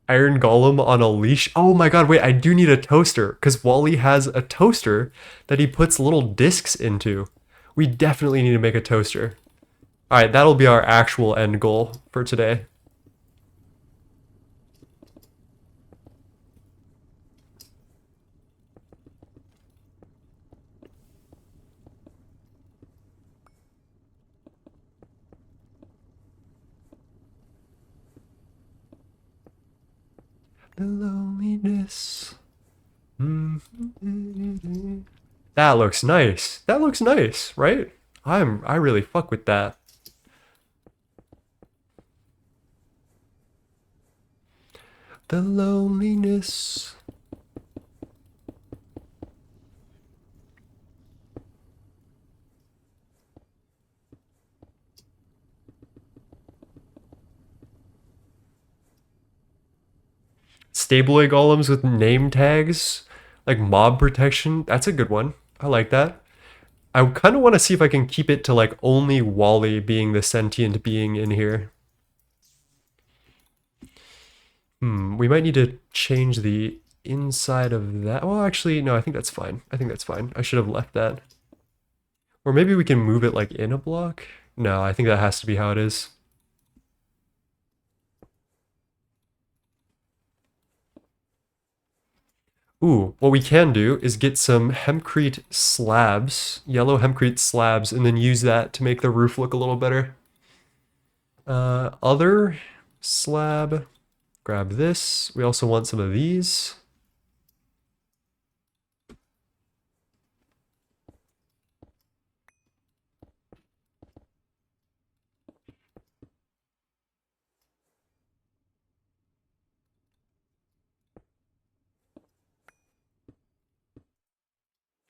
Iron Golem on a leash. Oh my god, wait, I do need a toaster because Wally has a toaster that he puts little discs into. We definitely need to make a toaster. All right, that'll be our actual end goal for today. The loneliness. That looks nice. That looks nice, right? I really fuck with that. The loneliness. Stable golems with name tags, like mob protection. That's a good one. I like that. I kind of want to see if I can keep it to like only Wally being the sentient being in here. We might need to change the inside of that. Well, actually, no, I think that's fine. I think that's fine. I should have left that. Or maybe we can move it like in a block. No, I think that has to be how it is. Ooh, what we can do is get some hempcrete slabs, yellow hempcrete slabs, and then use that to make the roof look a little better. Other slab, grab this. We also want some of these.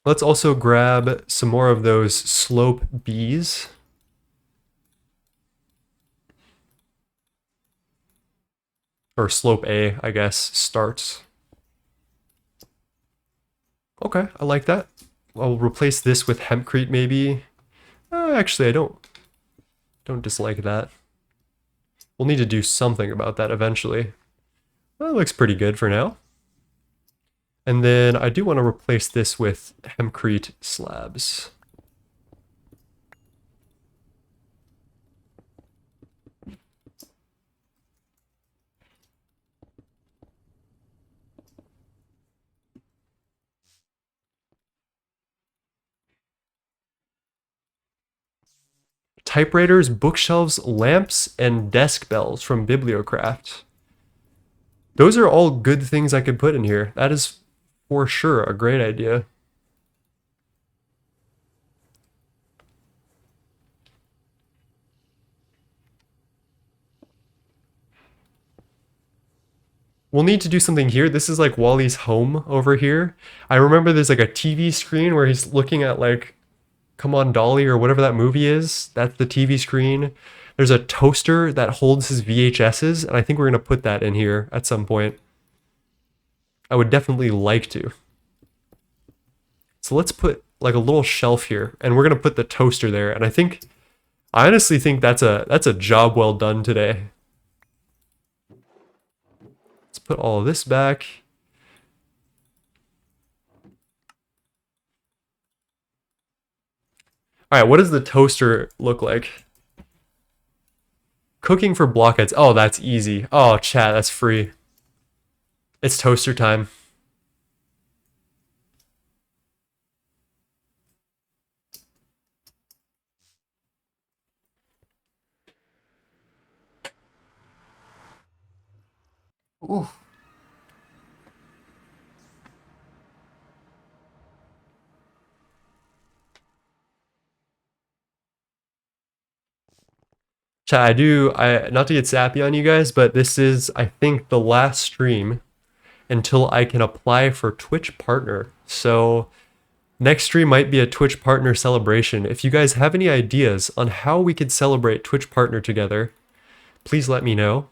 Let's also grab some more of those slope Bs. Or slope A, I guess, starts. Okay, I like that. I'll replace this with hempcrete maybe. Actually, I don't dislike that. We'll need to do something about that eventually. That looks pretty good for now. And then I do want to replace this with hempcrete slabs. Typewriters, bookshelves, lamps, and desk bells from Bibliocraft. Those are all good things I could put in here. That is for sure a great idea. We'll need to do something here. This is like Wally's home over here. I remember there's like a TV screen where he's looking at like Come On Dolly or whatever that movie is. That's the TV screen. There's a toaster that holds his VHSs, and I think we're going to put that in here at some point. I would definitely like to. So let's put like a little shelf here, and we're gonna put the toaster there. And I honestly think that's a job well done today. Let's put all of this back. All right, what does the toaster look like? Cooking for blockheads. Oh, that's easy. Oh, chat, that's free. It's toaster time. Ooh. Chat, I not to get sappy on you guys, but this is, I think, the last stream until I can apply for Twitch partner. So next stream might be a Twitch partner celebration. If you guys have any ideas on how we could celebrate Twitch partner together, please let me know.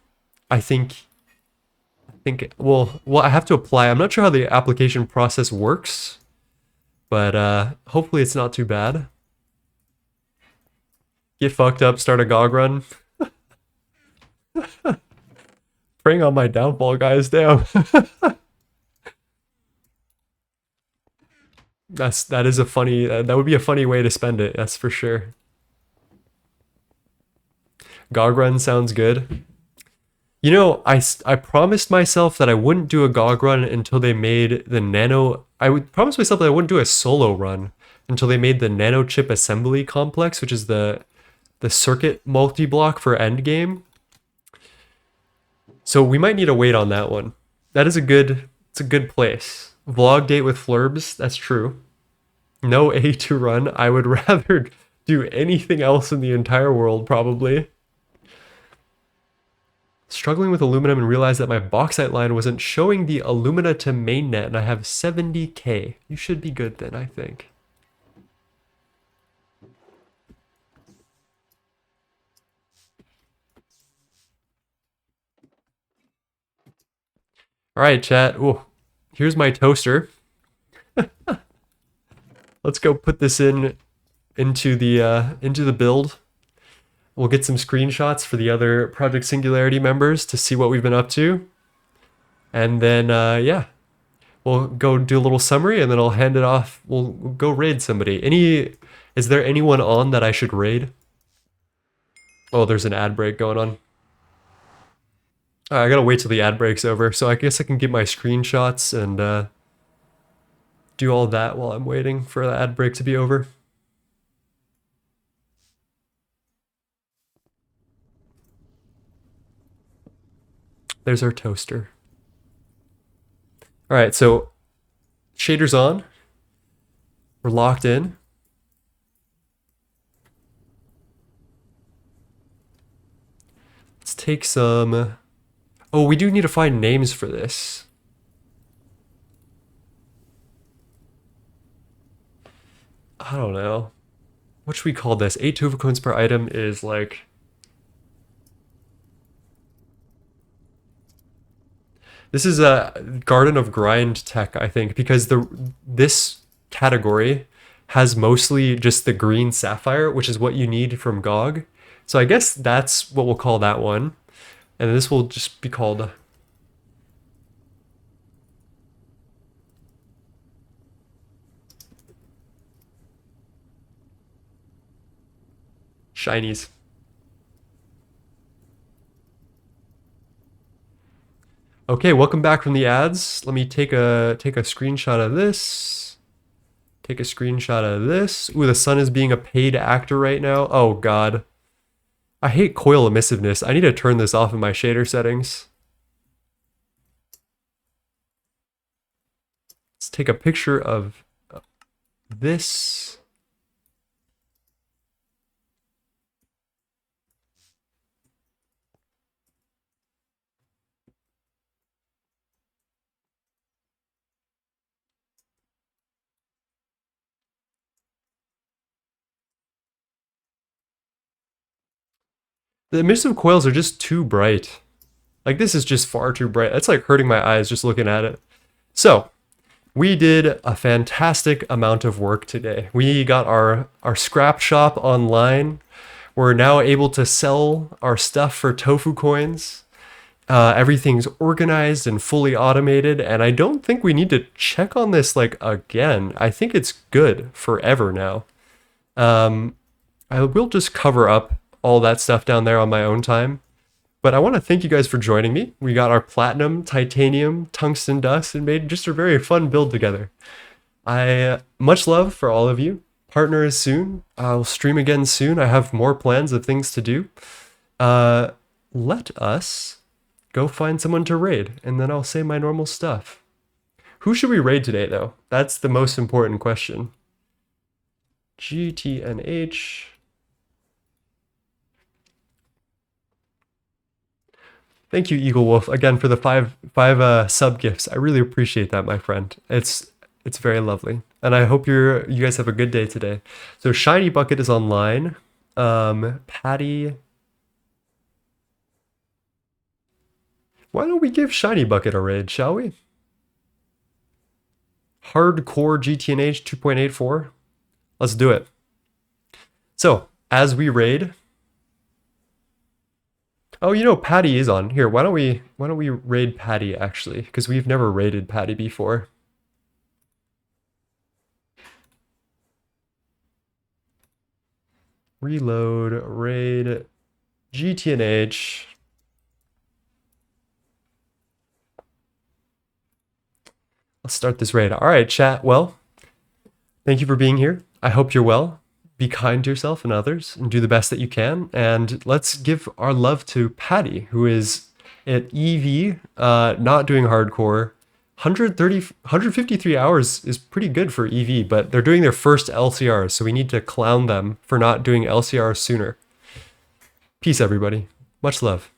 Well, I have to apply. I'm not sure how the application process works, but hopefully it's not too bad. Get fucked up, start a GOG run. Preying on my downfall, guys. Damn. That is a funny, that would be a funny way to spend it. That's for sure. GOG run sounds good. You know, I promised myself that I wouldn't do a GOG run until they made the nano. I would promise myself that I wouldn't do a solo run until they made the nano chip assembly complex, which is the circuit multi-block for endgame. So we might need to wait on that one. That is it's a good place. Vlog date with Flurbs, that's true. No A2 run. I would rather do anything else in the entire world, probably. Struggling with aluminum and realized that my bauxite line wasn't showing the alumina to mainnet, and I have 70k. You should be good then, I think. All right, chat. Ooh, here's my toaster. Let's go put this into the build. We'll get some screenshots for the other Project Singularity members to see what we've been up to. And then, yeah, we'll go do a little summary and then I'll hand it off. We'll go raid somebody. Is there anyone on that I should raid? Oh, there's an ad break going on. I gotta wait till the ad break's over, so I guess I can get my screenshots and do all that while I'm waiting for the ad break to be over. There's our toaster. All right, so shader's on. We're locked in. Let's take some... Oh, we do need to find names for this. I don't know. What should we call this? 8 tufa coins per item is like... This is a Garden of Grind tech, I think, because this category has mostly just the green sapphire, which is what you need from GOG. So I guess that's what we'll call that one. And this will just be called... Shinies. Okay, welcome back from the ads. Let me take a screenshot of this. Take a screenshot of this. Ooh, the sun is being a paid actor right now. Oh god. I hate coil emissiveness. I need to turn this off in my shader settings. Let's take a picture of this. The emissive coils are just too bright. Like, this is just far too bright. That's like hurting my eyes just looking at it. So, We did a fantastic amount of work today. We got our scrap shop online. We're now able to sell our stuff for tofu coins. Everything's organized and fully automated, and I don't think we need to check on this like again. I think it's good forever now. I will just cover up all that stuff down there on my own time. But I want to thank you guys for joining me. We got our platinum, titanium, tungsten dust, and made just a very fun build together. Much love for all of you. Partner is soon. I'll stream again soon. I have more plans of things to do. Let us go find someone to raid, and then I'll say my normal stuff. Who should we raid today, though? That's the most important question. GTNH. Thank you, Eagle Wolf, again for the five sub gifts. I really appreciate that, my friend. It's very lovely, and I hope you guys have a good day today. So Shiny Bucket is online. Patty, why don't we give Shiny Bucket a raid, shall we? Hardcore GTNH 2.84. Let's do it. So as we raid. Oh, you know, Patty is on here. Why don't we raid Patty actually? Because we've never raided Patty before. Reload, raid, GTNH. Let's start this raid. All right, chat. Well, thank you for being here. I hope you're well. Be kind to yourself and others and do the best that you can. And let's give our love to Patty, who is at EV, not doing hardcore. 153 hours is pretty good for EV, but they're doing their first LCRs, so we need to clown them for not doing LCRs sooner. Peace, everybody. Much love.